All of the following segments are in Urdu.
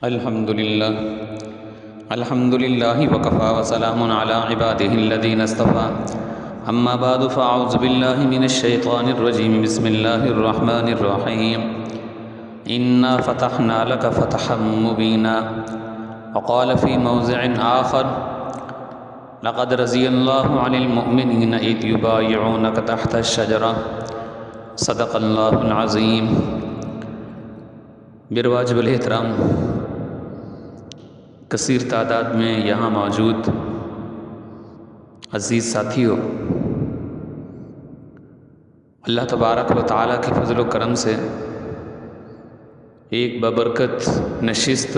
الحمد للہ وکفى وسلام علی عباده الذین اصطفى اما بعد فاعوذ باللہ من الشیطان الرجیم بسم اللہ الرحمن الرحیم انا فتحنا لك فتحا مبینا وقال فی موضع آخر لقد رضی اللہ عن المؤمنین اذ یبایعونک تحت الشجرہ صدق اللہ العظیم۔ برواجب الاحترام کثیر تعداد میں یہاں موجود عزیز ساتھیوں، اللہ تبارک و تعالیٰ کے فضل و کرم سے ایک بابرکت نشست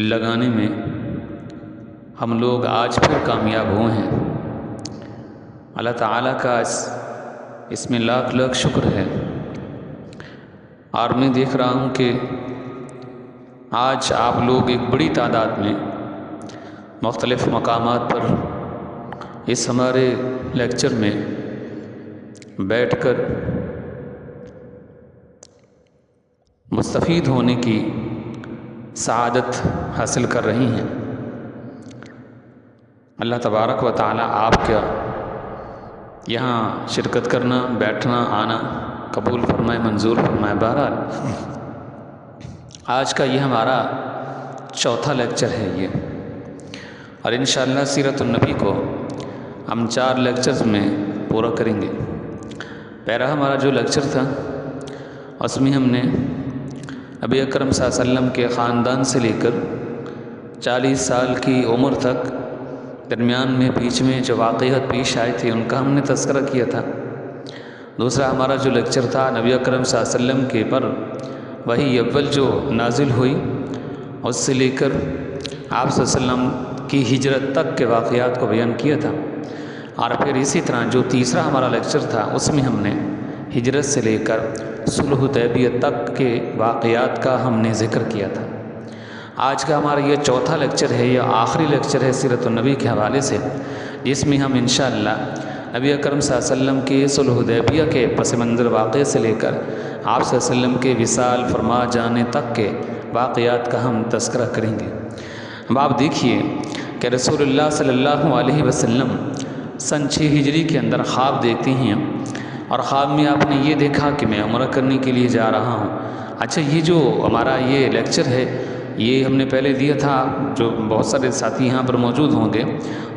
لگانے میں ہم لوگ آج پھر کامیاب ہوئے ہیں۔ اللہ تعالیٰ کا اس میں لاکھ لاکھ شکر ہے، اور میں دیکھ رہا ہوں کہ آج آپ لوگ ایک بڑی تعداد میں مختلف مقامات پر اس ہمارے لیکچر میں بیٹھ کر مستفید ہونے کی سعادت حاصل کر رہی ہیں۔ اللہ تبارک و تعالی آپ کا یہاں شرکت کرنا، بیٹھنا، آنا قبول فرمائے، منظور فرمائے۔ بہرحال آج کا یہ ہمارا چوتھا لیکچر ہے یہ، اور انشاءاللہ سیرت النبی کو ہم 4 لیکچرز میں پورا کریں گے۔ پہلا ہمارا جو لیکچر تھا اس میں ہم نے نبی اکرم صلی اللہ علیہ وسلم کے خاندان سے لے کر 40 سال کی عمر تک درمیان میں بیچ میں جو واقعات پیش آئے تھے ان کا ہم نے تذکرہ کیا تھا۔ دوسرا ہمارا جو لیکچر تھا نبی اکرم صلی اللہ علیہ وسلم کے پر وحی اول جو نازل ہوئی اس سے لے کر آپ صلی اللہ علیہ وسلم کی ہجرت تک کے واقعات کو بیان کیا تھا، اور پھر اسی طرح جو تیسرا ہمارا لیکچر تھا اس میں ہم نے ہجرت سے لے کر صلح حدیبیہ تک کے واقعات کا ہم نے ذکر کیا تھا۔ آج کا ہمارا یہ چوتھا لیکچر ہے، یہ آخری لیکچر ہے سیرت النبی کے حوالے سے، جس میں ہم انشاءاللہ نبی اکرم صلی اللہ علیہ وسلم کے صلح حدیبیہ کے پس منظر واقعے سے لے کر آپ صلی اللہ علیہ وسلم کے وصال فرما جانے تک کے واقعات کا ہم تذکرہ کریں گے۔ اب آپ دیکھیے کہ رسول اللہ صلی اللہ علیہ وسلم سن 6 ہجری کے اندر خواب دیکھتے ہیں، اور خواب میں آپ نے یہ دیکھا کہ میں عمرہ کرنے کے لیے جا رہا ہوں۔ اچھا، یہ جو ہمارا یہ لیکچر ہے یہ ہم نے پہلے دیا تھا، جو بہت سارے ساتھی یہاں پر موجود ہوں گے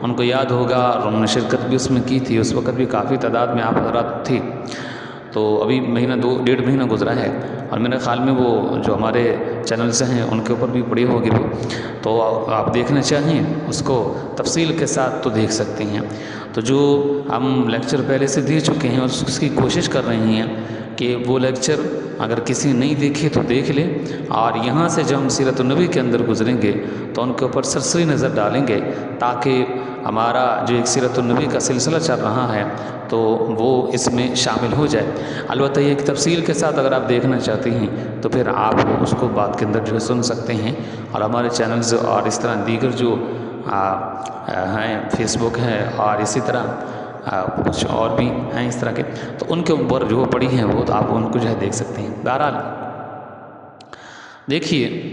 ان کو یاد ہوگا، اور انہوں نے شرکت بھی اس میں کی تھی۔ اس وقت بھی کافی تعداد میں آپ حضرات تھے، تو ابھی مہینہ 1.5 مہینہ گزرا ہے، اور میرے خیال میں وہ جو ہمارے چینلز ہیں ان کے اوپر بھی پڑی ہوگی وہ، تو آپ دیکھنا چاہیں اس کو تفصیل کے ساتھ تو دیکھ سکتے ہیں۔ تو جو ہم لیکچر پہلے سے دے چکے ہیں اور اس کی کوشش کر رہے ہیں کہ وہ لیکچر اگر کسی نہیں دیکھے تو دیکھ لے، اور یہاں سے جب ہم سیرت النبی کے اندر گزریں گے تو ان کے اوپر سرسری نظر ڈالیں گے، تاکہ ہمارا جو ایک سیرت النبی کا سلسلہ چل رہا ہے تو وہ اس میں شامل ہو جائے۔ البتہ یہ ایک تفصیل کے ساتھ اگر آپ دیکھنا چاہتے ہیں تو پھر آپ اس کو بعد کے اندر جو ہے سن سکتے ہیں، اور ہمارے چینلز اور اس طرح دیگر جو ہیں فیس بک ہے اور اسی طرح کچھ اور بھی ہیں اس طرح کے، تو ان کے اوپر جو پڑی ہیں وہ تو آپ ان کو جو ہے دیکھ سکتے ہیں۔ بہرحال دیکھیے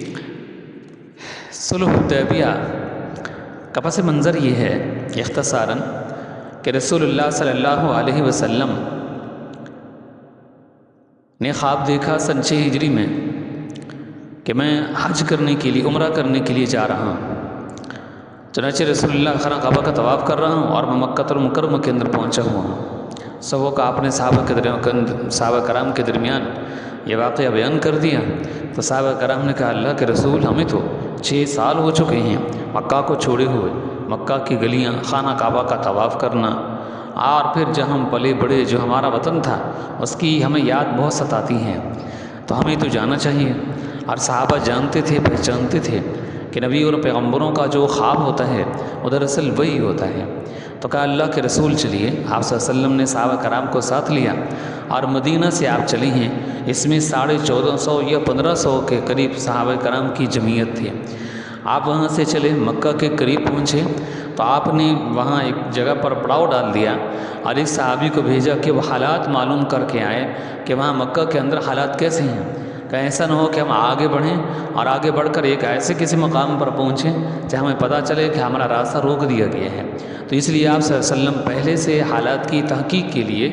صلح حدیبیہ کا پس منظر یہ ہے اختصاراً کہ رسول اللہ صلی اللہ علیہ وسلم نے خواب دیکھا سن 6 ہجری میں کہ میں حج کرنے کے لیے، عمرہ کرنے کے لیے جا رہا ہوں۔ چنانچہ رسول اللہ خانہ کعبہ کا طواف کر رہا ہوں اور میں مکہ المکرمہ کے اندر پہنچا ہوا ہوں۔ سبوں کا آپ نے صحابہ کرام کے درمیان یہ واقعہ بیان کر دیا، تو صحابہ کرام نے کہا اللہ کے رسول ہمیں تو 6 سال ہو چکے ہیں مکہ کو چھوڑے ہوئے، مکہ کی گلیاں، خانہ کعبہ کا طواف کرنا، اور پھر جہاں ہم پلے بڑے جو ہمارا وطن تھا اس کی ہمیں یاد بہت ستاتی ہیں، تو ہمیں تو جانا چاہیے۔ اور صحابہ جانتے تھے، پہچانتے تھے کہ نبی اور پیغمبروں کا جو خواب ہوتا ہے وہ دراصل وہی ہوتا ہے۔ تو کہا اللہ کے رسول چلیے، آپ صلی اللہ علیہ وسلم نے صحابہ کرام کو ساتھ لیا اور مدینہ سے آپ چلے ہیں۔ اس میں 1450 یا 1500 کے قریب صحابہ کرام کی جمعیت تھی۔ آپ وہاں سے چلے، مکہ کے قریب پہنچے تو آپ نے وہاں ایک جگہ پر پڑاؤ ڈال دیا اور ایک صحابی کو بھیجا کہ وہ حالات معلوم کر کے آئے کہ وہاں مکہ کے اندر حالات کیسے ہیں۔ کہ ایسا نہ ہو کہ ہم آگے بڑھیں اور آگے بڑھ کر ایک ایسے کسی مقام پر پہنچیں جہاں ہمیں پتہ چلے کہ ہمارا راستہ روک دیا گیا ہے۔ تو اس لیے آپ صلی اللہ علیہ وسلم پہلے سے حالات کی تحقیق کے لیے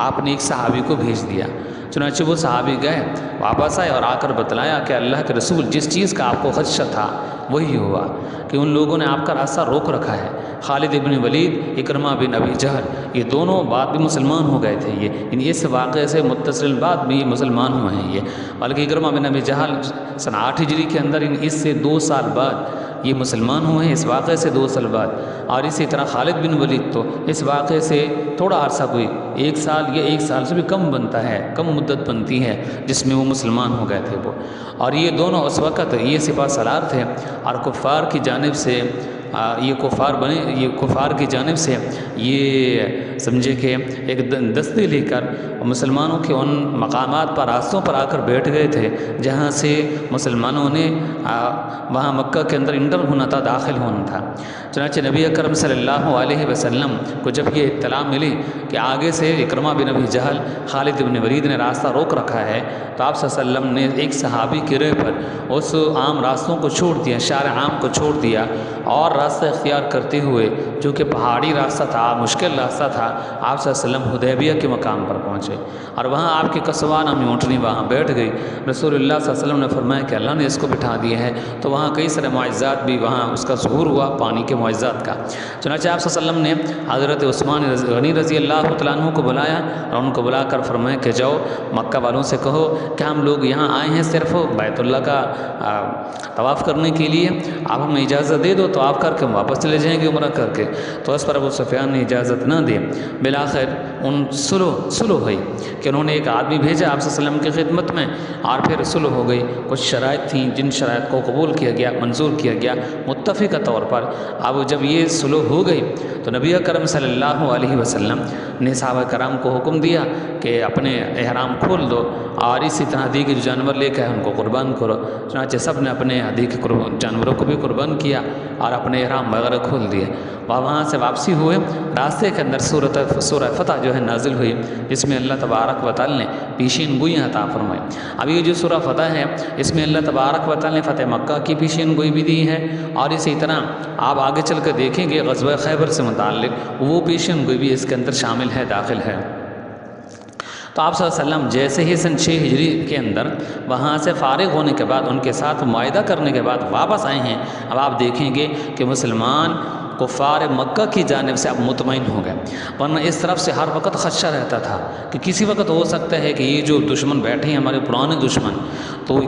آپ نے ایک صحابی کو بھیج دیا۔ چنانچہ وہ صحابی گئے، واپس آئے اور آ کر بتلایا کہ اللہ کے رسول جس چیز کا آپ کو خدشہ تھا وہی ہوا کہ ان لوگوں نے آپ کا راستہ روک رکھا ہے۔ خالد ابن ولید، اکرمہ بن ابی جہل، یہ دونوں بعد بھی مسلمان ہو گئے تھے۔ یہ اس واقعے سے متصل بعد بھی مسلمان ہوئے ہیں۔ بلکہ اکرمہ بن ابی جہل سن 8 ہجری کے اندر اس سے 2 سال بعد یہ مسلمان ہوئے ہیں، اس واقعے سے 2 سال بعد۔ اور اسی طرح خالد بن ولید تو اس واقعے سے تھوڑا عرصہ کوئی 1 سال یا 1 سال سے بھی کم بنتا ہے، کم مدت بنتی ہے جس میں وہ مسلمان ہو گئے تھے وہ۔ اور یہ دونوں اس وقت یہ سپہ سالار تھے اور کفار کی جانب سے یہ کفار کی جانب سے یہ سمجھے کہ ایک دستے لے کر مسلمانوں کے ان مقامات پر راستوں پر آ کر بیٹھ گئے تھے جہاں سے مسلمانوں نے وہاں مکہ کے اندر انٹر ہونا تھا، داخل ہونا تھا۔ چنانچہ نبی اکرم صلی اللہ علیہ وسلم کو جب یہ اطلاع ملی کہ آگے سے اکرمہ بن ابی جہل، خالد بن ولید نے راستہ روک رکھا ہے، تو آپ صلی اللہ علیہ وسلم نے ایک صحابی کی راہ پر اس عام راستوں کو چھوڑ دیا، شارع عام کو چھوڑ دیا اور راستہ اختیار کرتے ہوئے جو کہ پہاڑی راستہ تھا، مشکل راستہ تھا، آپ صلی اللہ علیہ وسلم حدیبیہ کے مقام پر پہنچے اور وہاں آپ کی کسوانہ میں اونٹنی وہاں بیٹھ گئی۔ رسول اللہ صلی اللہ علیہ وسلم نے فرمایا کہ اللہ نے اس کو بٹھا دیا ہے، تو وہاں کئی سارے معجزات بھی وہاں اس کا ظہور ہوا، پانی کے معجزات کا۔ چنانچہ آپ صلی اللہ علیہ وسلم نے حضرت عثمان غنی رضی اللہ تعالیٰ عنہ کو بلایا اور ان کو بلا کر فرمایا کہ جاؤ مکہ والوں سے کہو کہ ہم لوگ یہاں آئے ہیں صرف بیت اللہ کا طواف کرنے کے لیے، آپ ہمیں اجازت دے دو تو آپ کر کے ہم واپس چلے جائیں گے عمرہ کر کے۔ تو اس پر ابو سفیان نے اجازت نہ دی، بالآخر ان صلح ہوئی کہ انہوں نے ایک آدمی بھیجا آپ صلی اللہ علیہ وسلم کی خدمت میں اور پھر صلح ہو گئی۔ کچھ شرائط تھیں جن شرائط کو قبول کیا گیا، منظور کیا گیا متفقہ طور پر۔ اب جب یہ صلح ہو گئی تو نبی اکرم صلی اللہ علیہ وسلم نے صحابہ کرام کو حکم دیا کہ اپنے احرام کھول دو اور اسی طرح ہدیے کے جو جانور لے کے ان کو قربان کرو۔ چنانچہ سب نے اپنے ہدیے کے جانوروں کو بھی قربان کیا اور اپنے احرام وغیرہ کھول دیے۔ وہاں سے واپسی ہوئے، راستے کے اندر سورہ فتح جو ہے نازل ہوئی، جس میں اللہ تبارک و تعالی نے پیشین گوئی عطا فرمائی۔ اب یہ جو سورہ فتح ہے اس میں اللہ تبارک و تعالی نے فتح مکہ کی پیشین گوئی بھی دی ہے، اور اسی طرح آپ آگے چل کر دیکھیں گے غزوہ خیبر سے متعلق وہ پیشین گوئی بھی اس کے اندر شامل ہے، داخل ہے۔ تو آپ صلی اللہ علیہ وسلم جیسے ہی سن 6 ہجری کے اندر وہاں سے فارغ ہونے کے بعد ان کے ساتھ معاہدہ کرنے کے بعد واپس آئے ہیں، اب آپ دیکھیں گے کہ مسلمان کفار مکہ کی جانب سے اب مطمئن ہو گئے، ورنہ اس طرف سے ہر وقت خدشہ رہتا تھا کہ کسی وقت ہو سکتا ہے کہ یہ جو دشمن بیٹھے ہیں ہمارے پرانے دشمن تو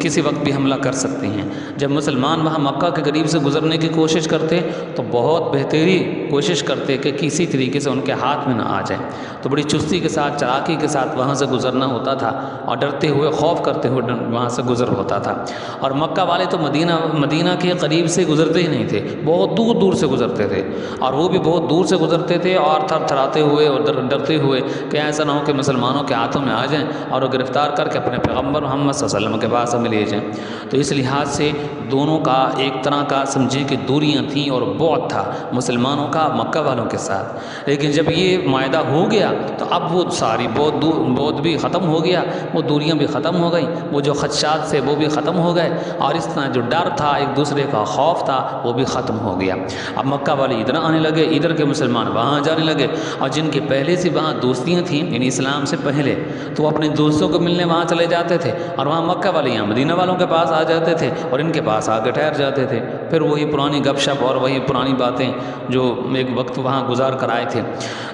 کسی وقت بھی حملہ کر سکتے ہیں۔ جب مسلمان وہاں مکہ کے قریب سے گزرنے کی کوشش کرتے تو بہت بہتری کوشش کرتے کہ کسی طریقے سے ان کے ہاتھ میں نہ آ جائے، تو بڑی چستی کے ساتھ، چالاکی کے ساتھ وہاں سے گزرنا ہوتا تھا اور ڈرتے ہوئے، خوف کرتے ہوئے وہاں سے گزر ہوتا تھا۔ اور مکہ والے تو مدینہ کے قریب سے گزرتے ہی نہیں تھے، بہت دور دور سے گزرتے تھے، اور وہ بھی بہت دور سے گزرتے تھے اور تھر تھراتے ہوئے اور ڈرتے ہوئے کہ ایسا نہ ہو کہ مسلمانوں کے ہاتھوں میں آ جائیں اور وہ گرفتار کر کے اپنے پیغمبر محمد صلی اللہ علیہ وسلم کے پاس ہمیں لے جائیں۔ تو اس لحاظ سے دونوں کا ایک طرح کا سمجھے کہ دوریاں تھیں اور بعد تھا مسلمانوں کا مکہ والوں کے ساتھ۔ لیکن جب یہ معاہدہ ہو گیا تو اب وہ ساری بعد بھی ختم ہو گیا، وہ دوریاں بھی ختم ہو گئیں، وہ جو خدشات سے وہ بھی ختم ہو گئے، اور اس طرح جو ڈر تھا، ایک دوسرے کا خوف تھا، وہ بھی ختم ہو گیا۔ اب مکہ والے ادھر آنے لگے، ادھر کے مسلمان وہاں جانے لگے، اور جن کی پہلے سے وہاں دوستیاں تھیں یعنی اسلام سے پہلے، تو وہ اپنے دوستوں کو ملنے وہاں چلے جاتے تھے، اور وہاں مکہ والے یہاں مدینہ والوں کے پاس آ جاتے تھے اور ان کے پاس آ کے ٹھہر جاتے تھے، پھر وہی پرانی گپ شپ اور وہی پرانی باتیں جو ایک وقت وہاں گزار کر آئے تھے۔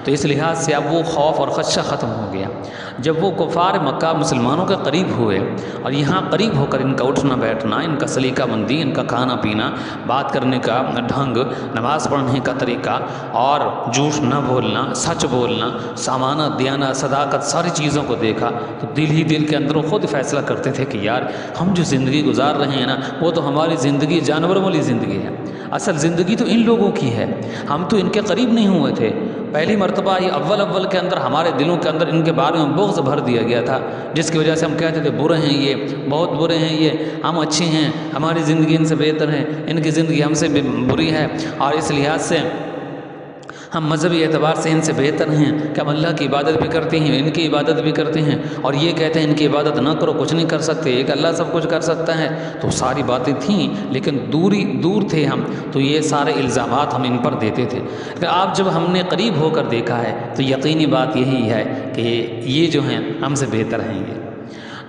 تو اس لحاظ سے اب وہ خوف اور خدشہ ختم ہو گیا۔ جب وہ کفار مکہ مسلمانوں کے قریب ہوئے اور یہاں قریب ہو کر ان کا اٹھنا بیٹھنا، ان کا سلیقہ بندی، ان کا کھانا پینا، بات کرنے کا ڈھنگ، نماز پڑھنے کا طریقہ، اور جھوٹ نہ بولنا، سچ بولنا، سامانت، دیانت، صداقت، ساری چیزوں کو دیکھا تو دل ہی دل کے اندر وہ خود فیصلہ کرتے تھے کہ یار ہم جو زندگی گزار رہے ہیں نا، وہ تو ہماری زندگی جانوروں والی زندگی ہے، اصل زندگی تو ان لوگوں کی ہے، ہم تو ان کے قریب نہیں ہوئے تھے۔ پہلی مرتبہ یہ اول کے اندر ہمارے دلوں کے اندر ان کے بارے میں بغض بھر دیا گیا تھا، جس کی وجہ سے ہم کہتے تھے برے ہیں یہ، بہت برے ہیں یہ، ہم اچھے ہیں، ہماری زندگی ان سے بہتر ہے، ان کی زندگی ہم سے بری ہے۔ اور اس لحاظ سے ہم مذہبی اعتبار سے ان سے بہتر ہیں کہ ہم اللہ کی عبادت بھی کرتے ہیں، ان کی عبادت بھی کرتے ہیں، اور یہ کہتے ہیں ان کی عبادت نہ کرو، کچھ نہیں کر سکتے، ایک اللہ سب کچھ کر سکتا ہے۔ تو ساری باتیں تھیں لیکن دور تھے ہم، تو یہ سارے الزامات ہم ان پر دیتے تھے۔ لیکن آپ جب ہم نے قریب ہو کر دیکھا ہے تو یقینی بات یہی ہے کہ یہ جو ہیں ہم سے بہتر ہیں یہ۔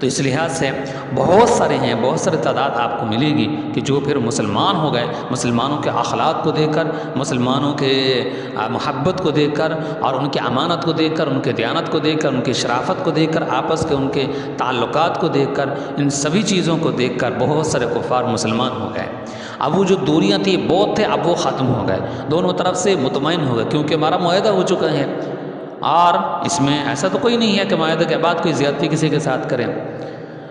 تو اس لحاظ سے بہت سارے تعداد آپ کو ملے گی کہ جو پھر مسلمان ہو گئے، مسلمانوں کے اخلاق کو دیکھ کر، مسلمانوں کے محبت کو دیکھ کر، اور ان کی امانت کو دیکھ کر، ان کے دیانت کو دیکھ کر، ان کی شرافت کو دیکھ کر، آپس کے ان کے تعلقات کو دیکھ کر، ان سبھی چیزوں کو دیکھ کر بہت سارے کفار مسلمان ہو گئے۔ اب وہ جو دوریاں تھیں بہت تھے، اب وہ ختم ہو گئے، دونوں طرف سے مطمئن ہو گئے کیونکہ ہمارا معاہدہ ہو چکا ہے، اور اس میں ایسا تو کوئی نہیں ہے کہ معاہدے کے بعد کوئی زیادتی کسی کے ساتھ کریں۔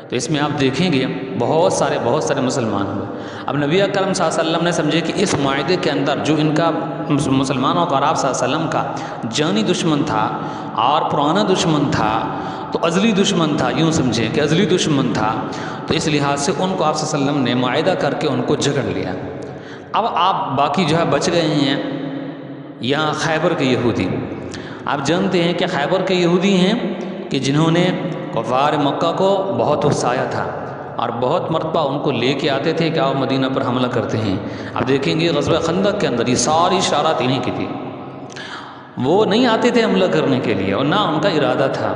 تو اس میں آپ دیکھیں گے بہت سارے مسلمان ہوئے۔ اب نبی اکرم صلی اللہ علیہ وسلم نے سمجھے کہ اس معاہدے کے اندر جو ان کا مسلمانوں کا اور آپ صلی اللہ علیہ وسلم کا جانی دشمن تھا اور پرانا دشمن تھا، تو ازلی دشمن تھا، یوں سمجھیں کہ ازلی دشمن تھا، تو اس لحاظ سے ان کو آپ صلی اللہ علیہ وسلم نے معاہدہ کر کے ان کو جھگڑ لیا۔ اب آپ باقی جو ہے بچ گئے ہیں یہاں خیبر کے یہودی۔ آپ جانتے ہیں کہ خیبر کے یہودی ہیں کہ جنہوں نے کفار مکہ کو بہت اکسایا تھا اور بہت مرتبہ ان کو لے کے آتے تھے کہ آؤ مدینہ پر حملہ کرتے ہیں۔ اب دیکھیں گے غزوہ خندق کے اندر یہ ساری اشارات انہیں کی تھی، وہ نہیں آتے تھے حملہ کرنے کے لیے اور نہ ان کا ارادہ تھا،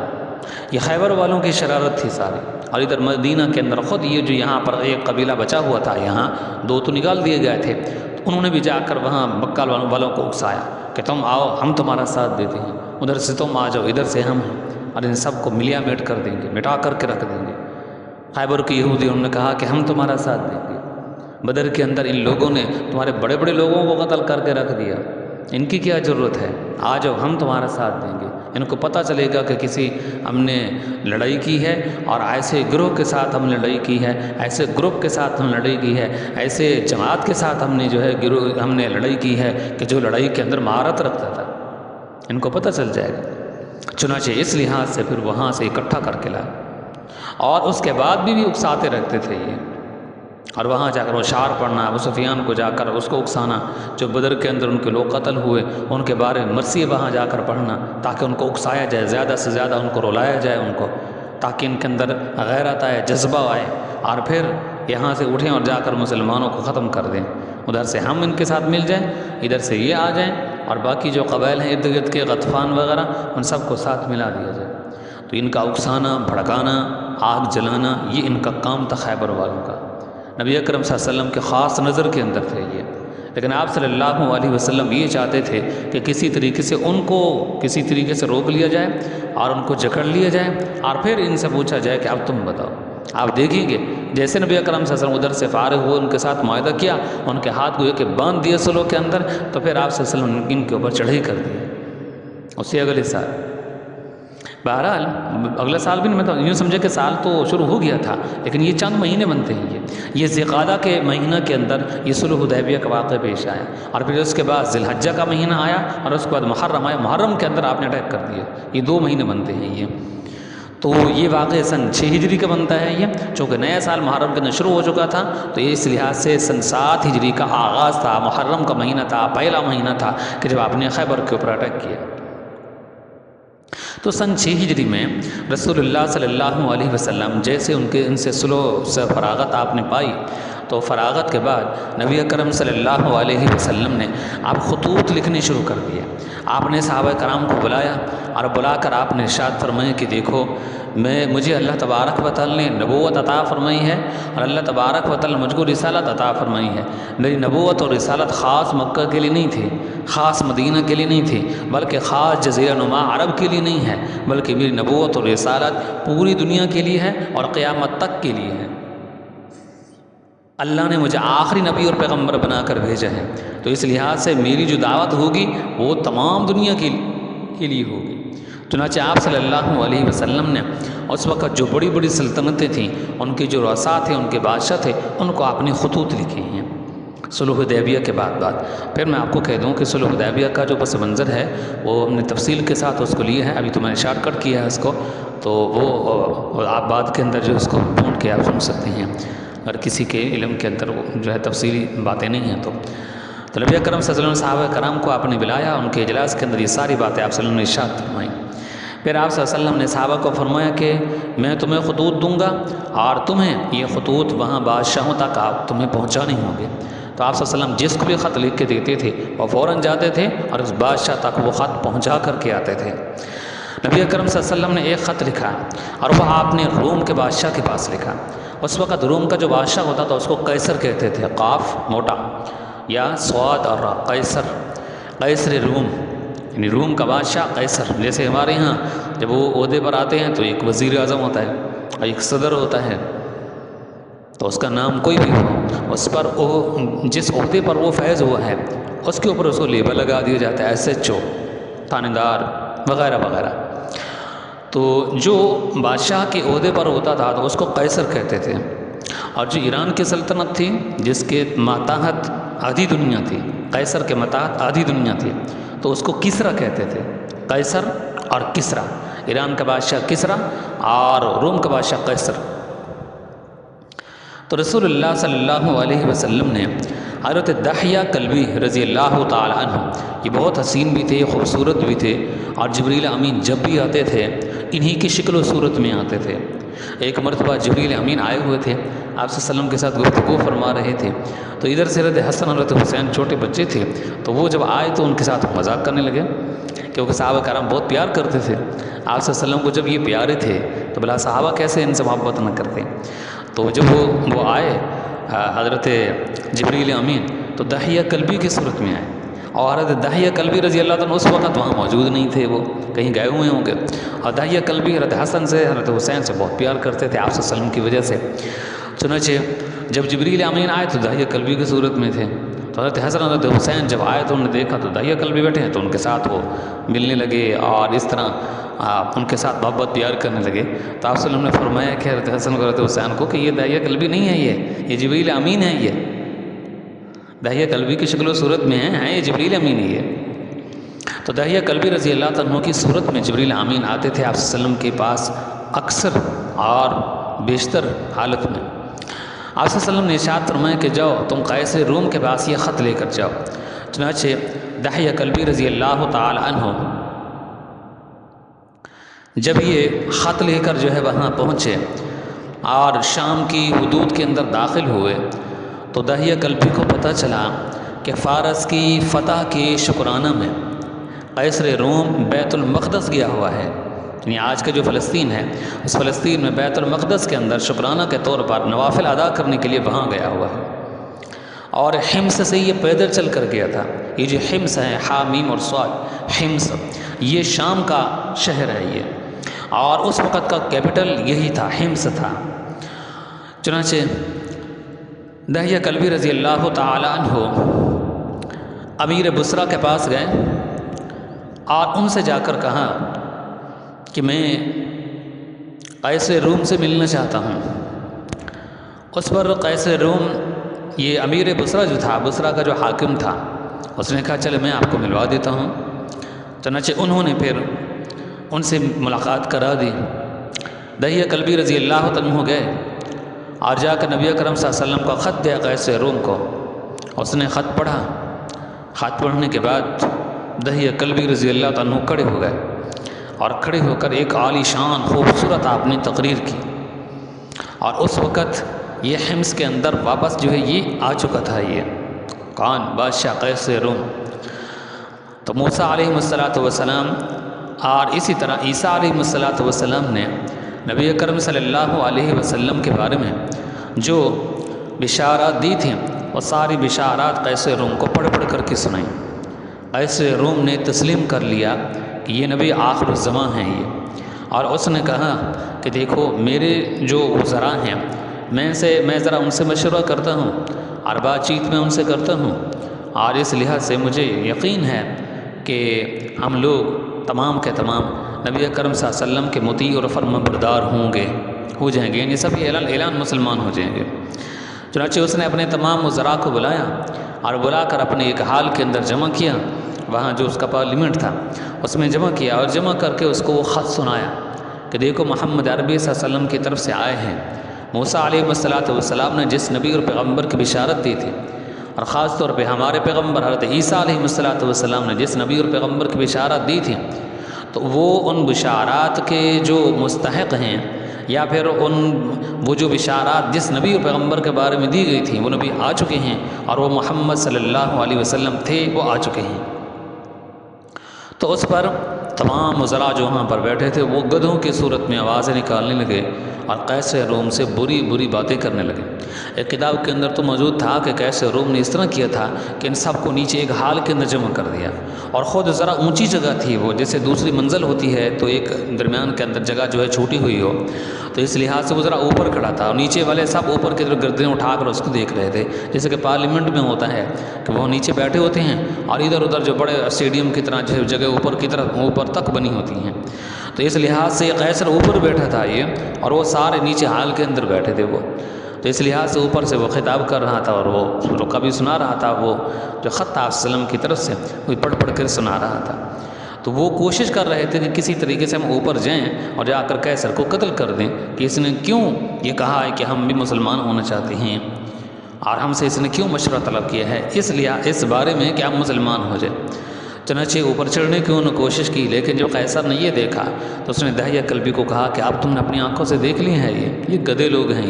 یہ خیبر والوں کی شرارت تھی ساری۔ اور ادھر مدینہ کے اندر خود یہ جو یہاں پر ایک قبیلہ بچا ہوا تھا، یہاں دو تو نکال دیے گئے تھے، تو انہوں نے بھی جا کر وہاں مکہ والوں کو اکسایا کہ تم آؤ ہم تمہارا ساتھ دیتے ہیں، ادھر سے تم آ جاؤ ادھر سے ہم ہیں، اور ان سب کو ملیا میٹ کر دیں گے، مٹا کر کے رکھ دیں گے۔ خیبر کے یہودی انہوں نے کہا کہ ہم تمہارا ساتھ دیں گے۔ بدر کے اندر ان لوگوں نے تمہارے بڑے بڑے لوگوں کو قتل کر کے رکھ دیا، ان کی کیا ضرورت ہے، آ جاؤ ہم تمہارا ساتھ دیں گے۔ ان کو پتہ چلے گا کہ کسی ہم نے لڑائی کی ہے اور ایسے گروہ کے ساتھ ہم نے لڑائی کی ہے، ایسے گروپ کے ساتھ ہم نے لڑائی کی ہے، ایسے جماعت کے ساتھ ہم نے جو ہے گروہ ہم نے لڑائی کی ہے کہ جو لڑائی کے اندر مہارت رکھتا تھا، ان کو پتہ چل جائے گا۔ چنانچہ اس لحاظ سے پھر وہاں سے اکٹھا کر کے لائے، اور اس کے بعد بھی اکساتے رکھتے تھے یہ، اور وہاں جا کر وہ شعر پڑھنا، ابو سفیان کو جا کر اس کو اکسانا، جو بدر کے اندر ان کے لوگ قتل ہوئے ان کے بارے میں مرثیے وہاں جا کر پڑھنا تاکہ ان کو اکسایا جائے، زیادہ سے زیادہ ان کو رلایا جائے ان کو، تاکہ ان کے اندر غیرت آئے، جذبہ آئے، اور پھر یہاں سے اٹھیں اور جا کر مسلمانوں کو ختم کر دیں۔ ادھر سے ہم ان کے ساتھ مل جائیں، ادھر سے یہ آ جائیں، اور باقی جو قبائل ہیں ارد گرد کے غطفان وغیرہ ان سب کو ساتھ ملا دیا جائے۔ تو ان کا اکسانا، بھڑکانا، آگ جلانا، یہ ان کا کام تھا خیبر والوں کا۔ نبی اکرم صلی اللہ علیہ وسلم کے خاص نظر کے اندر تھے یہ، لیکن آپ صلی اللہ علیہ وسلم یہ چاہتے تھے کہ کسی طریقے سے ان کو کسی طریقے سے روک لیا جائے اور ان کو جکڑ لیا جائے، اور پھر ان سے پوچھا جائے کہ اب تم بتاؤ۔ آپ دیکھیں گے جیسے نبی اکرم صلی اللہ علیہ وسلم ادھر سے فارغ ہوئے، ان کے ساتھ معاہدہ کیا، ان کے ہاتھ کو یہ کہ باندھ دیے صلح کے اندر، تو پھر آپ صلی اللہ علیہ وسلم ان کے اوپر چڑھائی کر دی اس سے اگلے سال۔ بہرحال اگلا سال بھی نہیں، یوں سمجھے کہ سال تو شروع ہو گیا تھا، لیکن یہ چند مہینے بنتے ہیں یہ ذی القعدہ کے مہینہ کے اندر یہ صلح حدیبیہ کا واقعہ پیش آیا، اور پھر اس کے بعد ذی الحجہ کا مہینہ آیا، اور اس کے بعد محرم آیا، محرم کے اندر آپ نے اٹیک کر دیا۔ یہ 2 مہینے بنتے ہیں یہ۔ تو یہ واقعہ سن 6 ہجری کا بنتا ہے یہ، چونکہ نیا سال محرم کے اندر شروع ہو چکا تھا، تو اس لحاظ سے سن 7 ہجری کا آغاز تھا، محرم کا مہینہ تھا، پہلا مہینہ تھا کہ جب آپ نے خیبر کے اوپر اٹیک کیا۔ تو سن 6 ہجری میں رسول اللہ صلی اللہ علیہ وسلم جیسے ان سے صلح سے فراغت آپ نے پائی، تو فراغت کے بعد نبی اکرم صلی اللہ علیہ وسلم نے آپ خطوط لکھنے شروع کر دیے۔ آپ نے صحابہ کرام کو بلایا، اور بلا کر آپ نے ارشاد فرمایا کہ دیکھو مجھے اللہ تبارک و تعالی نے نبوت عطا فرمائی ہے، اور اللہ تبارک و تعالی مجھ کو رسالت عطا فرمائی ہے۔ میری نبوت اور رسالت خاص مکہ کے لیے نہیں تھی، خاص مدینہ کے لیے نہیں تھی، بلکہ خاص جزیرہ نما عرب کے لیے نہیں ہے، بلکہ میری نبوت اور رسالت پوری دنیا کے لیے ہے اور قیامت تک کے لیے ہے۔ اللہ نے مجھے آخری نبی اور پیغمبر بنا کر بھیجا ہے، تو اس لحاظ سے میری جو دعوت ہوگی وہ تمام دنیا کے لیے ہوگی۔ چنانچہ آپ صلی اللہ علیہ وسلم نے اس وقت جو بڑی بڑی سلطنتیں تھیں، ان کے جو رؤساء تھے، ان کے بادشاہ تھے، ان کو آپ نے خطوط لکھے ہیں صلح حدیبیہ کے بعد۔ پھر میں آپ کو کہہ دوں کہ صلح حدیبیہ کا جو پس منظر ہے وہ ہم نے تفصیل کے ساتھ اس کو لیا ہے، ابھی تو میں نے شارٹ کٹ کیا ہے اس کو، تو وہ آپ بعد کے اندر جو اس کو ڈھونڈ کے آپ سن سکتے ہیں، اگر کسی کے علم کے اندر وہ جو ہے تفصیلی باتیں نہیں ہیں تو تو نبی اکرم صلی اللہ علیہ وسلم نے صحابہ کرام کو آپ نے بلایا، ان کے اجلاس کے اندر یہ ساری باتیں آپ صلی اللہ علیہ وسلم نے ارشاد فرمائیں۔ پھر آپ صلی اللہ علیہ وسلم نے صحابہ کو فرمایا کہ میں تمہیں خطوط دوں گا اور تمہیں یہ خطوط وہاں بادشاہوں تک آپ تمہیں پہنچانے ہوں گے۔ تو آپ صلی اللہ علیہ وسلم جس کو بھی خط لکھ کے دیتے تھے وہ فوراً جاتے تھے اور اس بادشاہ تک وہ خط پہنچا کر کے آتے تھے۔ نبی اکرم صلی اللہ علیہ وسلم نے ایک خط لکھا اور وہ آپ نے روم کے بادشاہ کے پاس لکھا۔ اس وقت روم کا جو بادشاہ ہوتا تھا اس کو قیصر کہتے تھے، قاف موٹا یا صاد اور را، قیصر، قیصر روم، یعنی روم کا بادشاہ قیصر۔ جیسے ہمارے ہاں جب وہ عہدے پر آتے ہیں تو ایک وزیر اعظم ہوتا ہے اور ایک صدر ہوتا ہے، تو اس کا نام کوئی بھی ہو، اس پر وہ جس عہدے پر وہ فیض ہوا ہے اس کے اوپر اس کو لیبل لگا دیا جاتا ہے، ایس ایچ او، تھانے دار وغیرہ وغیرہ۔ تو جو بادشاہ کے عہدے پر ہوتا تھا تو اس کو قیصر کہتے تھے، اور جو ایران کی سلطنت تھی جس کے ماتحت آدھی دنیا تھی، قیصر کے ماتحت آدھی دنیا تھی، تو اس کو کسریٰ کہتے تھے، قیصر اور کسریٰ، ایران کا بادشاہ کسریٰ اور روم کا بادشاہ قیصر۔ تو رسول اللہ صلی اللہ علیہ وسلم نے حضرت دحیہ کلبی رضی اللہ تعالی عنہ، یہ بہت حسین بھی تھے، خوبصورت بھی تھے، اور جبریل امین جب بھی آتے تھے انہی کی شکل و صورت میں آتے تھے۔ ایک مرتبہ جبریل امین آئے ہوئے تھے، آپ صلی اللہ علیہ وسلم کے ساتھ گفتگو فرما رہے تھے، تو ادھر سے حضرت حسن حضرت حسین چھوٹے بچے تھے، تو وہ جب آئے تو ان کے ساتھ مذاق کرنے لگے، کیونکہ صحابہ کرام بہت پیار کرتے تھے آپ صلی اللہ علیہ وسلم کو۔ جب یہ پیارے تھے تو بلا صحابہ کیسے ان سے محبت نہ کرتے۔ تو جب وہ آئے حضرت جبریل امین تو دحیہ کلبی کی صورت میں آئے، اور حضرت دحیہ کلبی رضی اللہ تعالیٰ اس وقت وہاں موجود نہیں تھے، وہ کہیں گئے ہوئے ہوں گے، اور دحیہ کلبی حضرت حسن سے حضرت حسین سے بہت پیار کرتے تھے آپ صلی اللہ علیہ وسلم کی وجہ سے۔ چنانچہ جب جبریل امین آئے تو دحیہ کلبی کی صورت میں تھے، تو حضرت حسن حضرت حسین جب آئے تو انہوں نے دیکھا تو دحیہ کلبی بیٹھے ہیں، تو ان کے ساتھ وہ ملنے لگے اور اس طرح ان کے ساتھ محبت پیار کرنے لگے۔ تو آپ صلی اللہ علیہ وسلم نے فرمایا کہ حضرت حسن اور حضرت حسین کو کہ یہ دحیہ کلبی نہیں ہے، یہ جبریل امین ہے، یہ دحیہ کلبی کی شکل و صورت میں ہیں، یہ جبریل امین ہی ہے۔ تو دحیہ کلبی رضی اللہ عنہ کی صورت میں جبریل امین آتے تھے آپ صلی اللہ علیہ وسلم کے پاس اکثر اور بیشتر حالت میں۔ آپ صلی اللہ علیہ وسلم نے ارشاد فرمایا کہ جاؤ تم قیصر روم کے پاس یہ خط لے کر جاؤ۔ چنانچہ دحیہ کلبی رضی اللہ تعالی عنہ جب یہ خط لے کر جو ہے وہاں پہنچے اور شام کی حدود کے اندر داخل ہوئے، تو دحیہ کلبی کو پتہ چلا کہ فارس کی فتح کے شکرانہ میں قیصر روم بیت المقدس گیا ہوا ہے، یعنی آج کا جو فلسطین ہے اس فلسطین میں بیت المقدس کے اندر شکرانہ کے طور پر نوافل ادا کرنے کے لیے وہاں گیا ہوا ہے، اور حمص سے یہ پیدل چل کر گیا تھا۔ یہ جو حمص ہے، حا میم اور صاد، حمص یہ شام کا شہر ہے یہ، اور اس وقت کا کیپٹل یہی تھا، حمص تھا۔ چنانچہ دحیہ کلبی رضی اللہ تعالی عنہ امیر بصرہ کے پاس گئے اور ان سے جا کر کہا کہ میں قیصر روم سے ملنا چاہتا ہوں۔ اس پر قیصر روم یہ امیر بصرہ جو تھا، بصرہ کا جو حاکم تھا، اس نے کہا چلے میں آپ کو ملوا دیتا ہوں۔ چنانچہ انہوں نے پھر ان سے ملاقات کرا دی۔ دحیہ کلبی رضی اللہ عنہ گئے اور جا کر نبی اکرم صلی اللہ علیہ وسلم کا خط دیا قیصر روم کو۔ اس نے خط پڑھا، خط پڑھنے کے بعد دحیہ کلبی رضی اللہ عنہ کھڑے ہو گئے، اور کھڑے ہو کر ایک عالی شان خوبصورت آپ نے تقریر کی، اور اس وقت یہ حمص کے اندر واپس جو ہے یہ آ چکا تھا، یہ کون؟ بادشاہ قیصر روم۔ تو موسیٰ علیہ السلام اور اسی طرح عیسیٰ علیہ السلام نے نبی اکرم صلی اللہ علیہ وسلم کے بارے میں جو بشارات دی تھیں وہ ساری بشارات قیصر روم کو پڑھ پڑھ کر کے سنائیں۔ قیصر روم نے تسلیم کر لیا کہ یہ نبی آخر الزمان ہیں یہ، اور اس نے کہا کہ دیکھو میرے جو وزراء ہیں میں ذرا ان سے مشورہ کرتا ہوں اور بات چیت میں ان سے کرتا ہوں، اور اس لحاظ سے مجھے یقین ہے کہ ہم لوگ تمام کے تمام نبی اکرم صلی اللہ علیہ وسلم کے مطیع اور فرمانبردار ہو جائیں گے، یعنی سب اعلان مسلمان ہو جائیں گے۔ چنانچہ اس نے اپنے تمام وزراء کو بلایا اور بلا کر اپنے ایک حال کے اندر جمع کیا، وہاں جو اس کا پارلیمنٹ تھا اس میں جمع کیا، اور جمع کر کے اس کو وہ خط سنایا کہ دیکھو محمد عربی صلی اللہ علیہ وسلم کی طرف سے آئے ہیں۔ موسیٰ علیہ السلام نے جس نبی اور پیغمبر کی بشارت دی تھی اور خاص طور پہ ہمارے پیغمبر حضرت عیسیٰ علیہ السلام نے جس نبی اور پیغمبر کی بشارات دی تھی، تو وہ ان بشارات کے جو مستحق ہیں، یا پھر وہ جو بشارات جس نبی اور پیغمبر کے بارے میں دی گئی تھیں وہ نبی آ چکے ہیں، اور وہ محمد صلی اللہ علیہ وسلم تھے، وہ آ چکے ہیں۔ تو اس پر تمام وزراء جو وہاں پر بیٹھے تھے وہ گدھوں کی صورت میں آوازیں نکالنے لگے اور قیصر روم سے بری بری باتیں کرنے لگے۔ ایک کتاب کے اندر تو موجود تھا کہ قیصر روم نے اس طرح کیا تھا کہ ان سب کو نیچے ایک ہال کے اندر جمع کر دیا، اور خود ذرا اونچی جگہ تھی وہ، جیسے دوسری منزل ہوتی ہے تو ایک درمیان کے اندر جگہ جو ہے چھوٹی ہوئی ہو، تو اس لحاظ سے وہ ذرا اوپر کھڑا تھا، اور نیچے والے سب اوپر کی طرف گردنیں اٹھا کر اس کو دیکھ رہے تھے، جیسے کہ پارلیمنٹ میں ہوتا ہے کہ وہ نیچے بیٹھے ہوتے ہیں اور ادھر ادھر جو بڑے اسٹیڈیم کی طرح جو جگہ اوپر کی طرف اوپر تک بنی ہوتی ہیں، تو اس لحاظ سے قیصر اوپر بیٹھا تھا یہ، اور وہ سارے نیچے ہال کے اندر بیٹھے تھے وہ، تو اس لحاظ سے اوپر سے وہ خطاب کر رہا تھا، اور وہ رکا بھی سنا رہا تھا، وہ جو خط آپ وسلم کی طرف سے وہ پڑھ پڑھ کر سنا رہا تھا۔ تو وہ کوشش کر رہے تھے کہ کسی طریقے سے ہم اوپر جائیں اور جا کر قیصر کو قتل کر دیں، کہ اس نے کیوں یہ کہا ہے کہ ہم بھی مسلمان ہونا چاہتے ہیں، اور ہم سے اس نے کیوں مشورہ طلب کیا ہے اس بارے میں کہ ہم مسلمان ہو جائیں۔ چنانچہ اوپر چڑھنے کی انہوں نے کوشش کی، لیکن جب قیصر نے یہ دیکھا تو اس نے دہیہ قلبی کو کہا کہ اب تم نے اپنی آنکھوں سے دیکھ لی ہے، یہ گدھے لوگ ہیں،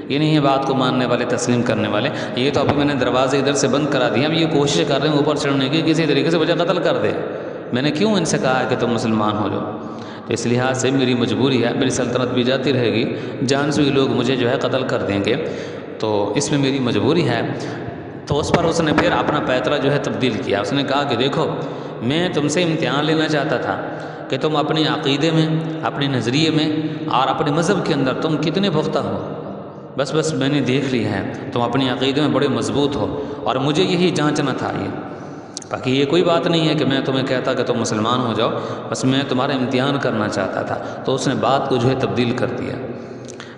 یہ نہیں ہے بات کو ماننے والے، تسلیم کرنے والے، یہ تو ابھی میں نے دروازے ادھر سے بند کرا دیا، اب یہ کوشش کر رہے ہیں اوپر چڑھنے کی، کسی طریقے سے مجھے قتل کر دے، میں نے کیوں ان سے کہا ہے کہ تم مسلمان ہو جاؤ، تو اس لحاظ سے میری مجبوری ہے، میری سلطنت بھی جاتی رہے گی، جان سوئی لوگ مجھے جو ہے قتل کر دیں گے، تو اس میں میری مجبوری ہے۔ تو اس پر اس نے پھر اپنا پیترا جو ہے تبدیل کیا، اس نے کہا کہ دیکھو میں تم سے امتحان لینا چاہتا تھا کہ تم اپنے عقیدے میں، اپنے نظریے میں اور اپنے مذہب کے اندر تم کتنے پختہ ہو، بس میں نے دیکھ لی ہے، تم اپنے عقیدے میں بڑے مضبوط ہو، اور مجھے یہی جانچنا تھا، باقی یہ کوئی بات نہیں ہے کہ میں تمہیں کہتا کہ تم مسلمان ہو جاؤ، بس میں تمہارا امتحان کرنا چاہتا تھا۔ تو اس نے بات کو جو ہے تبدیل کر دیا،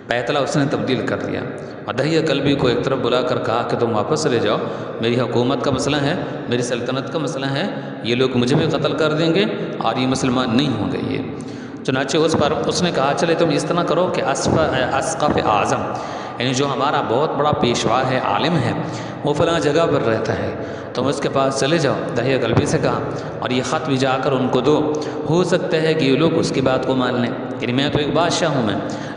پیتلا اس نے تبدیل کر دیا، اور دہیہ قلبی کو ایک طرف بلا کر کہا کہ تم واپس لے جاؤ، میری حکومت کا مسئلہ ہے، میری سلطنت کا مسئلہ ہے، یہ لوگ مجھے بھی قتل کر دیں گے اور یہ مسلمان نہیں ہوں گے یہ۔ چنانچہ اس پر اس نے کہا چلے تم اس طرح کرو کہ اسقف اعظم، یعنی جو ہمارا بہت بڑا پیشوا ہے، عالم ہے، وہ فلاں جگہ پر رہتا ہے، تم اس کے پاس چلے جاؤ، دہیہ قلبی سے کہا، اور یہ خط بھی جا کر ان کو دو، ہو سکتا ہے کہ یہ لوگ اس کی بات کو مان لیں، یعنی میں تو ایک بادشاہ ہوں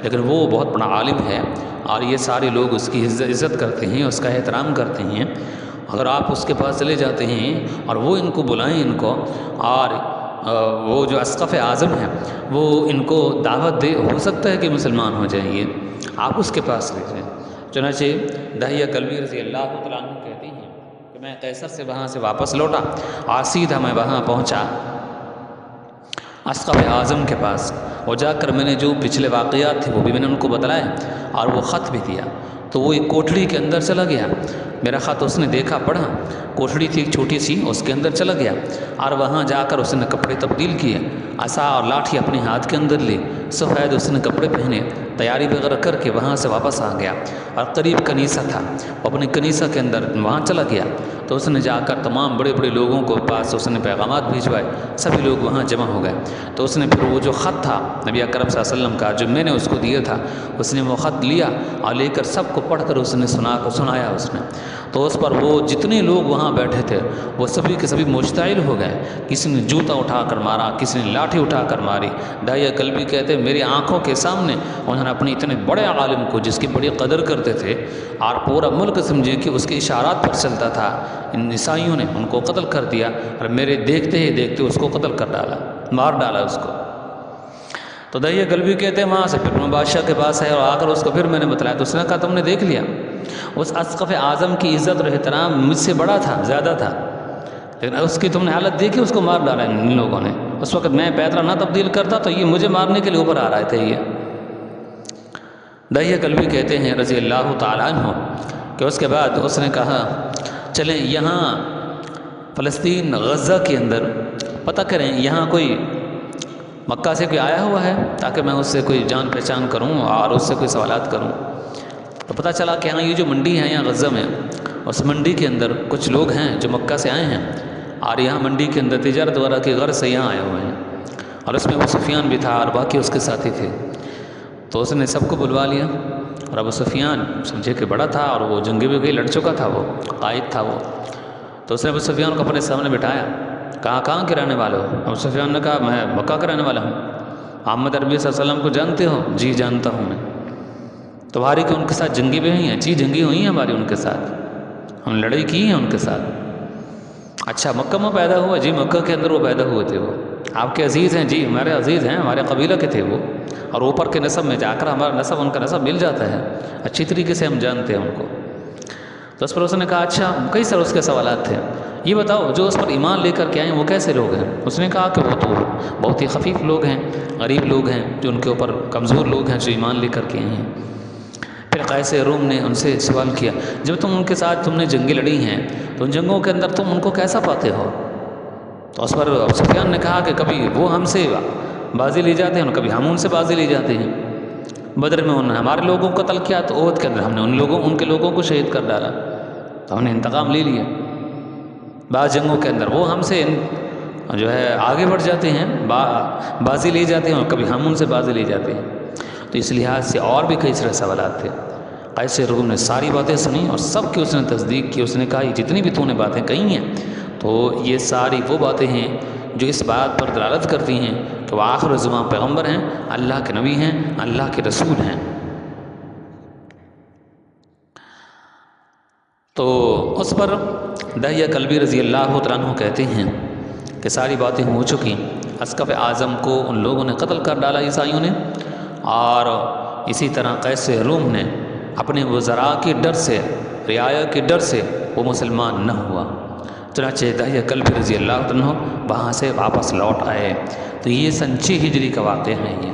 لیکن وہ بہت بڑا عالم ہے اور یہ سارے لوگ اس کی عزت کرتے ہیں، اس کا احترام کرتے ہیں، اگر آپ اس کے پاس چلے جاتے ہیں اور وہ ان کو بلائیں ان کو، اور وہ جو اسقف اعظم ہے وہ ان کو دعوت دے، ہو سکتا ہے کہ مسلمان ہو جائیں یہ، آپ اس کے پاس لے جائیں۔ چنانچہ دہیہ قلبی رضی اللہ تعالیٰ عنہ کہتے ہیں کہ میں قیصر سے وہاں سے واپس لوٹا اور سیدھا میں وہاں پہنچا اسقف اعظم کے پاس، اور جا کر میں نے جو پچھلے واقعات تھے وہ بھی میں نے ان کو بتلائے اور وہ خط بھی دیا، تو وہ ایک کوٹڑی کے اندر چلا گیا، میرا خط اس نے دیکھا، پڑھا، کوٹڑی تھی ایک چھوٹی سی، اس کے اندر چلا گیا اور وہاں جا کر اس نے کپڑے تبدیل کیے، عصا اور لاٹھی اپنے ہاتھ کے اندر لی، سفید اس نے کپڑے پہنے، تیاری وغیرہ کر کے وہاں سے واپس آ گیا، اور قریب کنیسہ تھا، وہ اپنے کنیسہ کے اندر وہاں چلا گیا، تو اس نے جا کر تمام بڑے بڑے لوگوں کو پاس اس نے پیغامات بھیجوائے، سبھی لوگ وہاں جمع ہو گئے، تو اس نے پھر وہ جو خط تھا نبی اکرم صلی اللہ علیہ وسلم کا جو میں نے اس کو دیا تھا، اس نے وہ خط لیا اور لے کر سب کو پڑھ کر اس نے سنایا اس نے، تو اس پر وہ جتنے لوگ وہاں بیٹھے تھے وہ سبھی کے سبھی مشتعل ہو گئے، کسی نے جوتا اٹھا کر مارا، کسی نے لاٹھی اٹھا کر ماری، دہیہ قلبی کہتے ہیں میری آنکھوں کے سامنے انہوں نے اپنے اتنے بڑے عالم کو جس کی بڑی قدر کرتے تھے اور پورا ملک سمجھے کہ اس کے اشارات پر چلتا تھا، ان عیسائیوں نے ان کو قتل کر دیا اور میرے دیکھتے ہی دیکھتے اس کو قتل کر ڈالا، مار ڈالا اس کو۔ تو دہیہ قلبی کہتے ہیں وہاں سے پھر میں بادشاہ کے پاس ہے اور آ کر اس کو پھر میں نے بتلایا، تو اس نے کہا تم نے دیکھ لیا، اس اسقف اعظم کی عزت اور احترام مجھ سے بڑا تھا، زیادہ تھا، لیکن اس کی تم نے حالت دیکھی، اس کو مار ڈالا ان لوگوں نے، اس وقت میں پیترا نہ تبدیل کرتا تو یہ مجھے مارنے کے لیے اوپر آ رہے تھے یہ۔ دہیہ قلبی کہتے ہیں رضی اللہ تعالیٰ عنہ کہ اس کے بعد اس نے کہا چلیں یہاں فلسطین غزہ کے اندر پتہ کریں یہاں کوئی مکہ سے کوئی آیا ہوا ہے تاکہ میں اس سے کوئی جان پہچان کروں اور اس سے کوئی سوالات کروں۔ تو پتہ چلا کہ ہاں یہ جو منڈی ہے یہاں غزہ میں، اس منڈی کے اندر کچھ لوگ ہیں جو مکہ سے آئے ہیں اور یہاں منڈی کے اندر تجارت وغیرہ کی غرض سے یہاں آئے ہوئے ہیں، اور اس میں ابو سفیان بھی تھا اور باقی اس کے ساتھی تھے۔ تو اس نے سب کو بلوا لیا اور ابو سفیان سمجھے کہ بڑا تھا اور وہ جنگی بھی گئی لڑ چکا تھا، وہ قائد تھا وہ. تو اس نے ابو سفیان کو اپنے سامنے بٹھایا. کہاں کے رہنے والے ہو؟ ابو سفیان نے کہا میں مکہ کا رہنے والا ہوں. محمد عربی صلی اللہ علیہ وسلم کو جانتے ہو؟ جی جانتا ہوں میں. تمہاری کہ ان کے ساتھ جنگی بھی ہوئی ہیں؟ جی جنگی ہوئی ہیں ہماری ان کے ساتھ، ہم نے لڑائی کی ہیں ان کے ساتھ. اچھا مکہ میں پیدا ہوا؟ جی مکہ کے اندر وہ پیدا ہوئے تھے. وہ آپ کے عزیز ہیں؟ جی ہمارے عزیز ہیں، ہمارے قبیلہ کے تھے وہ، اور اوپر کے نسب میں جا کر ہمارا نسب ان کا نسب مل جاتا ہے، اچھی طریقے سے ہم جانتے ہیں ان کو. تو اس پر اس نے کہا اچھا کئی سارے اس کے سوالات تھے، یہ بتاؤ جو اس پر ایمان لے کر کے آئے ہیں وہ کیسے لوگ ہیں؟ اس نے کہا کہ وہ تو بہت ہی خفیف لوگ ہیں، غریب لوگ ہیں، جو ان کے اوپر کمزور لوگ ہیں جو ایمان لے کر کے آئے ہیں. پھر قیس روم نے ان سے سوال کیا جب تم ان کے ساتھ تم نے جنگیں لڑی ہیں تو ان جنگوں کے اندر تم ان کو کیسا پاتے ہو؟ تو اس پر ابو سفیان نے کہا کہ کبھی وہ ہم سے بازی لے جاتے ہیں اور کبھی ہم ان سے بازی لے جاتے ہیں. بدر میں انہوں نے ہمارے لوگوں کو قتل کیا تو احد کے اندر ہم نے ان کے لوگوں کو شہید کر ڈالا، تو ہم نے انتقام لے لیا. بعض جنگوں کے اندر وہ ہم سے جو ہے آگے بڑھ جاتے ہیں، بازی لے جاتے ہیں اور کبھی ہم ان سے بازی لے جاتے ہیں. تو اس لحاظ سے اور بھی کئی سارے سوالات تھے. قیس روم نے ساری باتیں سنی اور سب کی اس نے تصدیق کی. اس نے کہا یہ جتنی بھی تو نے باتیں کہی ہیں تو یہ ساری وہ باتیں ہیں جو اس بات پر دلالت کرتی ہیں کہ وہ آخر الزمان پیغمبر ہیں، اللہ کے نبی ہیں، اللہ کے رسول ہیں. تو اس پر دحیہ کلبی رضی اللہ تعالیٰ عنہ کہتے ہیں کہ ساری باتیں ہو چکی. اسقف اعظم کو ان لوگوں نے قتل کر ڈالا عیسائیوں نے، اور اسی طرح قیس روم نے اپنے وزراء کے ڈر سے، رعایا کے ڈر سے وہ مسلمان نہ ہوا. چنانچہ دحیہ کلبی رضی اللہ عنہ وہاں سے واپس لوٹ آئے. تو یہ سن 6 ہجری کا واقعہ ہے یہ.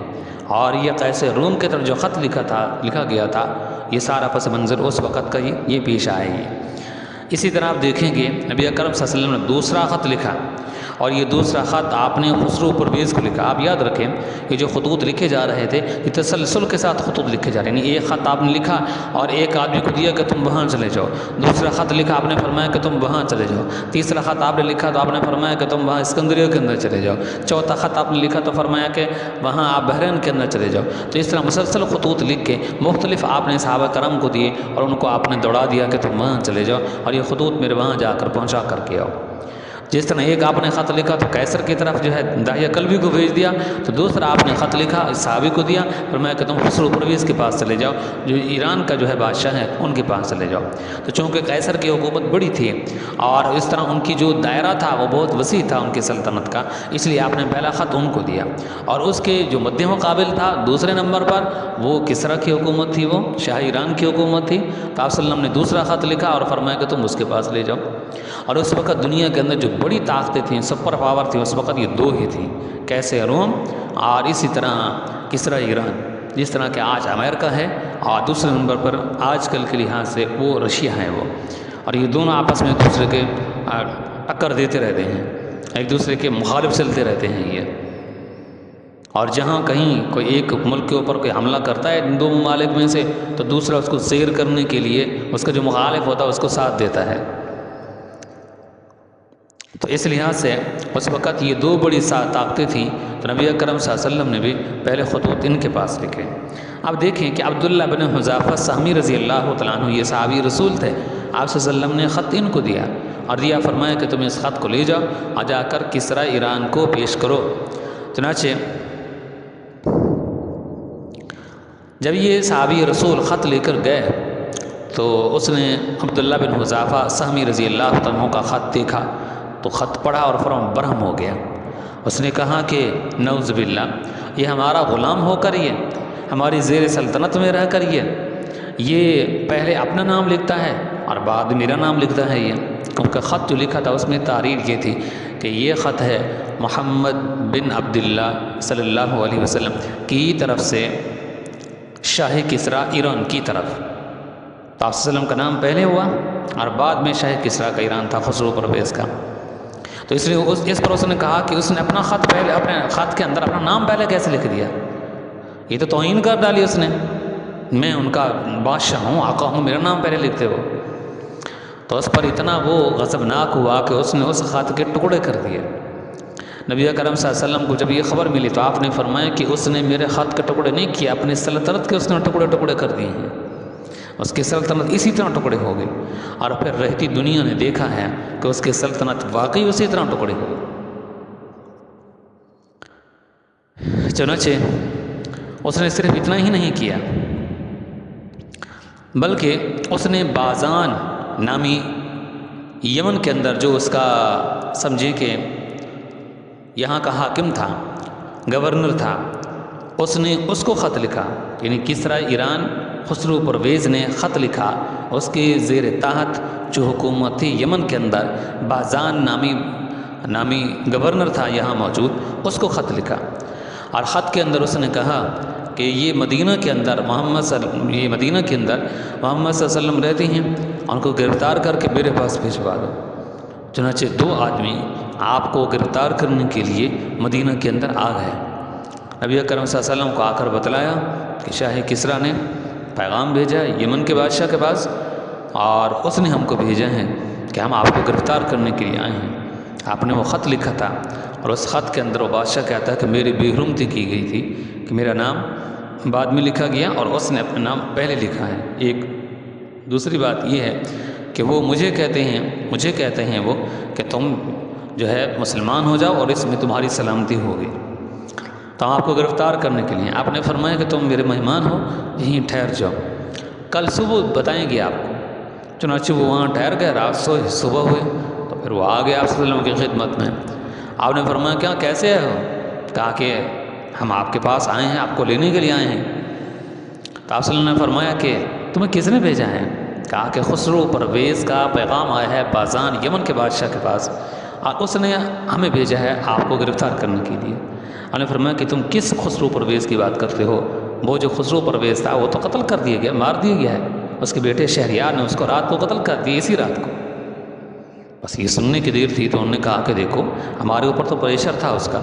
اور یہ قیس روم کے طرف جو خط لکھا گیا تھا یہ سارا پس منظر اس وقت کا یہ پیش آئے گی. اسی طرح آپ دیکھیں گے نبی اکرم صلی اللہ علیہ وسلم نے دوسرا خط لکھا، اور یہ دوسرا خط آپ نے خسرو پرویز کو لکھا. آپ یاد رکھیں یہ جو خطوط لکھے جا رہے تھے یہ تسلسل کے ساتھ خطوط لکھے جا رہے ہیں. یعنی ایک خط آپ نے لکھا اور ایک آدمی کو دیا کہ تم وہاں چلے جاؤ، دوسرا خط لکھا آپ نے فرمایا کہ تم وہاں چلے جاؤ، تیسرا خط آپ نے لکھا تو آپ نے فرمایا کہ تم وہاں اسکندریہ کے اندر چلے جاؤ، چوتھا خط آپ نے لکھا تو فرمایا کہ وہاں آپ بحرین کے اندر چلے جاؤ. تو اس طرح مسلسل خطوط لکھ کے مختلف آپ نے صحابہ کرام کو دیے اور ان کو آپ نے دوڑا دیا کہ تم وہاں چلے جاؤ اور یہ خطوط میرے وہاں جا کر پہنچا کر کے آؤ. جس طرح ایک آپ نے خط لکھا تو قیصر کی طرف جو ہے داہیہ کلبی کو بھیج دیا، تو دوسرا آپ نے خط لکھا اس صحابی کو دیا، فرمایا کہ تم خسرو پرویز کے پاس چلے جاؤ جو ایران کا جو ہے بادشاہ ہے ان کے پاس چلے جاؤ. تو چونکہ قیصر کی حکومت بڑی تھی اور اس طرح ان کی جو دائرہ تھا وہ بہت وسیع تھا ان کی سلطنت کا، اس لیے آپ نے پہلا خط ان کو دیا. اور اس کے جو مد مقابل تھا دوسرے نمبر پر وہ کسریٰ کی حکومت تھی، وہ شاہ ایران کی حکومت تھی. تو آپ صلی اللہ علیہ وسلم نے دوسرا خط لکھا اور فرمایا کہ تم اس کے پاس لے جاؤ. اور اس وقت دنیا کے اندر جو بڑی طاقتیں تھیں، سپر پاور تھی، اس وقت یہ 2 ہی تھیں، قیس روم اور اسی طرح کسریٰ ایران. جس طرح کہ آج امریکہ ہے اور دوسرے نمبر پر آج کل کے لحاظ سے وہ رشیا ہے وہ، اور یہ دونوں آپس میں ایک دوسرے کے ٹکر دیتے رہتے ہیں، ایک دوسرے کے مخالف چلتے رہتے ہیں یہ. اور جہاں کہیں کوئی ایک ملک کے اوپر کوئی حملہ کرتا ہے ان 2 ممالک میں سے تو دوسرا اس کو زیر کرنے کے لیے اس کا جو مخالف ہوتا ہے اس کو ساتھ دیتا ہے. تو اس لحاظ سے اس وقت یہ 2 بڑی طاقتیں تھیں. تو نبی اکرم صلی اللہ علیہ وسلم نے بھی پہلے خطوط ان کے پاس لکھے. اب دیکھیں کہ عبداللہ بن حذافہ سہمی رضی اللہ تعالیٰ عنہ یہ صحابی رسول تھے. آپ صلی اللہ علیہ وسلم نے خط ان کو دیا اور دیا فرمایا کہ تم اس خط کو لے جاؤ اور جا کر کسریٰ ایران کو پیش کرو. چنانچہ جب یہ صحابی رسول خط لے کر گئے تو اس نے عبداللہ بن حذافہ سہمی رضی اللہ عنہ کا خط دیکھا تو خط پڑھا اور فوراً برہم ہو گیا. اس نے کہا کہ نعوذ باللہ، یہ ہمارا غلام ہو کر یہ ہماری زیر سلطنت میں رہ کر یہ پہلے اپنا نام لکھتا ہے اور بعد میرا نام لکھتا ہے یہ. کیونکہ خط جو لکھا تھا اس میں تحریر یہ تھی کہ یہ خط ہے محمد بن عبداللہ صلی اللہ علیہ وسلم کی طرف سے شاہ کسریٰ ایران کی طرف. تو آپ صلی اللہ علیہ وسلم کا نام پہلے ہوا اور بعد میں شاہ کسریٰ کا ایران تھا، خسرو پرویز کا. تو اس لیے اس پر اس نے کہا کہ اس نے اپنا خط پہلے اپنے خط کے اندر اپنا نام پہلے کیسے لکھ دیا؟ یہ تو توہین کر ڈالی اس نے. میں ان کا بادشاہ ہوں، آقا ہوں، میرا نام پہلے لکھتے ہو. تو اس پر اتنا وہ غضبناک ہوا کہ اس نے اس خط کے ٹکڑے کر دیے. نبی اکرم صلی اللہ علیہ وسلم کو جب یہ خبر ملی تو آپ نے فرمایا کہ اس نے میرے خط کے ٹکڑے نہیں کیے، اپنی سلطنت کے اس نے ٹکڑے کر دیے ہیں. اس کی سلطنت اسی طرح ٹکڑے ہو گئی، اور پھر رہتی دنیا نے دیکھا ہے کہ اس کی سلطنت واقعی اسی طرح ٹکڑے ہو گئی۔ چنانچہ اس نے صرف اتنا ہی نہیں کیا، بلکہ اس نے بازان نامی یمن کے اندر جو اس کا سمجھے کہ یہاں کا حاکم تھا، گورنر تھا، اس نے اس کو خط لکھا، یعنی کسریٰ ایران خسرو پرویز نے خط لکھا اس کے زیر تحت جو حکومت تھی یمن کے اندر، بازان نامی گورنر تھا یہاں موجود، اس کو خط لکھا، اور خط کے اندر اس نے کہا کہ یہ مدینہ کے اندر محمد صلی اللہ علیہ وسلم رہتے ہیں، ان کو گرفتار کر کے میرے پاس بھیجوا دو۔ چنانچہ 2 آدمی آپ کو گرفتار کرنے کے لیے مدینہ کے اندر آ گئے۔ نبی اکرم صلی اللہ علیہ وسلم کو آ کر بتلایا کہ شاہ کسریٰ نے پیغام بھیجا ہے یمن کے بادشاہ کے پاس، اور اس نے ہم کو بھیجا ہے کہ ہم آپ کو گرفتار کرنے کے لیے آئے ہیں۔ آپ نے وہ خط لکھا تھا، اور اس خط کے اندر وہ بادشاہ کہتا ہے کہ میری بے حرمتی کی گئی تھی، کہ میرا نام بعد میں لکھا گیا اور اس نے اپنا نام پہلے لکھا ہے۔ ایک دوسری بات یہ ہے کہ وہ مجھے کہتے ہیں وہ کہ تم جو ہے مسلمان ہو جاؤ اور اس میں تمہاری سلامتی ہوگی، تو آپ کو گرفتار کرنے کے لیے آپ نے فرمایا کہ تم میرے مہمان ہو، یہیں ٹھہر جاؤ، کل صبح بتائیں گے آپ کو۔ چنانچہ وہ وہاں ٹھہر گئے، رات سوئے، صبح ہوئے تو پھر وہ آ گئے آپ صلی اللہ علیہ وسلم کی خدمت میں۔ آپ نے فرمایا کیا کیسے ہو؟ کہا کہ ہم آپ کے پاس آئے ہیں، آپ کو لینے کے لیے آئے ہیں۔ تو آپ صلی اللہ علیہ وسلم نے فرمایا کہ تمہیں کس نے بھیجا ہے؟ کہا کہ خسرو پرویز کا پیغام آیا ہے بازان یمن کے بادشاہ کے پاس، اور اس نے ہمیں بھیجا ہے آپ کو گرفتار کرنے کے لیے۔ آپ نے فرمایا کہ تم کس خسرو پرویز کی بات کرتے ہو؟ وہ جو خسرو پرویز تھا وہ تو قتل کر دیا گیا، مار دیا گیا ہے، اس کے بیٹے شہریار نے اس کو رات کو قتل کر دیا، اسی رات کو۔ بس یہ سننے کی دیر تھی تو انہوں نے کہا کہ دیکھو ہمارے اوپر تو پریشر تھا اس کا،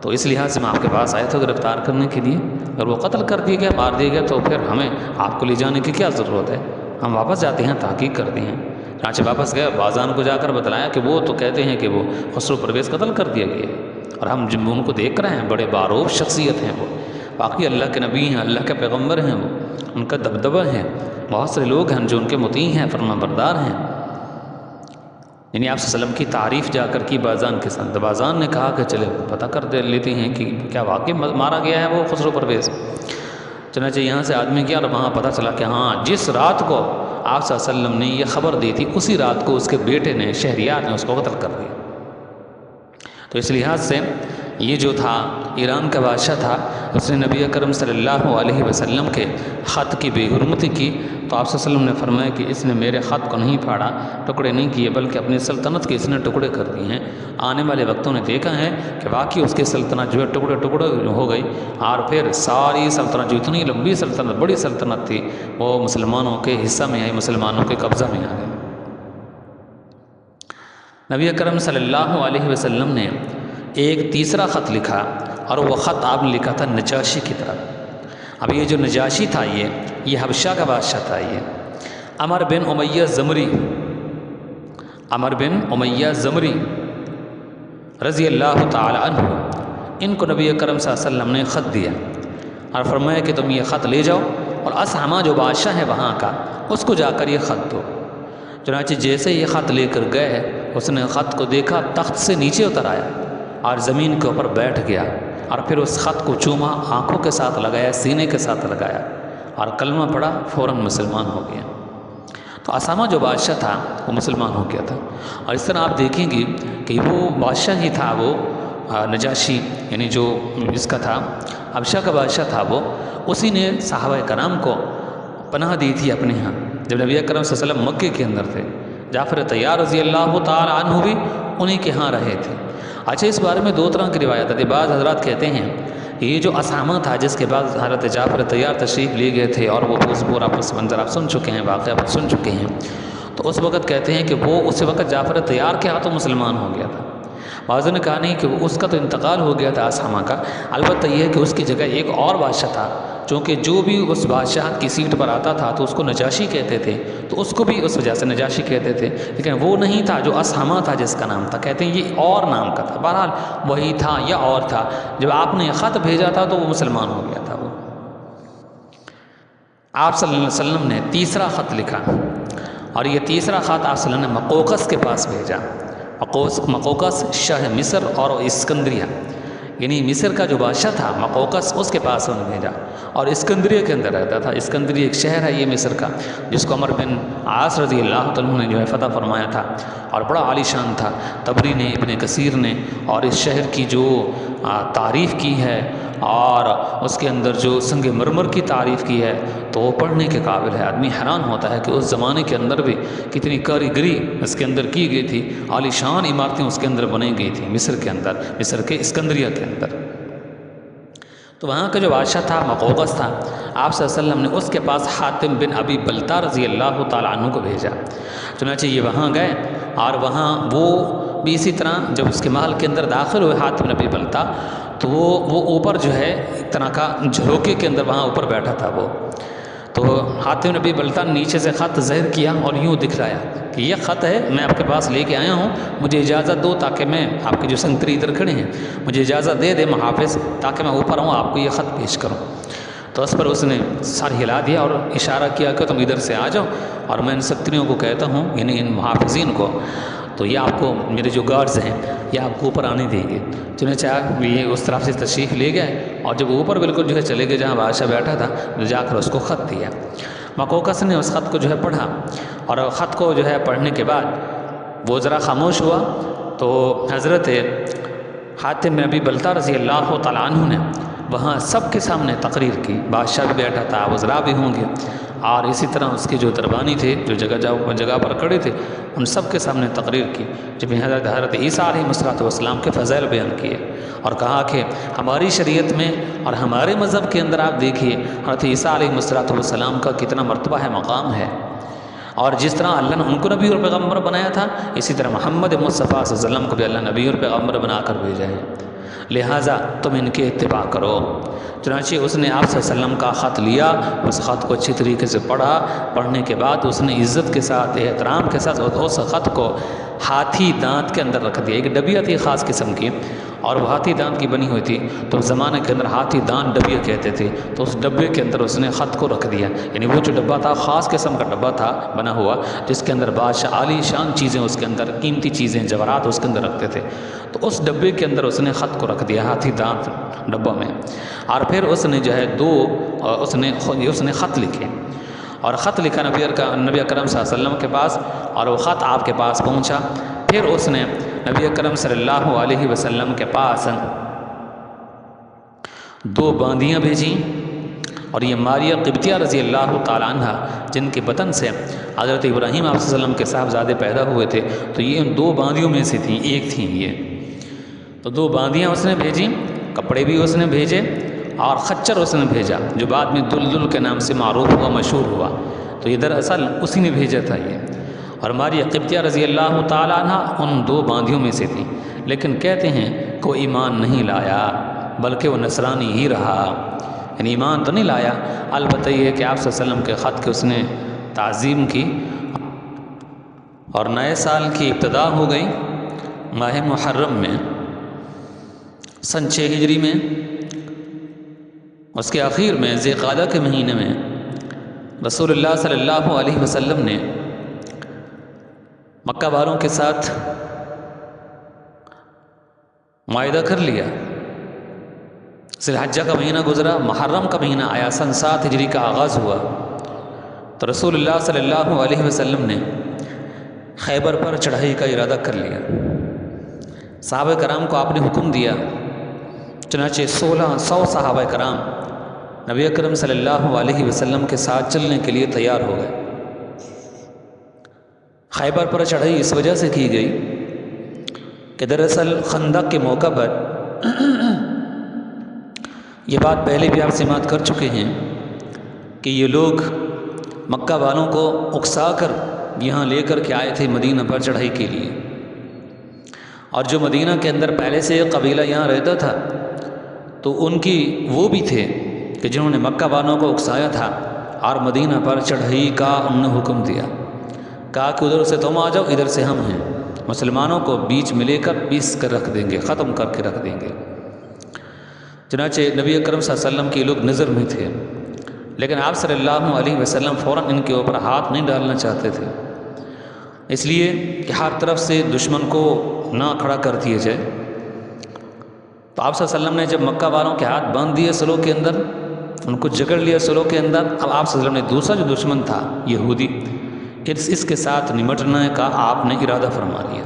تو اس لحاظ سے ہم آپ کے پاس آئے تھے گرفتار کرنے کے لیے، اگر وہ قتل کر دیا گیا، مار دیا گیا، تو پھر ہمیں آپ کو لے جانے کی کیا ضرورت ہے؟ ہم واپس جاتے ہیں، تحقیق کرتے ہیں۔ چنانچہ واپس گئے، بازان کو جا کر بتلایا کہ وہ تو کہتے ہیں کہ وہ خسرو پرویز قتل کر دیا گیا ہے، اور ہم جب ان کو دیکھ رہے ہیں بڑے باروب شخصیت ہیں، وہ باقی اللہ کے نبی ہیں، اللہ کے پیغمبر ہیں، وہ ان کا دبدبہ ہے، بہت سے لوگ ہیں جو ان کے مطیع ہیں، فرما بردار ہیں۔ یعنی آپ صلی اللہ علیہ وسلم کی تعریف جا کر کی بازان کے ساتھ، بازان نے کہا کہ چلے پتہ کر لیتے ہیں کہ کیا واقعی مارا گیا ہے وہ خسرو پرویز۔ چنانچہ یہاں سے آدمی گیا اور وہاں پتہ چلا کہ ہاں جس رات کو آپ صلی اللہ علیہ وسلم نے یہ خبر دی تھی اسی رات کو اس کے بیٹے نے شہریار نے اس کو قتل کر دیا۔ تو اس لحاظ سے یہ جو تھا ایران کا بادشاہ تھا، اس نے نبی اکرم صلی اللہ علیہ وسلم کے خط کی بے حرمتی کی، تو آپ صلی اللہ علیہ وسلم نے فرمایا کہ اس نے میرے خط کو نہیں پھاڑا، ٹکڑے نہیں کیے، بلکہ اپنی سلطنت کے اس نے ٹکڑے کر دیے ہیں۔ آنے والے وقتوں نے دیکھا ہے کہ واقعی اس کی سلطنت جو ہے ٹکڑے ٹکڑے ہو گئی، اور پھر ساری سلطنت جو اتنی لمبی سلطنت، بڑی سلطنت تھی، وہ مسلمانوں کے حصہ میں آئی، مسلمانوں کے قبضہ میں آ گئی۔ نبی اکرم صلی اللہ علیہ وسلم نے ایک تیسرا خط لکھا، اور وہ خط آپ نے لکھا تھا نجاشی کی طرف۔ اب یہ جو نجاشی تھا یہ حبشہ کا بادشاہ تھا، یہ عمر بن امیہ زمری رضی اللہ تعالی عنہ، ان کو نبی اکرم صلی اللہ علیہ وسلم نے خط دیا اور فرمایا کہ تم یہ خط لے جاؤ اور اسحمہ جو بادشاہ ہے وہاں کا، اس کو جا کر یہ خط دو۔ چنانچہ جیسے یہ خط لے کر گئے، اس نے خط کو دیکھا، تخت سے نیچے اتر آیا اور زمین کے اوپر بیٹھ گیا، اور پھر اس خط کو چوما، آنکھوں کے ساتھ لگایا، سینے کے ساتھ لگایا اور کلمہ پڑھا، فوراً مسلمان ہو گیا۔ تو اسامہ جو بادشاہ تھا وہ مسلمان ہو گیا تھا، اور اس طرح آپ دیکھیں گے کہ وہ بادشاہ ہی تھا، وہ نجاشی یعنی جو اس کا تھا حبشہ کا بادشاہ تھا، وہ اسی نے صحابہ کرام کو پناہ دی تھی اپنے ہاں جب نبی اکرم صلی اللہ علیہ وسلم مکے کے اندر تھے۔ جعفر طیار رضی اللہ تعالی عنہ بھی انہی کے ہاں رہے تھے۔ اچھا، اس بارے میں 2 طرح کی روایت ہے۔ بعض حضرات کہتے ہیں کہ یہ جو اسامہ تھا جس کے بعد حضرت جعفر طیار تشریف لے گئے تھے، اور وہ پورا پس منظر آپ سن چکے ہیں، واقعہ آپ سن چکے ہیں، تو اس وقت کہتے ہیں کہ وہ اس وقت جعفر طیار کے ہاتھوں مسلمان ہو گیا تھا۔ بعضوں نے کہا نہیں کہ اس کا تو انتقال ہو گیا تھا اسامہ کا، البتہ یہ ہے کہ اس کی جگہ ایک اور بادشاہ تھا، چونکہ جو بھی اس بادشاہ کی سیٹ پر آتا تھا تو اس کو نجاشی کہتے تھے، تو اس کو بھی اس وجہ سے نجاشی کہتے تھے، لیکن وہ نہیں تھا جو اسحمہ تھا جس کا نام تھا، کہتے ہیں یہ اور نام کا تھا۔ بہرحال وہی تھا یا اور تھا، جب آپ نے خط بھیجا تھا تو وہ مسلمان ہو گیا تھا وہ۔ آپ صلی اللہ علیہ وسلم نے تیسرا خط لکھا، اور یہ تیسرا خط آپ صلی اللہ علیہ وسلم نے مقوقس کے پاس بھیجا۔ مقوقس شاہ مصر اور اسکندریہ، یعنی مصر کا جو بادشاہ تھا مقوقس، اس کے پاس انہوں نے بھیجا، اور اسکندریہ کے اندر رہتا تھا۔ اسکندریہ ایک شہر ہے یہ مصر کا، جس کو عمر بن عاص رضی اللہ تعالیٰ نے جو ہے فتح فرمایا تھا، اور بڑا عالی شان تھا۔ طبری نے، ابن کثیر نے، اور اس شہر کی جو تعریف کی ہے اور اس کے اندر جو سنگ مرمر کی تعریف کی ہے، تو وہ پڑھنے کے قابل ہے۔ آدمی حیران ہوتا ہے کہ اس زمانے کے اندر بھی کتنی کاریگری اس کے اندر کی گئی تھی، عالی شان عمارتیں اس کے اندر بنائی گئی تھیں مصر کے اندر، مصر کے اسکندریہ کے اندر۔ تو وہاں کا جو بادشاہ تھا مقوقس تھا، آپ صلی اللہ علیہ وسلم نے اس کے پاس حاتم بن ابی بلتہ رضی اللہ تعالیٰ عنہ کو بھیجا۔ چنانچہ یہ وہاں گئے، اور وہاں وہ بھی اسی طرح جب اس کے محل کے اندر داخل ہوئے حاتم بن ابی بلتہ، تو وہ اوپر جو ہے ایک طرح کا جھروکے کے اندر وہاں اوپر بیٹھا تھا وہ۔ تو حاتم بن ابی بلتہ نے نیچے سے خط ظاہر کیا اور یوں دکھلایا کہ یہ خط ہے، میں آپ کے پاس لے کے آیا ہوں، مجھے اجازت دو تاکہ میں آپ کے جو سنگتری ادھر کھڑے ہیں، مجھے اجازت دے دے محافظ تاکہ میں اوپر آؤں آپ کو یہ خط پیش کروں۔ تو اس پر اس نے سر ہلا دیا اور اشارہ کیا کہ تم ادھر سے آ جاؤ، اور میں ان سنگتریوں کو کہتا ہوں، یعنی ان محافظین کو، تو یہ آپ کو، میرے جو گارڈز ہیں یہ آپ کو اوپر آنے دیں گے۔ چنانچہ یہ اس طرف سے تشریف لے گئے، اور جب اوپر بالکل جو ہے چلے گئے جہاں بادشاہ بیٹھا تھا، تو جا کر اس کو خط دیا۔ مقوقس نے اس خط کو جو ہے پڑھا، اور خط کو جو ہے پڑھنے کے بعد وہ ذرا خاموش ہوا، تو حضرت حاتم بن ابی بلتہ رضی اللہ تعالیٰ عنہ نے وہاں سب کے سامنے تقریر کی۔ بادشاہ بھی بیٹھا تھا، وزراء بھی ہوں گے، اور اسی طرح اس کے جو دربانی تھے جو جگہ پر کھڑے تھے، ان سب کے سامنے تقریر کی، جب حضرت عیسیٰ علیہ السلام کے فضائل بیان کیے، اور کہا کہ ہماری شریعت میں اور ہمارے مذہب کے اندر آپ دیکھیے حضرت عیسیٰ علیہ السلام کا کتنا مرتبہ ہے، مقام ہے، اور جس طرح اللہ نے ان کو نبی اور پیغمبر بنایا تھا، اسی طرح محمد مصطفیٰ صلی اللہ علیہ وسلم کو بھی اللہ نبی اور پیغمبر بنا کر بھیجا ہے، لہٰذا تم ان کے اتباع کرو۔ چنانچہ اس نے آپ صلی اللہ علیہ وسلم کا خط لیا، اس خط کو اچھی طریقے سے پڑھا، پڑھنے کے بعد اس نے عزت کے ساتھ، احترام کے ساتھ اس خط کو ہاتھی دانت کے اندر رکھ دیا۔ ایک ڈبیا تھی خاص قسم کی، اور وہ ہاتھی دانت کی بنی ہوئی تھی، تو اس زمانے کے اندر ہاتھی دانت ڈبیا کہتے تھے، تو اس ڈبے کے اندر اس نے خط کو رکھ دیا۔ یعنی وہ جو ڈبہ تھا خاص قسم کا ڈبہ تھا بنا ہوا، جس کے اندر بادشاہ عالی شان چیزیں، اس کے اندر قیمتی چیزیں، جواہرات اس کے اندر رکھتے تھے، تو اس ڈبے کے اندر اس نے خط کو رکھ دیا، ہاتھی دانت ڈبہ میں۔ اور پھر اس نے جو ہے اس نے خط لکھے، اور خط لکھا نبی اکرم صلی اللہ علیہ وسلم کے پاس، اور وہ خط آپ کے پاس پہنچا۔ پھر اس نے نبی اکرم صلی اللہ علیہ وسلم کے پاس 2 باندیاں بھیجیں، اور یہ ماریہ قبطیہ رضی اللہ تعالیٰ عنہ، جن کے بطن سے حضرت ابراہیم علیہ السلام کے صاحبزادے پیدا ہوئے تھے، تو یہ ان 2 باندیوں میں سے تھیں، ایک تھیں یہ۔ تو 2 باندیاں اس نے بھیجیں، کپڑے بھی اس نے بھیجے، اور خچر اس نے بھیجا، جو بعد میں دلدل کے نام سے معروف ہوا، مشہور ہوا، تو یہ دراصل اسی نے بھیجا تھا یہ۔ اور ماریہ قبطیہ رضی اللہ تعالیٰ عنہ ان 2 باندیوں میں سے تھی، لیکن کہتے ہیں کہ وہ ایمان نہیں لایا، بلکہ وہ نصرانی ہی رہا، یعنی ایمان تو نہیں لایا، البتہ یہ کہ آپ صلی اللہ علیہ وسلم کے خط کی اس نے تعظیم کی۔ اور نئے سال کی ابتدا ہو گئی ماہ محرم میں، سن 6 ہجری میں، اس کے آخر میں ذی القعدہ کے مہینے میں رسول اللہ صلی اللہ علیہ وسلم نے مکہ والوں کے ساتھ معاہدہ کر لیا۔ ذی الحجہ کا مہینہ گزرا، محرم کا مہینہ آیا، سن 7 ہجری کا آغاز ہوا، تو رسول اللہ صلی اللہ علیہ وسلم نے خیبر پر چڑھائی کا ارادہ کر لیا۔ صحابہ کرام کو آپ نے حکم دیا، چنانچہ 1600 صحابہ کرام نبی اکرم صلی اللہ علیہ وسلم کے ساتھ چلنے کے لیے تیار ہو گئے۔ خیبر پر چڑھائی اس وجہ سے کی گئی کہ دراصل خندق کے موقع پر یہ بات پہلے بھی آپ سے بات کر چکے ہیں کہ یہ لوگ مکہ والوں کو اکسا کر یہاں لے کر کے آئے تھے مدینہ پر چڑھائی کے لیے، اور جو مدینہ کے اندر پہلے سے ایک قبیلہ یہاں رہتا تھا، تو ان کی وہ بھی تھے کہ جنہوں نے مکہ والوں کو اکسایا تھا اور مدینہ پر چڑھائی کا انہوں نے حکم دیا، کہا کہ ادھر سے تم آ جاؤ، ادھر سے ہم ہیں، مسلمانوں کو بیچ میں لے کر پیس کر رکھ دیں گے، ختم کر کے رکھ دیں گے۔ چنانچہ نبی اکرم صلی اللہ علیہ وسلم کے لوگ نظر میں تھے، لیکن آپ صلی اللہ علیہ وسلم فوراً ان کے اوپر ہاتھ نہیں ڈالنا چاہتے تھے، اس لیے کہ ہر طرف سے دشمن کو نہ کھڑا کر دیا جائے۔ تو آپ صلی اللہ علیہ وسلم نے جب مکہ والوں کے ہاتھ باندھ دیے صلح کے اندر، ان کو جکڑ لیا صلح کے اندر، اب آپ صلی اللہ علیہ وسلم نے دوسرا جو دشمن تھا یہودی، اس کے ساتھ نمٹنے کا آپ نے ارادہ فرما لیا۔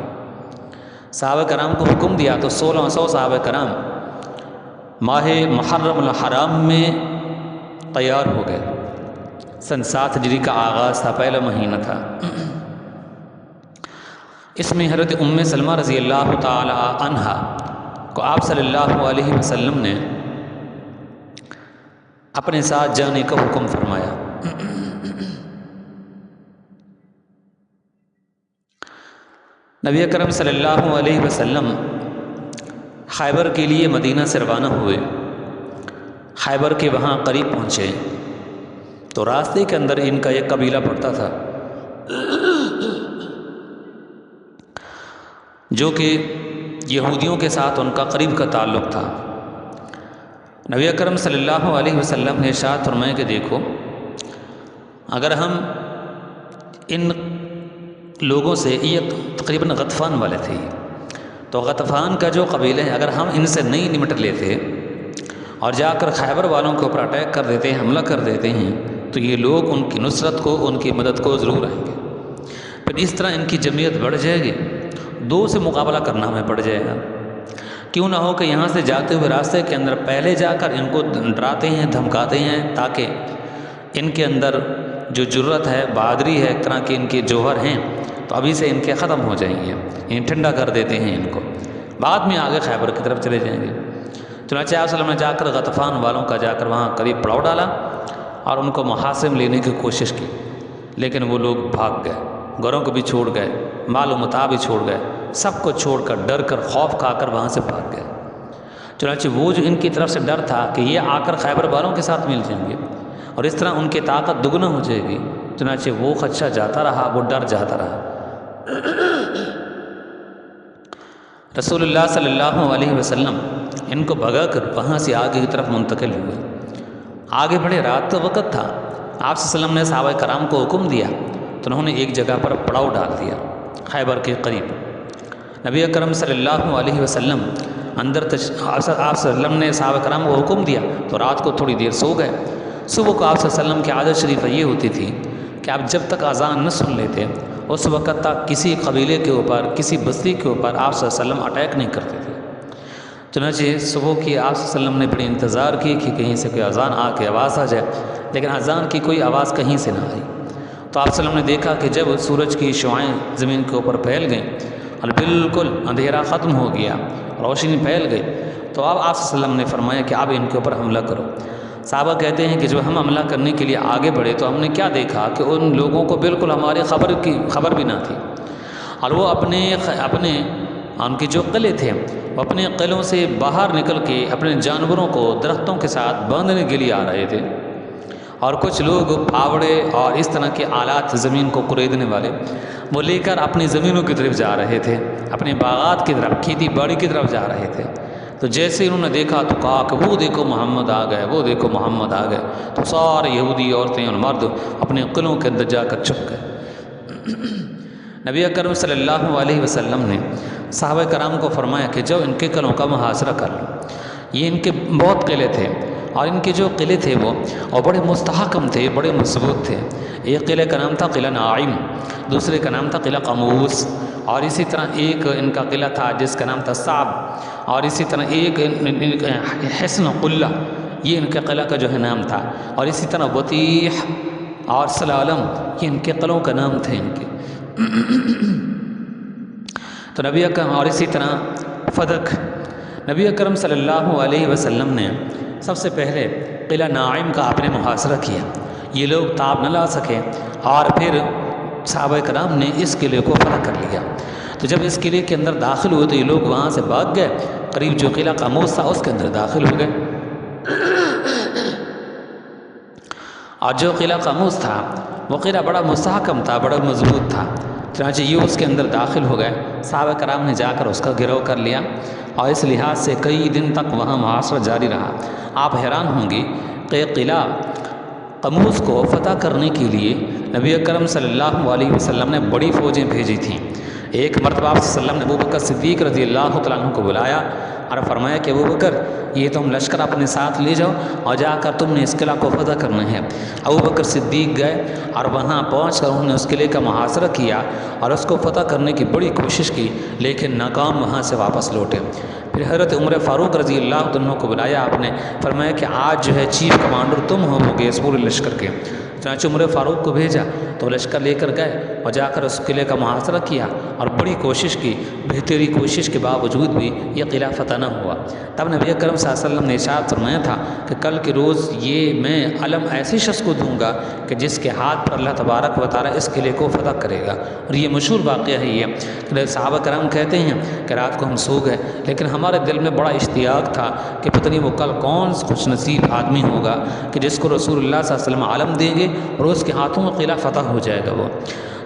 صحابہ کرام کو حکم دیا تو 1600 صحابہ کرام ماہ محرم الحرام میں تیار ہو گئے۔ سن 7 ہجری کا آغاز تھا، پہلا مہینہ تھا۔ اس میں حضرت ام سلمہ رضی اللہ تعالی عنہا کو آپ صلی اللہ علیہ وسلم نے اپنے ساتھ جانے کا حکم فرمایا۔ نبی اکرم صلی اللہ علیہ وسلم خیبر کے لیے مدینہ سے روانہ ہوئے۔ خیبر کے وہاں قریب پہنچے تو راستے کے اندر ان کا ایک قبیلہ پڑتا تھا جو کہ یہودیوں کے ساتھ ان کا قریب کا تعلق تھا۔ نبی اکرم صلی اللہ علیہ وسلم نے ارشاد فرمایا کہ دیکھو، اگر ہم ان لوگوں سے، یہ تقریباً غطفان والے تھے، تو غطفان کا جو قبیلہ ہے، اگر ہم ان سے نہیں نمٹ لیتے اور جا کر خیبر والوں کے اوپر اٹیک کر دیتے ہیں، حملہ کر دیتے ہیں، تو یہ لوگ ان کی نصرت کو، ان کی مدد کو ضرور آئیں گے۔ پھر اس طرح ان کی جمعیت بڑھ جائے گی، 2 سے مقابلہ کرنا ہمیں پڑ جائے گا۔ کیوں نہ ہو کہ یہاں سے جاتے ہوئے راستے کے اندر پہلے جا کر ان کو ڈراتے ہیں، دھمکاتے ہیں، تاکہ ان کے اندر جو جرت ہے، بہادری ہے، ایک طرح کے ان کے جوہر ہیں، تو ابھی سے ان کے ختم ہو جائیں گے، انہیں ٹھنڈا کر دیتے ہیں ان کو، بعد میں آگے خیبر کی طرف چلے جائیں گے۔ چنانچہ آپ صلی اللہ علیہ وسلم نے جا کر غطفان والوں کا جا کر وہاں قریب پڑاؤ ڈالا اور ان کو محاصرے میں لینے کی کوشش کی، لیکن وہ لوگ بھاگ گئے، گھروں کو بھی چھوڑ گئے، مال و متاع بھی چھوڑ گئے، سب کو چھوڑ کر، ڈر کر، خوف کھا کر وہاں سے بھاگ گئے۔ چنانچہ وہ جو ان کی طرف سے ڈر تھا کہ یہ آ کر خیبر والوں کے ساتھ مل جائیں گے اور اس طرح ان کی طاقت دگنا ہو جائے گی، چنانچہ وہ خدشہ جاتا رہا، وہ ڈر جاتا رہا۔ رسول اللہ صلی اللہ علیہ وسلم ان کو بھگا کر وہاں سے آگے کی طرف منتقل ہوئے۔ آگے بڑھے، رات کا وقت تھا، آپ صلی اللہ علیہ وسلم نے صحابہ کرام کو حکم دیا تو انہوں نے ایک جگہ پر پڑاؤ ڈال دیا خیبر کے قریب۔ نبی اکرم صلی اللہ علیہ وسلم اندر آپ صلی اللہ علیہ وسلم نے صحابہ کرام کو حکم دیا تو رات کو تھوڑی دیر سو گئے۔ صبح کو آپ صلی اللہ علیہ وسلم کی عادت شریفہ یہ ہوتی تھی کہ آپ جب تک اذان نہ سن لیتے اس وقت تک کسی قبیلے کے اوپر، کسی بستی کے اوپر آپ صلی اللہ علیہ وسلم اٹیک نہیں کرتے تھے۔ چنانچہ صبح کی آپ صلی اللہ علیہ وسلم نے بڑی انتظار کی کہ کہیں سے کوئی اذان آ کے آواز آ جائے، لیکن اذان کی کوئی آواز کہیں سے نہ آئی۔ تو آپ صلی اللہ علیہ وسلم نے دیکھا کہ جب سورج کی شعائیں زمین کے اوپر پھیل گئیں اور بالکل اندھیرا ختم ہو گیا، روشنی پھیل گئی، تو اب آپ صلی اللہ علیہ وسلم نے فرمایا کہ اب ان کے اوپر حملہ کرو۔ صحابہ کہتے ہیں کہ جب ہم حملہ کرنے کے لیے آگے بڑھے تو ہم نے کیا دیکھا کہ ان لوگوں کو بالکل ہماری خبر بھی نہ تھی، اور وہ اپنے ان کے جو قلعے تھے وہ اپنے قلعوں سے باہر نکل کے اپنے جانوروں کو درختوں کے ساتھ باندھنے کے لیے آ رہے تھے، اور کچھ لوگ پھاوڑے اور اس طرح کے آلات زمین کو کریدنے والے وہ لے کر اپنی زمینوں کی طرف جا رہے تھے، اپنے باغات کی طرف، کھیتی باڑی کی طرف جا رہے تھے۔ تو جیسے انہوں نے دیکھا تو کہا کہ وہ دیکھو محمد آ گئے، وہ دیکھو محمد آ گئے، تو سارے یہودی عورتیں اور مرد اپنے قلعوں کے اندر جا کر چھپ گئے۔ نبی اکرم صلی اللہ علیہ وسلم نے صحابہ کرام کو فرمایا کہ جو ان کے قلعوں کا محاصرہ کر لو۔ یہ ان کے بہت قلعے تھے، اور ان کے جو قلعے تھے وہ اور بڑے مستحکم تھے، بڑے مضبوط تھے۔ ایک قلعے کا نام تھا قلعہ ناعم، دوسرے کا نام تھا قلعہ قاموس، اور اسی طرح ایک ان کا قلعہ تھا جس کا نام تھا صعب، اور اسی طرح ایک حصن قلہ، یہ ان کے قلعہ کا جو ہے نام تھا، اور اسی طرح بطیح اور سلالم، یہ ان کے قلعوں کا نام تھے ان کے۔ تو نبی اکرم، اور اسی طرح فدق، نبی اکرم صلی اللہ علیہ وسلم نے سب سے پہلے قلعہ ناعم کا آپ نے محاصرہ کیا، یہ لوگ تاب نہ لا سکے، اور پھر صحابہ کرام نے اس قلعے کو فتح کر لیا۔ تو جب اس قلعے کے اندر داخل ہوئے تو یہ لوگ وہاں سے بھاگ گئے، قریب جو قلعہ قاموس تھا اس کے اندر داخل ہو گئے، اور جو قلعہ قاموس تھا وہ قلعہ بڑا مستحکم تھا، بڑا مضبوط تھا، چنانچہ یہ اس کے اندر داخل ہو گئے۔ صحابہ کرام نے جا کر اس کا گھیراؤ کر لیا، اور اس لحاظ سے کئی دن تک وہاں محاصرہ جاری رہا۔ آپ حیران ہوں گے کہ قلعہ قموس کو فتح کرنے کے لیے نبی اکرم صلی اللہ علیہ وسلم نے بڑی فوجیں بھیجی تھیں۔ ایک مرتبہ آپ صلی اللہ علیہ وسلم نے ابوبکر صدیق رضی اللہ تعالیٰ عنہ کو بلایا اور فرمایا کہ ابوبکر یہ تم لشکر اپنے ساتھ لے جاؤ اور جا کر تم نے اس قلعہ کو فتح کرنا ہے۔ ابوبکر صدیق گئے اور وہاں پہنچ کر انہوں نے اس قلعے کا محاصرہ کیا اور اس کو فتح کرنے کی بڑی کوشش کی، لیکن ناکام وہاں سے واپس لوٹے۔ پھر حضرت عمر فاروق رضی اللہ عنہ کو بلایا آپ نے، فرمایا کہ آج جو ہے چیف کمانڈر تم ہو گے اس پورے لشکر کے۔ چنانچہ عمر فاروق کو بھیجا تو لشکر لے کر گئے اور جا کر اس قلعے کا محاصرہ کیا اور بڑی کوشش کی، بہتری کوشش کے باوجود بھی یہ قلعہ فتح نہ ہوا۔ تب نبی اکرم صلی اللہ علیہ وسلم نے ارشاد فرمایا تھا کہ کل کے روز یہ میں علم ایسی شخص کو دوں گا کہ جس کے ہاتھ پر اللہ تبارک و تعالیٰ اس قلعے کو فتح کرے گا۔ اور یہ مشہور واقعہ ہے یہ کہ صحابہ کرام کہتے ہیں کہ رات کو ہم سو گئے لیکن ہمارے دل میں بڑا اشتیاق تھا کہ پتہ نہیں وہ کل کون خوش نصیب آدمی ہوگا کہ جس کو رسول اللہ صلی اللہ علیہ وسلم علم دیں گے اور اس کے ہاتھوں میں قلعہ فتح ہو جائے گا وہ۔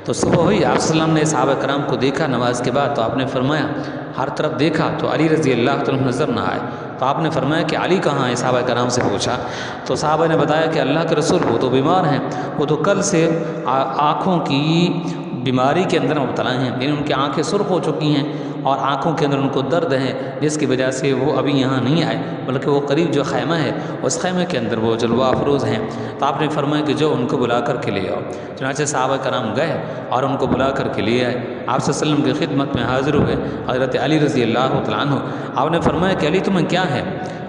تو صبح ہوئی، آپ صلی اللہ علیہ وسلم نے صحابہ کرام کو دیکھا نماز کے بعد، تو آپ نے فرمایا، ہر طرف دیکھا تو علی رضی اللہ عنہ نظر نہ آئے، تو آپ نے فرمایا کہ علی کہاں ہے؟ صحابہ کرام سے پوچھا تو صحابہ نے بتایا کہ اللہ کے رسول وہ تو بیمار ہیں، وہ تو کل سے آنکھوں کی بیماری کے اندر مبتلا ہیں، یعنی ان کی آنکھیں سرخ ہو چکی ہیں اور آنکھوں کے اندر ان کو درد ہے، جس کی وجہ سے وہ ابھی یہاں نہیں آئے، بلکہ وہ قریب جو خیمہ ہے اس خیمے کے اندر وہ جلوہ افروز ہیں۔ تو آپ نے فرمایا کہ جو ان کو بلا کر کے لے آؤ۔ چنانچہ صحابہ کرام گئے اور ان کو بلا کر کے لے آئے، آپ صلی اللہ علیہ وسلم کی خدمت میں حاضر ہوئے حضرت علی رضی اللہ تعالیٰ عنہ۔ آپ نے فرمایا کہ علی تمہیں کیا ہے؟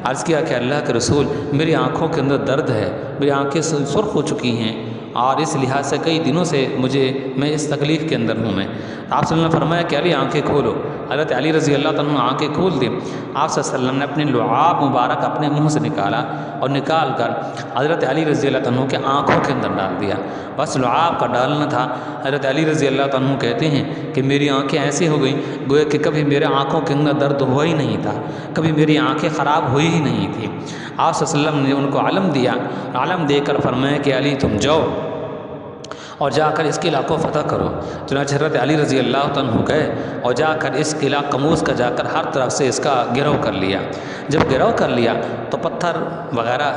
عرض کیا کہ اللہ کے رسول میری آنکھوں کے اندر درد ہے، میری آنکھیں سرخ ہو چکی ہیں اور اس لحاظ سے کئی دنوں سے میں اس تکلیف کے اندر ہوں میں۔ آپ صلی اللہ علیہ وسلم نے فرمایا کہ علی آنکھیں کھولو۔ حضرت علی رضی اللہ عنہ آنکھیں کھول دی۔ آپ صلی اللہ علیہ وسلم نے اپنے لعاب مبارک اپنے منہ سے نکالا اور نکال کر حضرت علی رضی اللہ عنہ کے آنکھوں کے اندر ڈال دیا۔ بس لعاب کا ڈالنا تھا۔ حضرت علی رضی اللہ عنہ کہتے ہیں کہ میری آنکھیں ایسی ہو گئیں گویا کہ کبھی میرے آنکھوں کے اندر درد ہوا ہی نہیں تھا، کبھی میری آنکھیں خراب ہوئی ہی نہیں تھی۔ آپ صلی اللہ علیہ وسلم نے ان کو علم دیا، علم دے کر فرمایا کہ علی تم جاؤ اور جا کر اس قلعہ کو فتح کرو۔ چنانچہ حضرت علی رضی اللہ عنہ گئے اور جا کر اس قلعہ قموس کا جا کر ہر طرف سے اس کا گھیراؤ کر لیا۔ جب گھیراؤ کر لیا تو پتھر وغیرہ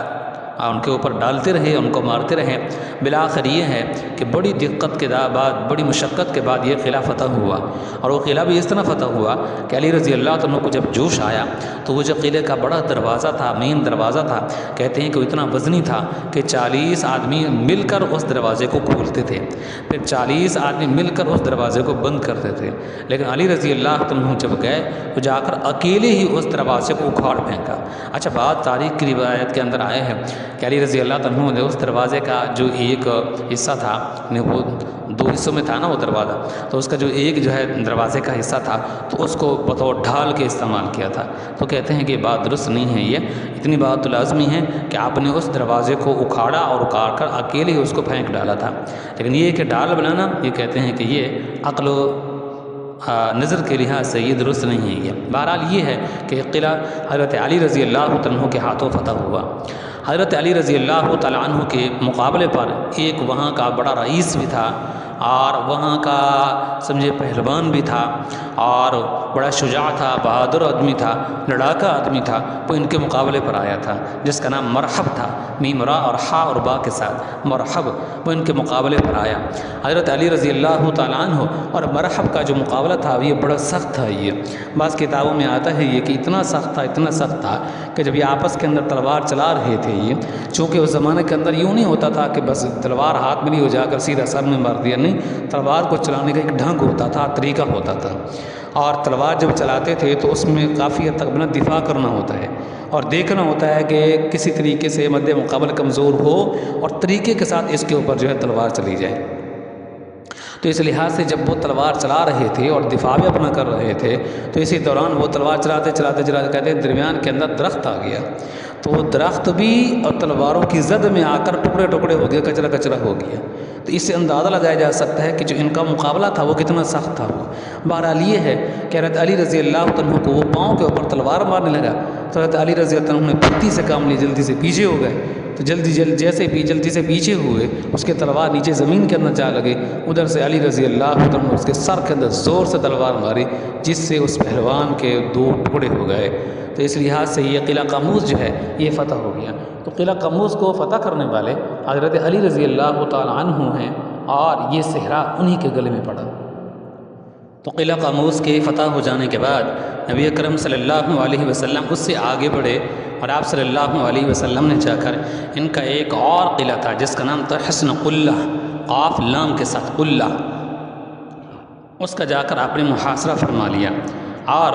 ان کے اوپر ڈالتے رہے، ان کو مارتے رہے۔ بالآخر یہ ہے کہ بڑی دقت کے بعد، بڑی مشقت کے بعد یہ قلعہ فتح ہوا، اور وہ قلعہ بھی اس طرح فتح ہوا کہ علی رضی اللہ عنہ کو جب جوش آیا تو وہ جو قلعے کا بڑا دروازہ تھا، مین دروازہ تھا، کہتے ہیں کہ وہ اتنا وزنی تھا کہ 40 آدمی مل کر اس دروازے کو کھولتے تھے، پھر 40 آدمی مل کر اس دروازے کو بند کرتے تھے، لیکن علی رضی اللہ عنہ جب گئے تو جا کر اکیلے ہی اس دروازے کو اکھاڑ پھینکا۔ اچھا، بات تاریخ کی روایت کے اندر آئے ہیں کہ علی رضی اللہ عنہ نے اس دروازے کا جو ایک حصہ تھا، وہ 2 حصوں میں تھا نا وہ دروازہ، تو اس کا جو ایک جو ہے دروازے کا حصہ تھا تو اس کو بطور ڈھال کے استعمال کیا تھا۔ تو کہتے ہیں کہ یہ بات درست نہیں ہے، یہ اتنی بات تو لازمی ہے کہ آپ نے اس دروازے کو اکھاڑا اور اکھاڑ کر اکیلے ہی اس کو پھینک ڈالا تھا، لیکن یہ کہ ڈھال بنانا، یہ کہتے ہیں کہ یہ عقل و نظر کے لحاظ سے یہ درست نہیں ہے۔ یہ بہرحال یہ ہے کہ قلعہ حضرت علی رضی اللہ عنہ کے ہاتھوں فتح ہوا۔ حضرت علی رضی اللہ تعالیٰ عنہ کے مقابلے پر ایک وہاں کا بڑا رئیس بھی تھا اور وہاں کا سمجھے پہلوان بھی تھا اور بڑا شجاع تھا، بہادر آدمی تھا، لڑاکا آدمی تھا، وہ ان کے مقابلے پر آیا تھا، جس کا نام مرحب تھا، میم را اور حا اور با کے ساتھ مرحب، وہ ان کے مقابلے پر آیا حضرت علی رضی اللہ تعالیٰ عنہ۔ اور مرحب کا جو مقابلہ تھا یہ بڑا سخت تھا۔ یہ بعض کتابوں میں آتا ہے یہ کہ اتنا سخت تھا، اتنا سخت تھا کہ جب یہ آپس کے اندر تلوار چلا رہے تھے، یہ چونکہ اس زمانے کے اندر یوں نہیں ہوتا تھا کہ بس تلوار ہاتھ میں لی ہو جا کر سیدھا سر میں مار دیا، نہیں، تلوار کو چلانے کا ایک ڈھنگ ہوتا تھا، طریقہ ہوتا تھا، اور تلوار جب چلاتے تھے تو اس میں کافی حد تک اپنا دفاع کرنا ہوتا ہے اور دیکھنا ہوتا ہے کہ کسی طریقے سے مد مقابل کمزور ہو اور طریقے کے ساتھ اس کے اوپر جو ہے تلوار چلی جائے۔ تو اس لحاظ سے جب وہ تلوار چلا رہے تھے اور دفاع بھی اپنا کر رہے تھے تو اسی دوران وہ تلوار چلاتے کہتے ہیں درمیان کے اندر درخت آ گیا، تو وہ درخت بھی اور تلواروں کی زد میں آ کر ٹکڑے ٹکڑے ہو گیا، کچرا کچرا ہو گیا۔ تو اس سے اندازہ لگایا جا سکتا ہے کہ جو ان کا مقابلہ تھا وہ کتنا سخت تھا۔ وہ بہرحال یہ ہے کہ حضرت علی رضی اللہ عنہ کو وہ پاؤں کے اوپر تلوار مارنے لگا، تو حضرت علی رضی اللہ عنہ نے پھرتی سے کام لی، جلدی سے پیچھے ہو گئے، تو جلدی سے پیچھے ہوئے اس کے تلوار نیچے زمین کے اندر جا لگے، ادھر سے علی رضی اللہ عنہ اس کے سر کے اندر زور سے تلوار ماری، جس سے اس پہلوان کے 2 ٹکڑے ہو گئے۔ تو اس لحاظ سے یہ قلعہ قاموس جو ہے یہ فتح ہو گیا۔ تو قلعہ قاموس کو فتح کرنے والے حضرت علی رضی اللہ تعالیٰ عنہ ہیں، اور یہ صحرا انہی کے گلے میں پڑا۔ تو قلعہ قاموس کے فتح ہو جانے کے بعد نبی اکرم صلی اللہ علیہ وسلم اس سے آگے بڑھے، اور آپ صلی اللہ علیہ وسلم نے جا کر ان کا ایک اور قلعہ تھا جس کا نام تھا حصن قلہ، قاف لام کے ساتھ قلہ، اس کا جا کر آپ نے محاصرہ فرما لیا۔ اور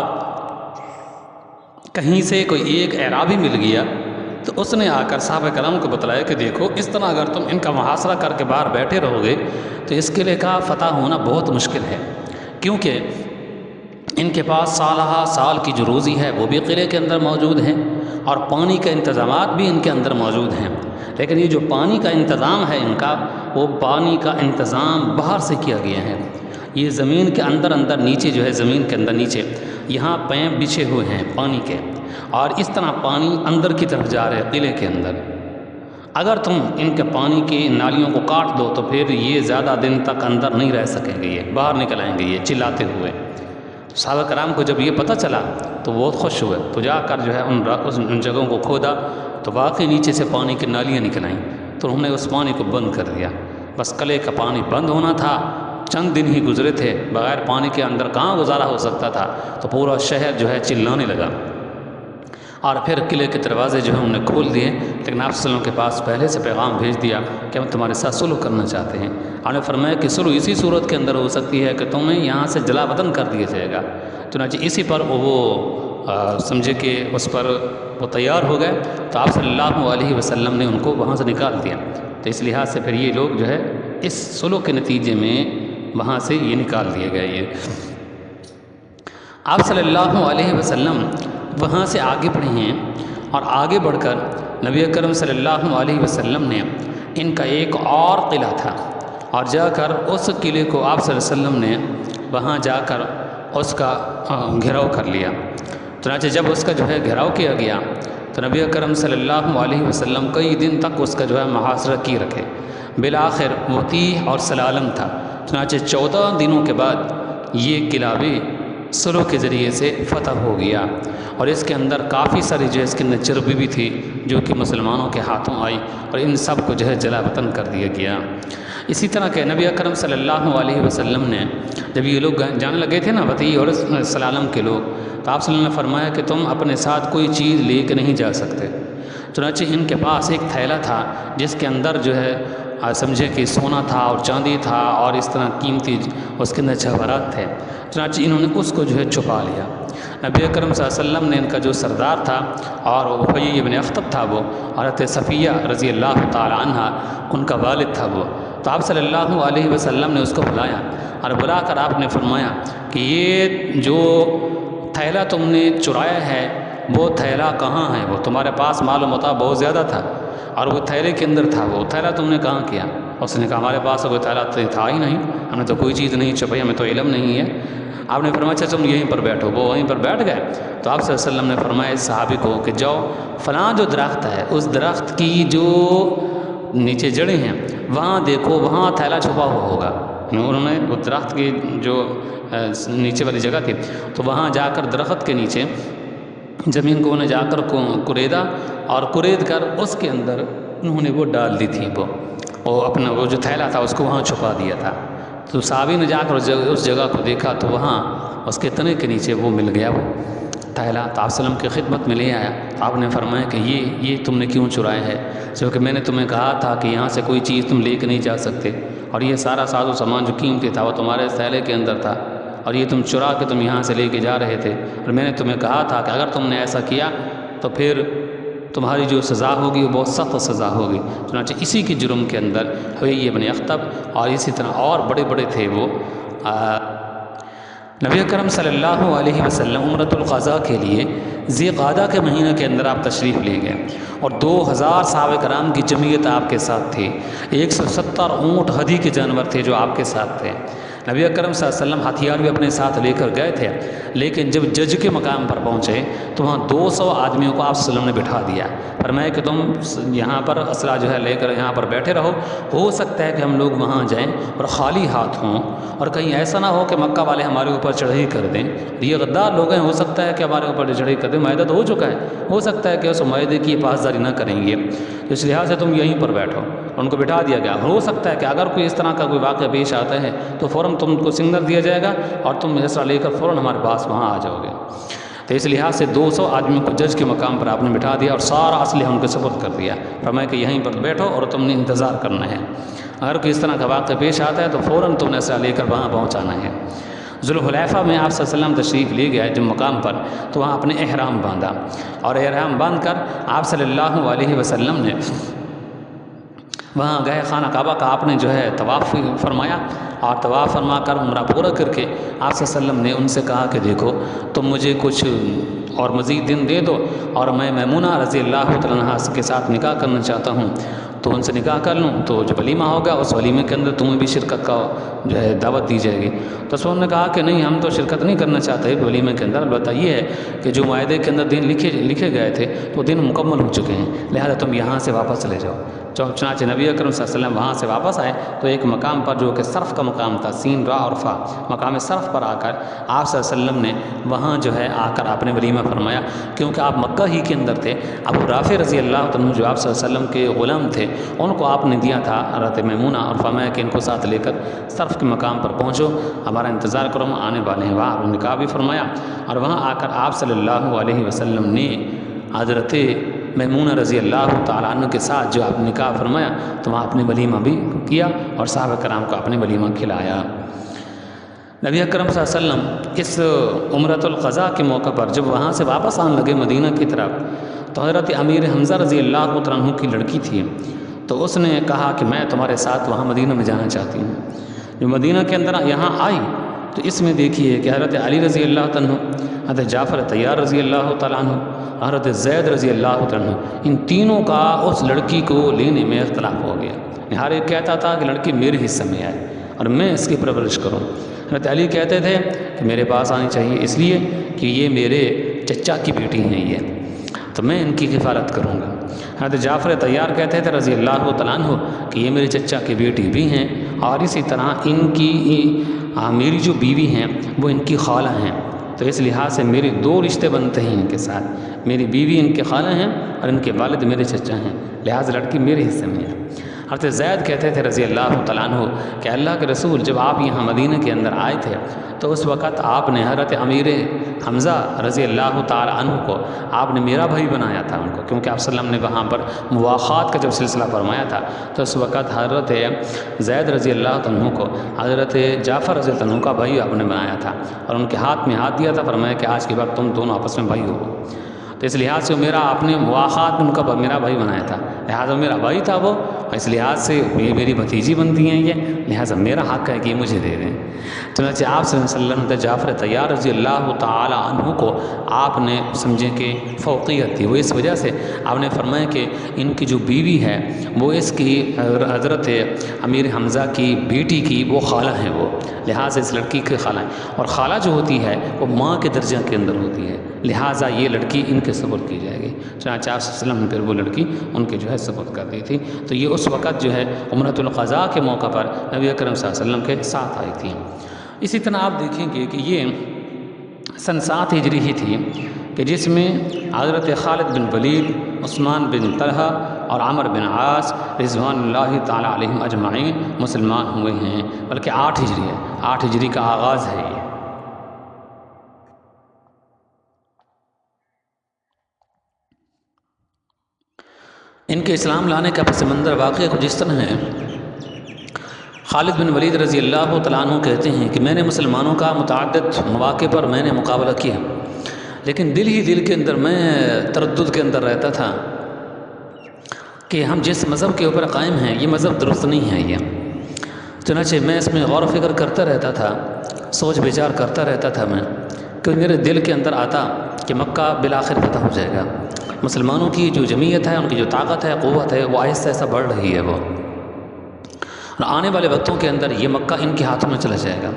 کہیں سے کوئی ایک اعرابی مل گیا تو اس نے آ کر صحابہ کرام کو بتلایا کہ دیکھو اس طرح اگر تم ان کا محاصرہ کر کے باہر بیٹھے رہو گے تو اس قلعے کا فتح ہونا بہت مشکل ہے، کیونکہ ان کے پاس سالہ سال کی جو روزی ہے وہ بھی قلعے کے اندر موجود ہیں، اور پانی کا انتظامات بھی ان کے اندر موجود ہیں، لیکن یہ جو پانی کا انتظام ہے ان کا، وہ پانی کا انتظام باہر سے کیا گیا ہے۔ یہ زمین کے اندر نیچے جو ہے، زمین کے اندر نیچے یہاں پیپ بچھے ہوئے ہیں پانی کے، اور اس طرح پانی اندر کی طرف جا رہے ہیں قلعے کے اندر۔ اگر تم ان کے پانی کی نالیوں کو کاٹ دو تو پھر یہ زیادہ دن تک اندر نہیں رہ سکیں گے، یہ باہر نکل آئیں گے یہ چلاتے ہوئے۔ صحابہ کرام کو جب یہ پتہ چلا تو بہت خوش ہوئے، تو جا کر جو ہے ان جگہوں کو کھودا تو واقعی نیچے سے پانی کی نالیاں نکل آئیں، تو انہوں نے اس پانی کو بند کر دیا۔ بس قلعے کا پانی بند ہونا تھا، چند دن ہی گزرے تھے، بغیر پانی کے اندر کہاں گزارا ہو سکتا تھا، تو پورا شہر جو ہے چلانے لگا، اور پھر قلعے کے دروازے جو ہیں انہوں نے کھول دیے، لیکن آپ صلی اللہ علیہ وسلم کے پاس پہلے سے پیغام بھیج دیا کہ ہم تمہارے ساتھ صلح کرنا چاہتے ہیں۔ آپ نے فرمایا کہ صلح اسی صورت کے اندر ہو سکتی ہے کہ تمہیں یہاں سے جلا وطن کر دیا جائے گا۔ چنانچہ اسی پر وہ سمجھے کہ اس پر وہ تیار ہو گئے، تو آپ صلی اللہ علیہ وسلم نے ان کو وہاں سے نکال دیا۔ تو اس لحاظ سے پھر یہ لوگ جو ہے اس صلح کے نتیجے میں وہاں سے یہ نکال دیے گئے۔ یہ آپ صلی اللہ علیہ وسلم وہاں سے آگے بڑھے ہیں، اور آگے بڑھ کر نبی اکرم صلی اللہ علیہ وسلم نے ان کا ایک اور قلعہ تھا، اور جا کر اس قلعے کو آپ صلی اللہ علیہ وسلم نے وہاں جا کر اس کا گھیراؤ کر لیا۔ چنانچہ جب اس کا جو ہے گھیراؤ کیا گیا تو نبی اکرم صلی اللہ علیہ وسلم کئی دن تک اس کا جو ہے محاصرہ کی رکھے، بالآخر وہ تیہ اور سلالم تھا۔ چنانچہ 14 دنوں کے بعد یہ قلعہ بھی صلح کے ذریعے سے فتح ہو گیا، اور اس کے اندر کافی ساری جو ہے اس کے اندر چربی بھی تھی جو کہ مسلمانوں کے ہاتھوں آئی، اور ان سب کو جو ہے جلا وطن کر دیا گیا۔ اسی طرح کہ نبی اکرم صلی اللہ علیہ وسلم نے جب یہ لوگ جانے لگے تھے نا وطی اور سلالم کے لوگ، تو آپ صلی اللہ علیہ وسلم نے فرمایا کہ تم اپنے ساتھ کوئی چیز لے کے نہیں جا سکتے۔ چنانچہ ان کے پاس ایک تھیلا تھا جس کے اندر جو ہے سمجھے کہ سونا تھا اور چاندی تھا اور اس طرح قیمتی اس کے اندر جواہرات تھے۔ چنانچہ انہوں نے اس کو جو ہے چھپا لیا۔ نبی اکرم صلی اللہ علیہ وسلم نے ان کا جو سردار تھا اور ابی بن اخطب تھا، وہ حضرت صفیہ رضی اللہ تعالی عنہ ان کا والد تھا وہ، تو آپ صلی اللہ علیہ وسلم نے اس کو بلایا، اور بلا کر آپ نے فرمایا کہ یہ جو تھیلا تم نے چرایا ہے وہ تھیلا کہاں ہے؟ وہ تمہارے پاس مال و متاع بہت زیادہ تھا اور وہ تھیلے کے اندر تھا، وہ تھیلا تم نے کہاں کیا؟ اس نے کہا ہمارے پاس کوئی تھیلا تھا ہی نہیں، ہم نے تو کوئی چیز نہیں چھپائی، ہمیں تو علم نہیں ہے۔ آپ نے فرمایا اچھا تم یہیں پر بیٹھو، وہ وہیں پر بیٹھ گئے۔ تو آپ صلی اللہ علیہ وسلم نے فرمایا اس صحابی کو کہ جاؤ فلاں جو درخت ہے اس درخت کی جو نیچے جڑیں ہیں وہاں دیکھو، وہاں تھیلا چھپا ہوا ہوگا۔ انہوں نے وہ درخت کی جو نیچے والی جگہ تھی تو وہاں جا کر درخت کے نیچے زمین کو انہیں جا کر کریدا، اور کرید کر اس کے اندر انہوں نے وہ ڈال دی تھی، وہ اپنا وہ جو تھیلا تھا اس کو وہاں چھپا دیا تھا۔ تو صحابی نے جا کر اس جگہ کو دیکھا تو وہاں اس کے تنے کے نیچے وہ مل گیا وہ تھیلا، تو آپ وسلم کی خدمت میں لے آیا۔ تو آپ نے فرمایا کہ یہ تم نے کیوں چرایا ہے؟ جو کہ میں نے تمہیں کہا تھا کہ یہاں سے کوئی چیز تم لے کے نہیں جا سکتے، اور یہ سارا ساز و سامان جو قیمتی تھا وہ تمہارے تھیلے کے اندر تھا، اور یہ تم چرا کے تم یہاں سے لے کے جا رہے تھے، اور میں نے تمہیں کہا تھا کہ اگر تم نے ایسا کیا تو پھر تمہاری جو سزا ہوگی وہ بہت سخت سزا ہوگی۔ چنانچہ اسی کی جرم کے اندر حویی بن اخطب اور اسی طرح اور بڑے بڑے تھے وہ نبی اکرم صلی اللہ علیہ وسلم عمرۃ القضاء کے لیے ذی قعدہ کے مہینہ کے اندر آپ تشریف لے گئے، اور 2000 صحابہ کرام کی جمعیت آپ کے ساتھ تھی، 170 اونٹ ہدی کے جانور تھے جو آپ کے ساتھ تھے۔ نبی اکرم صلی اللہ علیہ وسلم ہتھیار بھی اپنے ساتھ لے کر گئے تھے، لیکن جب جج کے مقام پر پہنچے تو وہاں 200 آدمیوں کو آپ صلی اللہ علیہ وسلم نے بٹھا دیا، فرمایا کہ تم یہاں پر اسلحہ جو ہے لے کر یہاں پر بیٹھے رہو، ہو سکتا ہے کہ ہم لوگ وہاں جائیں اور خالی ہاتھ ہوں، اور کہیں ایسا نہ ہو کہ مکہ والے ہمارے اوپر چڑھائی کر دیں، یہ غدار لوگ ہیں، ہو سکتا ہے کہ ہمارے اوپر چڑھائی کر دیں، معاہدہ تو ہو چکا ہے، ہو سکتا ہے کہ اس معاہدے کی پاسداری نہ کریں گے، تو اس لحاظ سے تم یہیں پر بیٹھو۔ ان کو بٹھا دیا گیا۔ ہو سکتا ہے کہ اگر کوئی اس طرح کا کوئی واقعہ پیش آتا ہے تو فوراً تم کو سگنل دیا جائے گا اور تم اسلحہ لے کر فوراً ہمارے پاس وہاں آ جاؤ گے۔ تو اس لحاظ سے 200 آدمیوں کو جج کے مقام پر آپ نے بٹھا دیا اور سارا اسلحہ ان کو سپرد کر دیا، فرمایا کہ یہیں پر بیٹھو اور تم نے انتظار کرنا ہے، اگر کوئی اس طرح کا واقعہ پیش آتا ہے تو فوراً تم نے اسلحہ لے کر وہاں پہنچانا ہے۔ ذوالحلیفہ میں آپ صلی اللہ علیہ وسلم تشریف لے گئے جب مقام پر، تو وہاں اپنے احرام باندھا، اور احرام باندھ کر آپ صلی اللہ علیہ وسلم نے وہاں گئے، خانہ کعبہ کا آپ نے جو ہے طواف فرمایا، اور طواف فرما کر عمرہ پورا کر کے آپ صلی اللہ علیہ وسلم نے ان سے کہا کہ دیکھو تم مجھے کچھ اور مزید دن دے دو اور میں میمونہ رضی اللہ تعالیٰ عنہا کے ساتھ نکاح کرنا چاہتا ہوں، تو ان سے نکاح کر لوں، تو جو ولیمہ ہوگا اس ولیمے کے اندر تمہیں بھی شرکت کا جو ہے دعوت دی جائے گی۔ تو اس نے کہا کہ نہیں، ہم تو شرکت نہیں کرنا چاہتے ولیمے کے اندر، البتہ یہ ہے کہ جو معاہدے کے اندر دن لکھے گئے تھے تو دن مکمل ہو چکے ہیں، لہذا تم یہاں سے واپس چلے جاؤ۔ چنانچہ نبی اکرم صلی اللہ علیہ وسلم وہاں سے واپس آئے تو ایک مقام پر جو کہ صرف کا مقام تھا، سین را اور فا، مقام صرف پر آ کر آپ صلی اللہ علیہ وسلم نے وہاں جو ہے آ کر آپ نے ولیمہ فرمایا، کیونکہ آپ مکہ ہی کے اندر تھے۔ ابو رافع رضی اللہ عنہ جو آپ صلی اللہ علیہ وسلم کے غلام تھے، ان کو آپ نے دیا تھا حضرت میمونہ، اور فرمایا کہ ان کو ساتھ لے کر صرف کے مقام پر پہنچو، ہمارا انتظار کرو، ہم آنے والے ہیں۔ وہاں نکاح بھی فرمایا، اور وہاں آ کر آپ صلی اللہ علیہ وسلم نے حضرت میمونہ رضی اللہ تعالیٰ عنہ کے ساتھ جو آپ نکاح فرمایا تو وہاں اپنے ولیمہ بھی کیا اور صحابہ کرام کو اپنے ولیمہ کھلایا۔ نبی اکرم صلی اللہ علیہ وسلم اس عمرۃ القضاء کے موقع پر جب وہاں سے واپس آنے لگے مدینہ کی طرف، تو حضرت امیر حمزہ رضی اللہ تعالیٰ عنہ کی لڑکی تھی، تو اس نے کہا کہ میں تمہارے ساتھ وہاں مدینہ میں جانا چاہتی ہوں۔ جو مدینہ کے اندر یہاں آئی تو اس میں دیکھیے کہ حضرت علی رضی اللہ تعالیٰ عنہ، حضرت جعفر طیار رضی اللہ تعالیٰ عنہ، حضرت زید رضی اللہ تعالیٰ عنہ، ان تینوں کا اس لڑکی کو لینے میں اختلاف ہو گیا۔ ہر ایک کہتا تھا کہ لڑکی میرے حصے میں آئے اور میں اس کی پرورش کروں۔ حضرت علی کہتے تھے کہ میرے پاس آنی چاہیے، اس لیے کہ یہ میرے چچا کی بیٹی ہیں، یہ تو میں ان کی کفالت کروں گا۔ حضرت جعفر طیار کہتے تھے رضی اللہ تعالیٰ عنہ کہ یہ میرے چچا کی بیٹی بھی ہیں، اور اسی طرح ان کی میری جو بیوی ہیں وہ ان کی خالہ ہیں، تو اس لحاظ سے میرے 2 رشتے بنتے ہیں ان کے ساتھ، میری بیوی ان کے خالہ ہیں اور ان کے والد میرے چچا ہیں، لہٰذا لڑکی میرے حصے میں ہے۔ حضرت زید کہتے تھے رضی اللہ تعالیٰ عنہ کہ اللہ کے رسول جب آپ یہاں مدینہ کے اندر آئے تھے تو اس وقت آپ نے حضرت امیر حمزہ رضی اللہ تعالیٰ عنہ کو آپ نے میرا بھائی بنایا تھا ان کو، کیونکہ آپ صلی اللہ علیہ وسلم نے وہاں پر مواخات کا جب سلسلہ فرمایا تھا تو اس وقت حضرت زید رضی اللہ عنہ کو حضرت جعفر رضی اللہ عنہ کا بھائی آپ نے بنایا تھا، اور ان کے ہاتھ میں ہاتھ دیا تھا، فرمایا کہ آج کے بعد تم دونوں آپس میں بھائی ہو۔ تو اس لحاظ سے میرا آپ نے مواخات میں ان کا میرا بھائی بنایا تھا، لہٰذا میرا بھائی تھا وہ، اس لحاظ سے یہ میری بھتیجی بنتی ہیں یہ، لہٰذا میرا حق ہے کہ یہ مجھے دے دیں۔ چنانچہ آپ صلی اللہ علیہ وسلم جعفر طیار رضی اللہ تعالی عنہ کو آپ نے سمجھیں کہ فوقیت تھی، وہ اس وجہ سے آپ نے فرمایا کہ ان کی جو بیوی ہے وہ اس کی حضرت امیر حمزہ کی بیٹی کی وہ خالہ ہیں، وہ لہٰذا اس لڑکی کی خالہ ہیں، اور خالہ جو ہوتی ہے وہ ماں کے درجہ کے اندر ہوتی ہے، لہٰذا یہ لڑکی ان کے سپرد کی جائے گی۔ چنانچہ آپ صلی اللہ علیہ وسلم نے پھر وہ لڑکی ان کے جو ہے سپرد کر دی تھی۔ تو یہ اس وقت جو ہے عمرۃ القضاء کے موقع پر نبی اکرم صلی اللہ علیہ وسلم کے ساتھ آئی تھی۔ اسی طرح آپ دیکھیں گے کہ یہ سن 7 ہجری ہی تھی کہ جس میں حضرت خالد بن ولید، عثمان بن طلحہ اور عمر بن عاص رضوان اللہ تعالیٰ علیہم اجمعین مسلمان ہوئے ہیں، بلکہ 8 ہجری ہے، 8 ہجری کا آغاز ہے یہ۔ ان کے اسلام لانے کا پس منظر واقعہ کچھ اس طرح ہے۔ خالد بن ولید رضی اللہ تعالیٰ عنہ کہتے ہیں کہ میں نے مسلمانوں کا متعدد مواقع پر میں نے مقابلہ کیا، لیکن دل کے اندر میں تردد کے اندر رہتا تھا کہ ہم جس مذہب کے اوپر قائم ہیں یہ مذہب درست نہیں ہے یہ۔ چنانچہ میں اس میں غور و فکر کرتا رہتا تھا، سوچ بچار کرتا رہتا تھا میں، کہ میرے دل کے اندر آتا کہ مکہ بالآخر فتح ہو جائے گا، مسلمانوں کی جو جمعیت ہے، ان کی جو طاقت ہے، قوت ہے، وہ آہستہ آہستہ بڑھ رہی ہے وہ، اور آنے والے وقتوں کے اندر یہ مکہ ان کے ہاتھوں میں چلا جائے گا۔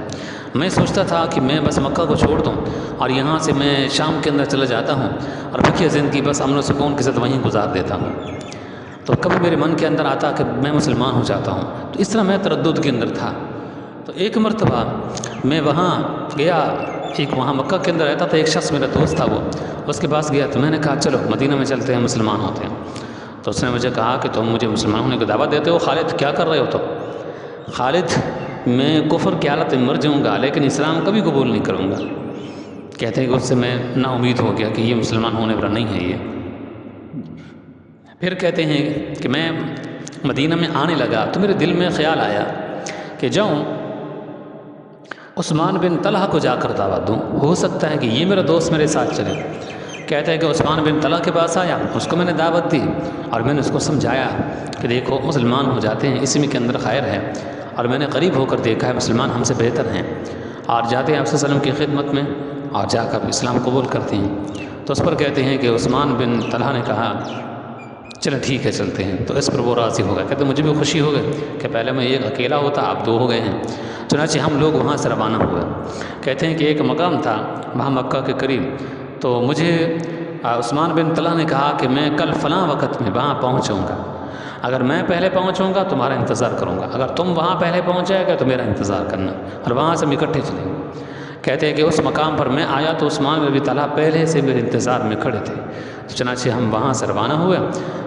میں سوچتا تھا کہ میں بس مکہ کو چھوڑ دوں اور یہاں سے میں شام کے اندر چلا جاتا ہوں اور بقیہ زندگی بس امن و سکون کے ساتھ وہیں گزار دیتا ہوں۔ تو کبھی میرے من کے اندر آتا کہ میں مسلمان ہو جاتا ہوں، تو اس طرح میں تردد کے اندر تھا۔ تو ایک مرتبہ میں وہاں گیا، ایک وہاں مکہ کے اندر رہتا تھا ایک شخص، میرا دوست تھا وہ، اس کے پاس گیا تو میں نے کہا چلو مدینہ میں چلتے ہیں، مسلمان ہوتے ہیں۔ تو اس نے مجھے کہا کہ تم مجھے مسلمان ہونے کی دعوت دیتے ہو، خالد کیا کر رہے ہو؟ تو خالد میں کفر کی حالت میں مر جاؤں گا لیکن اسلام کبھی قبول نہیں کروں گا۔ کہتے ہیں کہ اس سے میں نا امید ہو گیا کہ یہ مسلمان ہونے والا نہیں ہے یہ۔ پھر کہتے ہیں کہ میں مدینہ میں آنے لگا تو میرے دل میں خیال آیا کہ جاؤں عثمان بن طلحہ کو جا کر دعوت دوں، ہو سکتا ہے کہ یہ میرا دوست میرے ساتھ چلے۔ کہتے ہیں کہ عثمان بن طلحہ کے پاس آیا، اس کو میں نے دعوت دی اور میں نے اس کو سمجھایا کہ دیکھو مسلمان ہو جاتے ہیں، اسی میں کے اندر خیر ہے، اور میں نے قریب ہو کر دیکھا ہے مسلمان ہم سے بہتر ہیں، اور جاتے ہیں آپ صلی اللہ علیہ وسلم کی خدمت میں اور جا کر اسلام قبول کرتے ہیں۔ تو اس پر کہتے ہیں کہ عثمان بن طلحہ نے کہا چلو ٹھیک ہے چلتے ہیں، تو اس پر وہ راضی ہو گئے۔ کہتے ہیں مجھے بھی خوشی ہو گئی کہ پہلے میں ایک اکیلا ہوتا، اب دو ہو گئے ہیں۔ چنانچہ ہم لوگ وہاں سے روانہ ہوئے۔ کہتے ہیں کہ ایک مقام تھا وہاں مکہ کے قریب، تو مجھے عثمان بن طلحہ نے کہا کہ میں کل فلاں وقت میں وہاں پہنچوں گا، اگر میں پہلے پہنچوں گا تمہارا انتظار کروں گا، اگر تم وہاں پہلے پہنچ جائے گا تو میرا انتظار کرنا، اور وہاں سے ہم اکٹھے چلیں گے۔ کہتے ہیں کہ اس مقام پر میں آیا تو عثمان بن طلحہ پہلے سے میرے انتظار میں کھڑے تھے، تو چنانچہ ہم وہاں سے روانہ ہوئے۔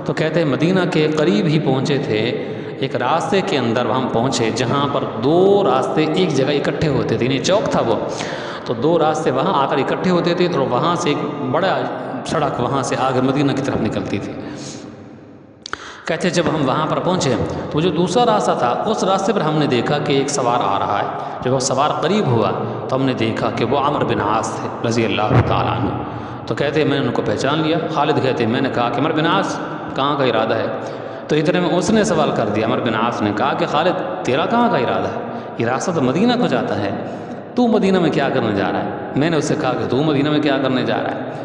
تو کہتے ہیں مدینہ کے قریب ہی پہنچے تھے، ایک راستے کے اندر ہم پہنچے جہاں پر دو راستے ایک جگہ اکٹھے ہوتے تھے، یعنی چوک تھا وہ، تو دو راستے وہاں آ کر اکٹھے ہوتے تھے اور وہاں سے ایک بڑا سڑک وہاں سے آگے مدینہ کی طرف نکلتی تھی۔ کہتے ہیں جب ہم وہاں پر پہنچے تو جو دوسرا راستہ تھا اس راستے پر ہم نے دیکھا کہ ایک سوار آ رہا ہے۔ جب وہ سوار قریب ہوا تو ہم نے دیکھا کہ وہ عمرو بن عاص تھے رضی اللہ تعالیٰ عنہ۔ تو کہتے ہیں میں نے ان کو پہچان لیا۔ خالد کہتے ہیں میں نے کہا کہ عمرو بن عاص کہاں کا ارادہ ہے؟ تو اتنے میں اس نے سوال کر دیا، عمرو بن عاص نے کہا کہ خالد تیرا کہاں کا ارادہ ہے؟ یہ راستہ تو مدینہ کو جاتا ہے، تو مدینہ میں کیا کرنے جا رہا ہے؟ میں نے اس سے کہا کہ تو مدینہ میں کیا کرنے جا رہا ہے؟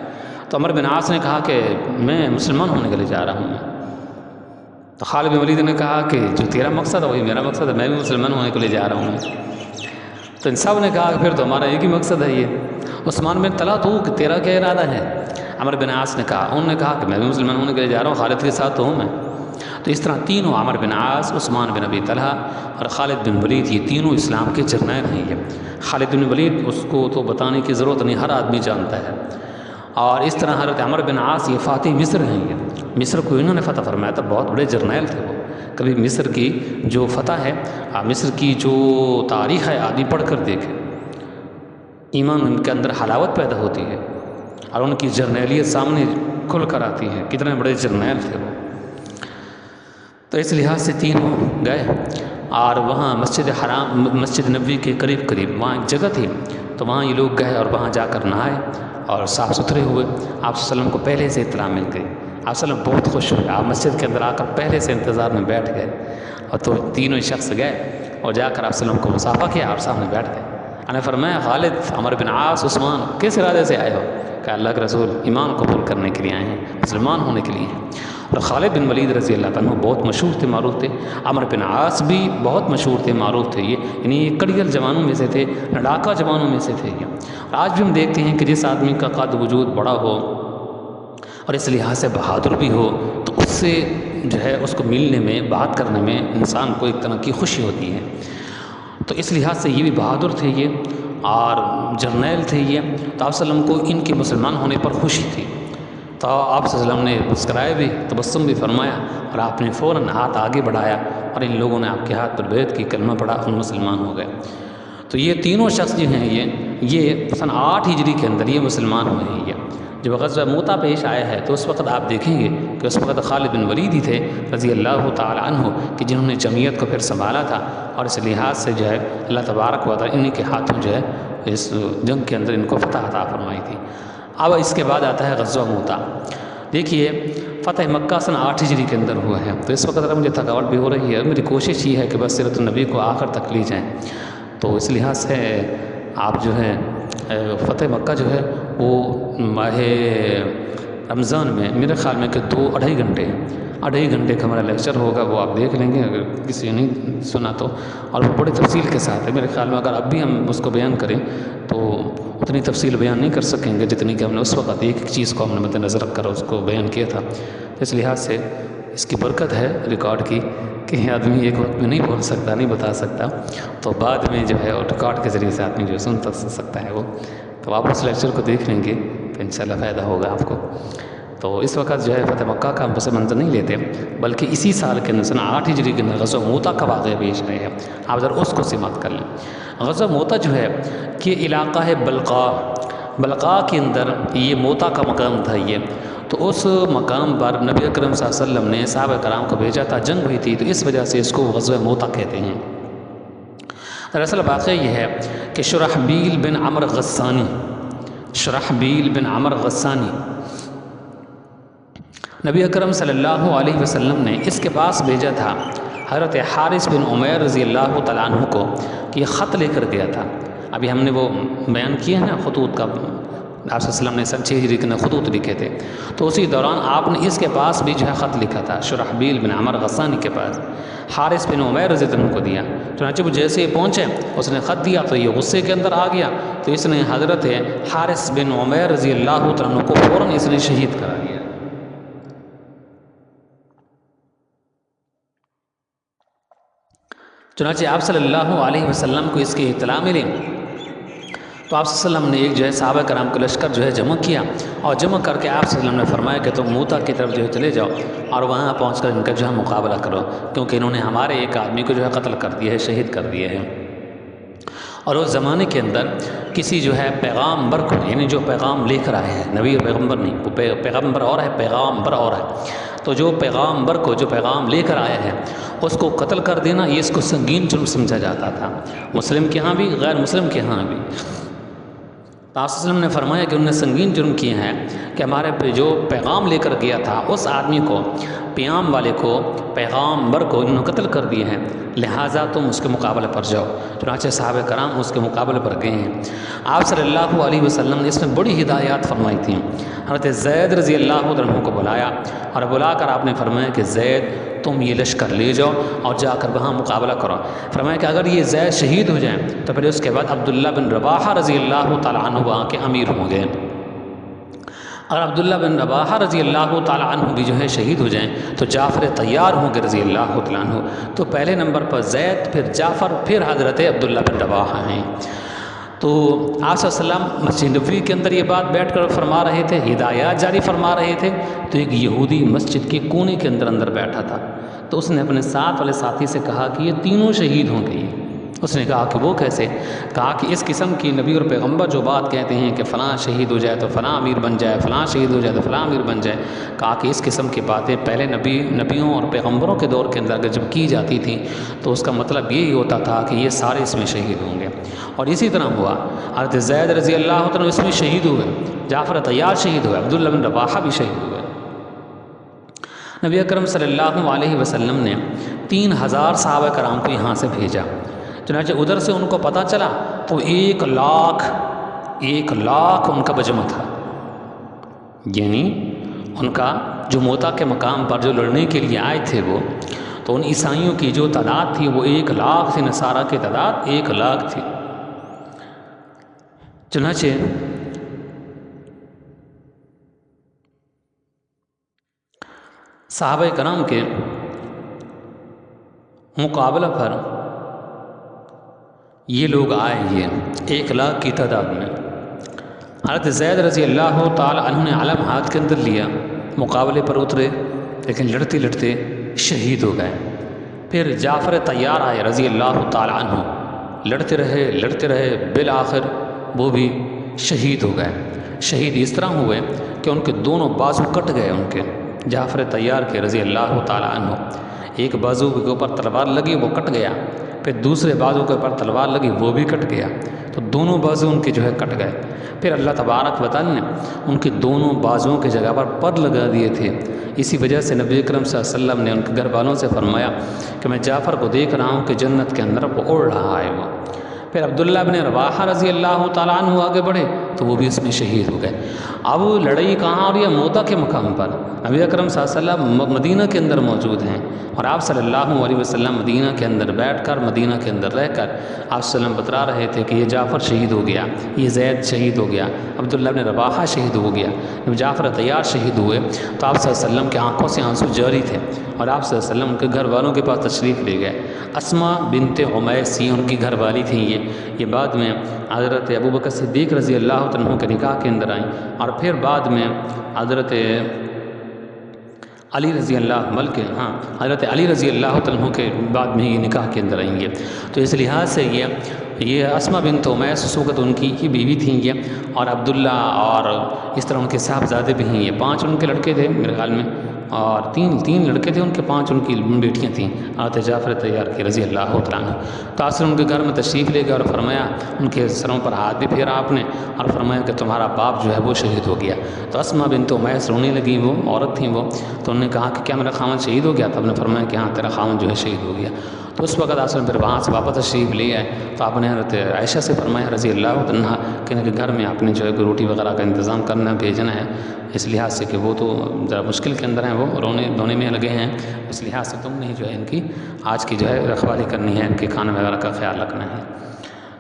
تو عمرو بن عاص نے کہا کہ میں مسلمان ہونے کے لیے جا رہا ہوں۔ تو خالد بن ولید نے کہا کہ جو تیرا مقصد ہے وہی میرا مقصد ہے، میں بھی مسلمان ہونے کے لیے جا رہا ہوں۔ تو ان سب نے کہا کہ پھر تو ہمارا ایک ہی مقصد ہے یہ۔ عثمان بن طلحہ تو تیرا کیا ارادہ ہے؟ عمرو بن عاص نے کہا، انہوں نے کہا کہ میں بھی مسلمان ہونے کے لیے جا رہا ہوں، خالد کے ساتھ تو ہوں میں۔ تو اس طرح تینوں عمرو بن عاص، عثمان بن ابی طلحہ اور خالد بن ولید یہ تینوں اسلام کے جرنیل ہیں۔ یہ خالد بن ولید اس کو تو بتانے کی ضرورت نہیں، ہر آدمی جانتا ہے۔ اور اس طرح حضرت عمرو بن عاص یہ فاتح مصر ہیں، یہ مصر کو انہوں نے فتح فرمایا تھا، بہت بڑے جرنیل تھے وہ۔ کبھی مصر کی جو فتح ہے، مصر کی جو تاریخ ہے آدمی پڑھ کر دیکھے، ایمان ان کے اندر حلاوت پیدا ہوتی ہے اور ان کی جرنیلیت سامنے کھل کر آتی ہے، کتنے بڑے جرنیل تھے وہ۔ تو اس لحاظ سے تینوں گئے اور وہاں مسجد حرام، مسجد نبوی کے قریب وہاں ایک جگہ تھی، تو وہاں یہ لوگ گئے اور وہاں جا کر نہائے اور صاف ستھرے ہوئے۔ آپ صلی اللہ علیہ وسلم کو پہلے سے اطلاع مل گئی، آپ صلی اللہ علیہ وسلم بہت خوش ہوئے، آپ مسجد کے اندر آ کر پہلے سے انتظار میں بیٹھ گئے، اور تو تینوں شخص گئے اور جا کر آپ صلی اللہ علیہ وسلم کو مصافحہ کیا اور سامنے بیٹھ گئے۔ انہوں نے فرمایا خالد، عمرو بن عاص، عثمان کس ارادے سے آئے ہو؟ کہ اللہ کے رسول ایمان قبول کرنے کے لیے آئے ہیں، مسلمان ہونے کے لیے ہیں۔ اور خالد بن ولید رضی اللہ عنہ بہت مشہور تھے، معروف تھے۔ عمرو بن عاص بھی بہت مشہور تھے، معروف تھے، یعنی یہ کڑیل جوانوں میں سے تھے، لڑاکا جوانوں میں سے تھے یہ۔ اور آج بھی ہم دیکھتے ہیں کہ جس آدمی کا قد وجود بڑا ہو اور اس لحاظ سے بہادر بھی ہو تو اس سے جو ہے اس کو ملنے میں، بات کرنے میں انسان کو ایک طرح کی خوشی ہوتی ہے۔ تو اس لحاظ سے یہ بھی بہادر تھے یہ اور جرنیل تھے یہ۔ تو آپ صلی اللہ علیہ وسلم کو ان کے مسلمان ہونے پر خوشی تھی، تو آپ صلی اللہ علیہ وسلم نے مسکرائے بھی، تبسم بھی فرمایا، اور آپ نے فوراً ہاتھ آگے بڑھایا اور ان لوگوں نے آپ کے ہاتھ پر بیعت کی، کلمہ پڑھا اور مسلمان ہو گئے۔ تو یہ تینوں شخص جو ہیں یہ سن 8 ہجری کے اندر یہ مسلمان ہوئے ہیں۔ یہ جب غزوہ موتا پیش آیا ہے تو اس وقت آپ دیکھیں گے کہ اس وقت خالد بن ولید ہی تھے رضی اللہ تعالی عنہ کہ جنہوں نے جمعیت کو پھر سنبھالا تھا، اور اس لحاظ سے جو ہے اللہ تبارک و تعالی انہی کے ہاتھوں جو ہے اس جنگ کے اندر ان کو فتح عطا فرمائی تھی۔ اب اس کے بعد آتا ہے غزوہ موتا۔ دیکھیے فتح مکہ سن 8 ہجری کے اندر ہوا ہے، تو اس وقت اگر مجھے تھکاوٹ بھی ہو رہی ہے، میری کوشش یہ ہے کہ بس سیرت النبی کو آخر تک لی جائیں، تو اس لحاظ سے آپ جو ہے فتح مکہ جو ہے وہ ماہ رمضان میں میرے خیال میں کہ 2-2.5 گھنٹے کا ہمارا لیکچر ہوگا، وہ آپ دیکھ لیں گے اگر کسی نے نہیں سنا تو، اور وہ بڑی تفصیل کے ساتھ ہے۔ میرے خیال میں اگر اب بھی ہم اس کو بیان کریں تو اتنی تفصیل بیان نہیں کر سکیں گے جتنی کہ ہم نے اس وقت ایک چیز کو ہم نے مد نظر رکھ کر اس کو بیان کیا تھا۔ اس لحاظ سے اس کی برکت ہے ریکارڈ کی کہ آدمی ایک وقت میں نہیں بول سکتا، نہیں بتا سکتا، تو بعد میں جو ہے ریکارڈ کے ذریعے سے آدمی جو سن سکتا ہے وہ، تو آپ اس لیکچر کو دیکھ لیں گے تو انشاءاللہ فائدہ ہوگا آپ کو۔ تو اس وقت جو ہے فتح مکہ کا ہم پس منظر نہیں لیتے، بلکہ اسی سال کے اندر 8 ہجری کے اندر غزوہ موتا کا واقعہ پیش رہے ہیں، آپ ذرا اس کو سماعت کر لیں۔ غزوہ موتا جو ہے کہ علاقہ ہے بلقاء کے اندر یہ موتا کا مقام تھا یہ، تو اس مقام پر نبی اکرم صلی اللہ علیہ وسلم نے صحابہ کرام کو بھیجا تھا، جنگ ہوئی تھی، تو اس وجہ سے اس کو غزوہ موتا کہتے ہیں۔ دراصل واقعہ یہ ہے کہ شرحبیل بن عمر غسانی نبی اکرم صلی اللہ علیہ وسلم نے اس کے پاس بھیجا تھا حضرت حارث بن عمیر رضی اللہ تعالیٰ عنہ کو، کہ یہ خط لے کر گیا تھا۔ ابھی ہم نے وہ بیان کیا ہے نا خطوط کا، آپ صلی اللہ علیہ وسلم نے 6 ہجری کے خطوط لکھے تھے، تو اسی دوران آپ نے اس کے پاس بھی جو ہے خط لکھا تھا، شرحبیل بن عمر غسانی کے پاس، حارث بن عمیر رضی اللہ عنہ کو دیا۔ چنانچہ وہ جیسے پہنچے اس نے خط دیا تو یہ غصے کے اندر آ گیا، تو اس نے حضرت حارث بن عمیر رضی اللہ عنہ کو فوراً اس نے شہید کرا دیا۔ چنانچہ آپ صلی اللہ علیہ وسلم کو اس کی اطلاع ملی، تو آپ صلی اللہ علیہ وسلم نے ایک جو ہے صحابہ کرام کو لشکر جو ہے جمع کیا، اور جمع کر کے آپ صلی اللہ علیہ وسلم نے فرمایا کہ تم موتا کی طرف جو ہے چلے جاؤ اور وہاں پہنچ کر ان کا جو ہے مقابلہ کرو، کیونکہ انہوں نے ہمارے ایک آدمی کو جو ہے قتل کر دیا ہے، شہید کر دیا ہے۔ اور اس زمانے کے اندر کسی جو ہے پیغامبر کو، یعنی جو پیغام لے کر آئے ہیں، نبی اور پیغمبر نہیں، وہ پیغمبر اور ہے، پیغامبر اور ہے، تو جو پیغامبر کو جو پیغام لے کر آیا ہے اس کو قتل کر دینا یہ اس کو سنگین جرم سمجھا جاتا تھا، مسلم کے ہاں بھی غیر مسلم کے ہاں بھی۔ آپ صلی اللہ علیہ وسلم نے فرمایا کہ انہوں نے سنگین جرم کیے ہیں کہ ہمارے پہ جو پیغام لے کر گیا تھا اس آدمی کو، پیام والے کو، پیغامبر کو انہوں نے قتل کر دیے ہیں، لہٰذا تم اس کے مقابلے پر جاؤ۔ چنانچہ صحابہ کرام اس کے مقابلے پر گئے ہیں۔ آپ صلی اللہ علیہ وسلم نے اس میں بڑی ہدایات فرمائی تھیں۔ حضرت زید رضی اللہ عنہ کو بلایا اور بلا کر آپ نے فرمایا کہ زید تم یہ لشکر لے جاؤ اور جا کر وہاں مقابلہ کرو۔ فرمایا کہ اگر یہ زید شہید ہو جائیں تو پھر اس کے بعد عبداللہ بن رواحہ رضی اللہ تعالیٰ عنہ وہاں کے امیر ہوں گے۔ اگر عبداللہ بن رواحہ رضی اللہ تعالیٰ عنہ بھی جو ہے شہید ہو جائیں تو جعفر طیار ہوں گے رضی اللہ تعالیٰ عنہ۔ تو پہلے نمبر پر زید، پھر جعفر، پھر حضرت عبداللہ بن رواحہ ہیں۔ تو آپ صلی اللہ علیہ وسلم مسجد نبوی کے اندر یہ بات بیٹھ کر فرما رہے تھے، ہدایات جاری فرما رہے تھے، تو ایک یہودی مسجد کے کونے کے اندر بیٹھا تھا، تو اس نے اپنے ساتھ والے ساتھی سے کہا کہ یہ تینوں شہید ہوں گے۔ اس نے کہا کہ وہ کیسے؟ کہا کہ اس قسم کی نبی اور پیغمبر جو بات کہتے ہیں کہ فلاں شہید ہو جائے تو فلاں امیر بن جائے، فلاں شہید ہو جائے تو فلاں امیر بن جائے، کہا کہ اس قسم کی باتیں پہلے نبیوں اور پیغمبروں کے دور کے اندر اگر جب کی جاتی تھیں تو اس کا مطلب یہی ہوتا تھا کہ یہ سارے اس میں شہید ہوں گے، اور اسی طرح ہوا۔ حضرت زید رضی اللہ عنہ اس میں شہید ہوئے، جعفر طیار شہید ہوئے، عبداللہ بن رواحہ بھی شہید ہوئے۔ نبی اکرم صلی اللہ علیہ وسلم نے 3000 صحابہ کرام کو یہاں سے بھیجا۔ چنانچہ ادھر سے ان کو پتہ چلا تو 1 لاکھ ان کا مجمع تھا، یعنی ان کا جو موتا کے مقام پر جو لڑنے کے لیے آئے تھے وہ، تو ان عیسائیوں کی جو تعداد تھی وہ 1 لاکھ تھی، نصارہ کی تعداد 1 لاکھ تھی۔ چنانچہ صحابہ کرام کے مقابلہ پر یہ لوگ آئے ہیں 1 لاکھ کی تعداد میں۔ حضرت زید رضی اللہ تعالیٰ عنہ نے علم ہاتھ کے اندر لیا، مقابلے پر اترے، لیکن لڑتے لڑتے شہید ہو گئے۔ پھر جعفر طیار آئے رضی اللہ تعالیٰ عنہ، لڑتے رہے، بالآخر وہ بھی شہید ہو گئے۔ شہید اس طرح ہوئے کہ ان کے دونوں بازو کٹ گئے، ان کے جعفر طیار کے رضی اللہ تعالیٰ عنہ، ایک بازو کے اوپر تلوار لگی وہ کٹ گیا، پھر دوسرے بازو کے اوپر تلوار لگی وہ بھی کٹ گیا، تو دونوں بازو ان کے جو ہے کٹ گئے۔ پھر اللہ تبارک و تعالیٰ نے ان کے دونوں بازوؤں کی جگہ پر لگا دیے تھے۔ اسی وجہ سے نبی اکرم صلی اللہ علیہ وسلم نے ان کے گھر والوں سے فرمایا کہ میں جعفر کو دیکھ رہا ہوں کہ جنت کے اندر وہ اڑ رہا ہے وہ۔ پھر عبداللہ بن رواحہ رضی اللہ تعالیٰ عنہ آگے بڑھے تو وہ بھی اس میں شہید ہو گئے۔ اب لڑائی کہاں ہو رہی ہے؟ موتا کے مقام پر۔ نبی اکرم صلی اللہ علیہ وسلم مدینہ کے اندر موجود ہیں اور آپ صلی اللہ علیہ وسلم مدینہ کے اندر بیٹھ کر، مدینہ کے اندر رہ کر آپ صلی اللہ علیہ وسلم بتلا رہے تھے کہ یہ جعفر شہید ہو گیا، یہ زید شہید ہو گیا، عبداللہ بن رواحہ شہید ہو گیا، جب جعفر طیار شہید ہوئے تو آپ صلی اللہ علیہ وسلم کے آنکھوں سے آنسو جاری تھے اور آپ صلی اللہ علیہ وسلم ان کے گھر والوں کے پاس تشریف لے گئے۔ اسماء بنت عمیس یہ ان کی گھر والی تھیں، یہ بعد میں حضرت ابوبکر صدیق رضی اللہ عنہ کے نکاح کے اندر آئیں اور پھر بعد میں حضرت علی رضی اللہ حضرت علی رضی اللہ عنہ کے بعد میں یہ نکاح کے اندر آئیں گے۔ تو اس لحاظ سے یہ اسماء بنت عمیس اس وقت ان کی بیوی تھیں یہ، اور عبداللہ اور اس طرح ان کے صاحبزادے بھی ہیں، یہ 5 ان کے لڑکے تھے میرے خیال میں، اور تین لڑکے تھے ان کے، 5 ان کی بیٹیاں تھیں حضرت جعفر طیار کی رضی اللہ تعالیٰ عنہ۔ تو آپ سے ان کے گھر میں تشریف لے گئے اور فرمایا، ان کے سروں پر ہاتھ بھی پھیرا آپ نے اور فرمایا کہ تمہارا باپ جو ہے وہ شہید ہو گیا۔ تو اسماء بنت عمیس رونے لگیں، وہ عورت تھیں وہ، تو انہوں نے کہا کہ کیا میرا خاوند شہید ہو گیا؟ تب نے فرمایا کہ ہاں تیرا خاوند جو ہے شہید ہو گیا۔ تو اس وقت آپ نے پھر وہاں سے واپس تشریف لے آئے تو آپ نے حضرت عائشہ سے فرمایا رضی اللہ عنہا کہ ان کے گھر میں آپ نے جو ہے روٹی وغیرہ کا انتظام کرنا بھیجنا ہے، اس لحاظ سے کہ وہ تو ذرا مشکل کے اندر ہیں، وہ رونے دھونے میں لگے ہیں، اس لحاظ سے تم نے جو ہے ان کی آج کی جو ہے رکھوالی کرنی ہے، ان کے کھانے وغیرہ کا خیال رکھنا ہے۔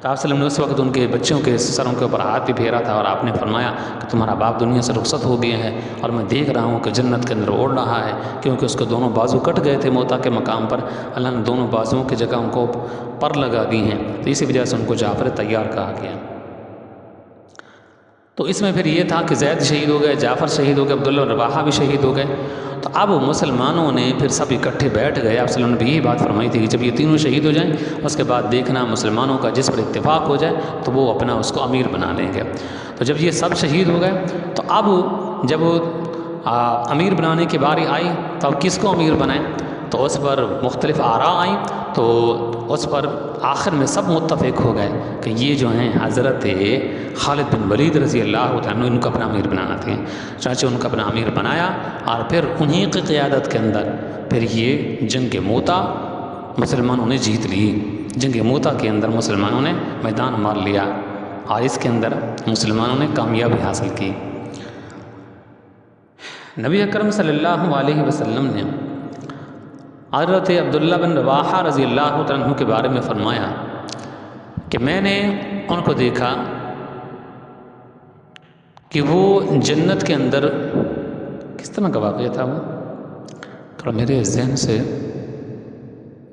تو آپ صلی اللہ علیہ وسلم نے اس وقت ان کے بچوں کے سروں کے اوپر ہاتھ بھی پھیرا تھا اور آپ نے فرمایا کہ تمہارا باپ دنیا سے رخصت ہو گیا ہے اور میں دیکھ رہا ہوں کہ جنت کے اندر اوڑ رہا ہے، کیونکہ اس کے دونوں بازو کٹ گئے تھے موتا کے مقام پر، اللہ نے دونوں بازوؤں کی جگہ ان کو پر لگا دی ہیں، تو اسی وجہ سے ان کو جعفر طیار کہا گیا۔ تو اس میں پھر یہ تھا کہ زید شہید ہو گئے، جعفر شہید ہو گئے، عبداللہ رواحہ بھی شہید ہو گئے۔ تو اب مسلمانوں نے پھر سب اکٹھے بیٹھ گئے، آپ صلی اللہ علیہ وسلم نے بھی یہی بات فرمائی تھی کہ جب یہ تینوں شہید ہو جائیں اس کے بعد دیکھنا مسلمانوں کا جس پر اتفاق ہو جائے تو وہ اپنا اس کو امیر بنا لیں گے۔ تو جب یہ سب شہید ہو گئے تو اب جب امیر بنانے کی باری آئی تو اب کس کو امیر بنائیں؟ تو اس پر مختلف آراء آئیں، تو اس پر آخر میں سب متفق ہو گئے کہ یہ جو ہیں حضرت خالد بن ولید رضی اللہ عنہ ان کو اپنا امیر بنانا تھے، چنانچہ ان کو اپنا امیر بنایا اور پھر انہی کی قیادت کے اندر پھر یہ جنگ موتا مسلمانوں نے جیت لی۔ جنگ موتا کے اندر مسلمانوں نے میدان مار لیا اور اس کے اندر مسلمانوں نے کامیابی حاصل کی۔ نبی اکرم صلی اللہ علیہ وسلم نے حضرت عبداللہ بن رواحہ رضی اللہ عنہ کے بارے میں فرمایا کہ میں نے ان کو دیکھا کہ وہ جنت کے اندر، کس طرح کا واقعہ تھا وہ تھوڑا میرے ذہن سے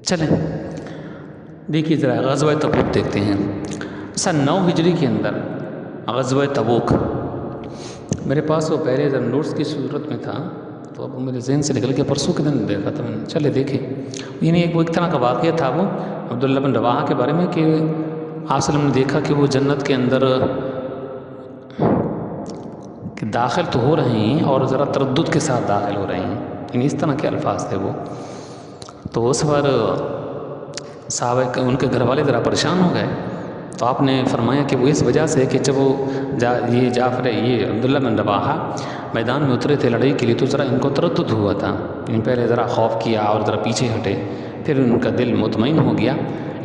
چلیں دیکھیے ذرا، غزوہ تبوک دیکھتے ہیں۔ سن 9 ہجری کے اندر غزوہ تبوک، میرے پاس وہ پہلے ذرا نوٹس کی صورت میں تھا تو اب میرے ذہن سے نکل کے پرسوں کے دن دیکھا تھا میں نے، چلے دیکھیں، یعنی ایک طرح کا واقعہ تھا وہ عبداللہ بن رواحہ کے بارے میں کہ آپ صلی اللہ علیہ وسلم نے دیکھا کہ وہ جنت کے اندر کہ داخل تو ہو رہے ہیں اور ذرا تردد کے ساتھ داخل ہو رہے ہیں، یعنی اس طرح کے الفاظ تھے وہ۔ تو اس پر صحابہ ان کے گھر والے ذرا پریشان ہو گئے، تو آپ نے فرمایا کہ وہ اس وجہ سے کہ جب وہ یہ عبداللہ بن رواحہ میدان میں اترے تھے لڑائی کے لیے تو ذرا ان کو تردد ہوا تھا، پہلے ذرا خوف کیا اور ذرا پیچھے ہٹے، پھر ان کا دل مطمئن ہو گیا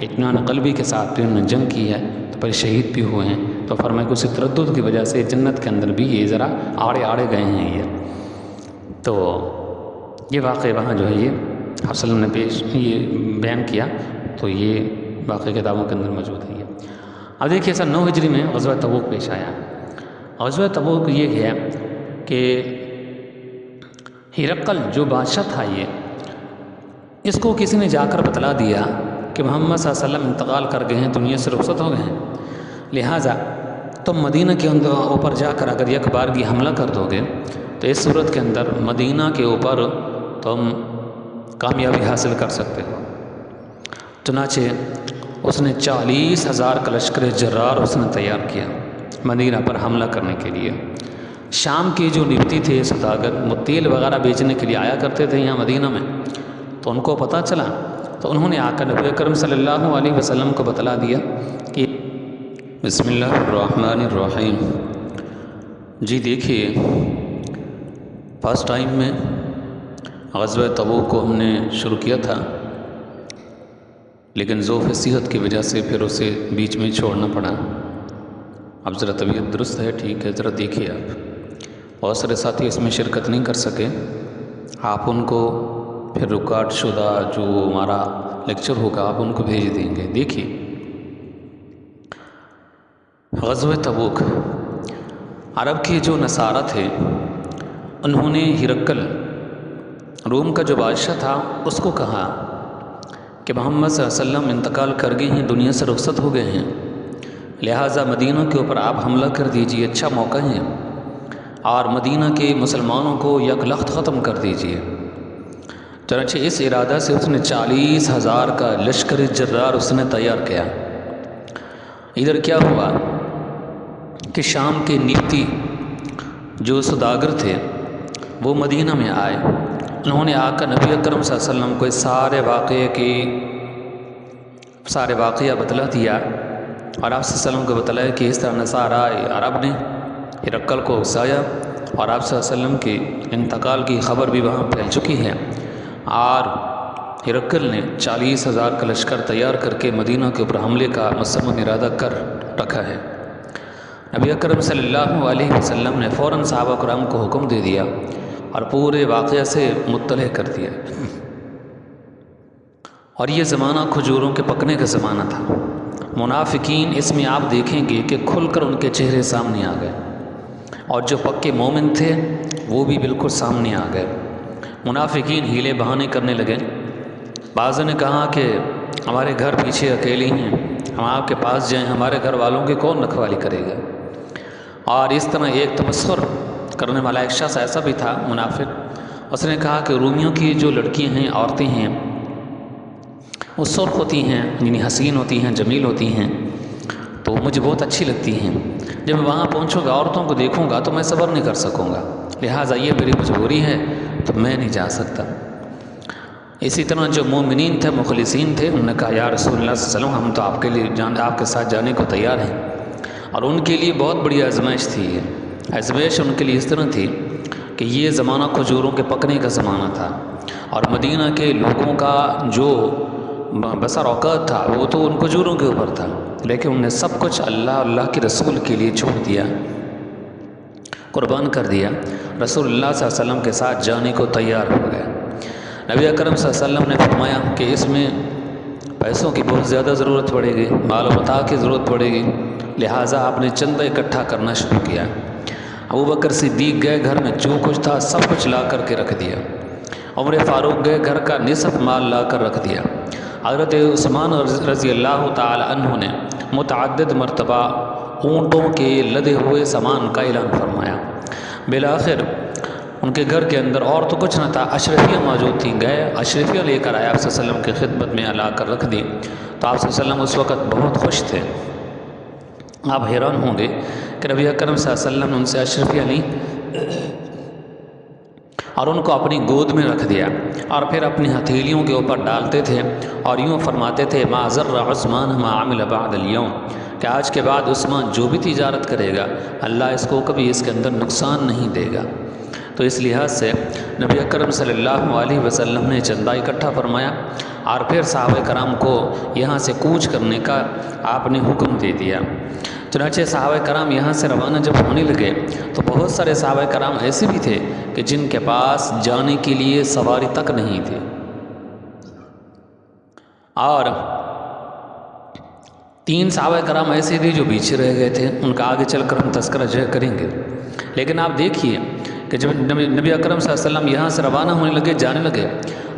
اطمینان قلبی کے ساتھ، پھر انہوں نے جنگ کی ہے تو پھر شہید بھی ہوئے ہیں۔ تو فرمایا کہ اسی تردد کی وجہ سے جنت کے اندر بھی یہ ذرا آڑے گئے ہیں یہ۔ تو یہ واقعہ وہاں جو ہے یہ آپ صلی اللہ علیہ وسلم نے یہ بیان کیا، تو یہ واقعہ کتابوں کے اندر موجود ہے یہ۔ اب دیکھیے سن 9 ہجری میں غزوہ تبوک پیش آیا۔ غزوہ تبوک یہ ہے کہ ہرقل جو بادشاہ تھا اس کو کسی نے جا کر بتلا دیا کہ محمد صلی اللہ علیہ وسلم انتقال کر گئے ہیں، دنیا سے رخصت ہو گئے ہیں، لہٰذا تم مدینہ کے اندر اوپر جا کر اگر یک بارگی حملہ کر دو گے تو اس صورت کے اندر مدینہ کے اوپر تم کامیابی حاصل کر سکتے ہو۔ چنانچہ اس نے 40,000 کا لشکر جرار اس نے تیار کیا مدینہ پر حملہ کرنے کے لیے۔ شام کے جو نبتی تھے سوداگر، وہ تیل وغیرہ بیچنے کے لیے آیا کرتے تھے یہاں مدینہ میں، تو ان کو پتہ چلا تو انہوں نے آ کر نبی اکرم صلی اللہ علیہ وسلم کو بتلا دیا کہ بسم اللہ الرحمن الرحیم، جی دیکھیے فرسٹ ٹائم میں غزوہ تبوک کو ہم نے شروع کیا تھا لیکن ذوف صحت کی وجہ سے پھر اسے بیچ میں چھوڑنا پڑا۔ اب ذرا طبیعت درست ہے، ٹھیک ہے، ذرا دیکھیے آپ۔ بہت سارے ساتھی اس میں شرکت نہیں کر سکے، آپ ان کو پھر ریکارڈ شدہ جو ہمارا لیکچر ہوگا آپ ان کو بھیج دیں گے۔ دیکھیے غزوہ تبوک، عرب کے جو نصارہ تھے انہوں نے ہرقل روم کا جو بادشاہ تھا اس کو کہا کہ محمد صلی اللہ علیہ وسلم انتقال کر گئے ہیں، دنیا سے رخصت ہو گئے ہیں، لہٰذا مدینہ کے اوپر آپ حملہ کر دیجئے، اچھا موقع ہے، اور مدینہ کے مسلمانوں کو یک لخت ختم کر دیجئے۔ چنانچہ اس ارادہ سے اس نے 40,000 کا لشکر جرار اس نے تیار کیا۔ ادھر کیا ہوا کہ شام کے نفتی جو سوداگر تھے وہ مدینہ میں آئے، انہوں نے آ کر نبی اکرم صلی اللہ علیہ وسلم کو سارے واقعہ بتلا دیا، اور آپ صلی اللہ علیہ وسلم کو بتلایا کہ اس طرح نصارہ عرب نے ہرقل کو اکسایا، اور آپ صلی اللہ علیہ وسلم کے انتقال کی خبر بھی وہاں پھیل چکی ہے، اور ہرقل نے 40,000 کا لشکر تیار کر کے مدینہ کے اوپر حملے کا مصمم ارادہ کر رکھا ہے۔ نبی اکرم صلی اللہ علیہ وسلم نے فوراً صحابہ کرام کو حکم دے دیا اور پورے واقعہ سے مطلع کر دیا، اور یہ زمانہ کھجوروں کے پکنے کا زمانہ تھا۔ منافقین اس میں آپ دیکھیں گے کہ کھل کر ان کے چہرے سامنے آ گئے، اور جو پکے مومن تھے وہ بھی بالکل سامنے آ گئے۔ منافقین ہیلے بہانے کرنے لگے، بعضوں نے کہا کہ ہمارے گھر پیچھے اکیلے ہیں، ہم آپ کے پاس جائیں، ہمارے گھر والوں کی کون رکھوالی کرے گا؟ اور اس طرح ایک تمسخر کرنے والا ایک شخص ایسا بھی تھا منافق، اس نے کہا کہ رومیوں کی جو لڑکیاں ہیں، عورتیں ہیں، وہ سرخ ہوتی ہیں، یعنی حسین ہوتی ہیں، جمیل ہوتی ہیں، تو مجھے بہت اچھی لگتی ہیں، جب میں وہاں پہنچوں گا عورتوں کو دیکھوں گا تو میں صبر نہیں کر سکوں گا، لہٰذا یہ میری مجبوری ہے تو میں نہیں جا سکتا۔ اسی طرح جو مومنین تھے، مخلصین تھے، انہوں نے کہا یا رسول اللہ صلی اللہ علیہ وسلم ہم تو آپ کے ساتھ جانے کو تیار ہیں، اور ان کے لیے بہت بڑی آزمائش تھی۔ یہ آزمائش ان کے لیے اس طرح تھی کہ یہ زمانہ کھجوروں کے پکنے کا زمانہ تھا، اور مدینہ کے لوگوں کا جو بسر اوقات تھا وہ تو ان کھجوروں کے اوپر تھا، لیکن انہوں نے سب کچھ اللہ کے رسول کے لیے چھوڑ دیا، قربان کر دیا، رسول اللہ صلی اللہ علیہ وسلم کے ساتھ جانے کو تیار ہو گئے۔ نبی اکرم صلی اللہ علیہ وسلم نے فرمایا کہ اس میں پیسوں کی بہت زیادہ ضرورت پڑے گی، مال و متاع کی ضرورت پڑے گی، لہٰذا آپ نے چندہ اکٹھا کرنا شروع کیا۔ ابوبکر صدیق گئے، گھر میں جو کچھ تھا سب کچھ لا کر کے رکھ دیا۔ عمر فاروق گئے، گھر کا نصف مال لا کر رکھ دیا۔ حضرت عثمان رضی اللہ تعالی عنہ نے متعدد مرتبہ اونٹوں کے لدے ہوئے سامان کا اعلان فرمایا۔ بالآخر ان کے گھر کے اندر اور تو کچھ نہ تھا، اشرفیہ موجود تھیں، گئے اشرفیہ لے کر آئے، آپ صلی اللہ علیہ وسلم کی خدمت میں لا کر رکھ دی، تو آپ صلی اللہ علیہ وسلم اس وقت بہت خوش تھے۔ آپ حیران ہوں گے کہ نبی اکرم صلی اللہ علیہ وسلم نے ان سے اشرفیہ لی اور ان کو اپنی گود میں رکھ دیا، اور پھر اپنی ہتھیلیوں کے اوپر ڈالتے تھے اور یوں فرماتے تھے ما ضر عثمان ما عمل بعد اليوم، کہ آج کے بعد عثمان جو بھی تجارت کرے گا اللہ اس کو کبھی اس کے اندر نقصان نہیں دے گا۔ تو اس لحاظ سے نبی اکرم صلی اللہ علیہ وسلم نے چندہ اکٹھا فرمایا، اور پھر صحابہ کرام کو یہاں سے کوچ کرنے کا آپ نے حکم دے دیا۔ چنانچہ صحابہ کرام یہاں سے روانہ جب ہونے لگے تو بہت سارے صحابہ کرام ایسے بھی تھے کہ جن کے پاس جانے کے لیے سواری تک نہیں تھی، اور 3 صحابہ کرام ایسے تھے جو پیچھے رہ گئے تھے، ان کا آگے چل کر ہم تذکرہ جو کریں گے۔ لیکن آپ دیکھیے کہ جب نبی اکرم صلی اللہ علیہ وسلم یہاں سے روانہ ہونے لگے، جانے لگے،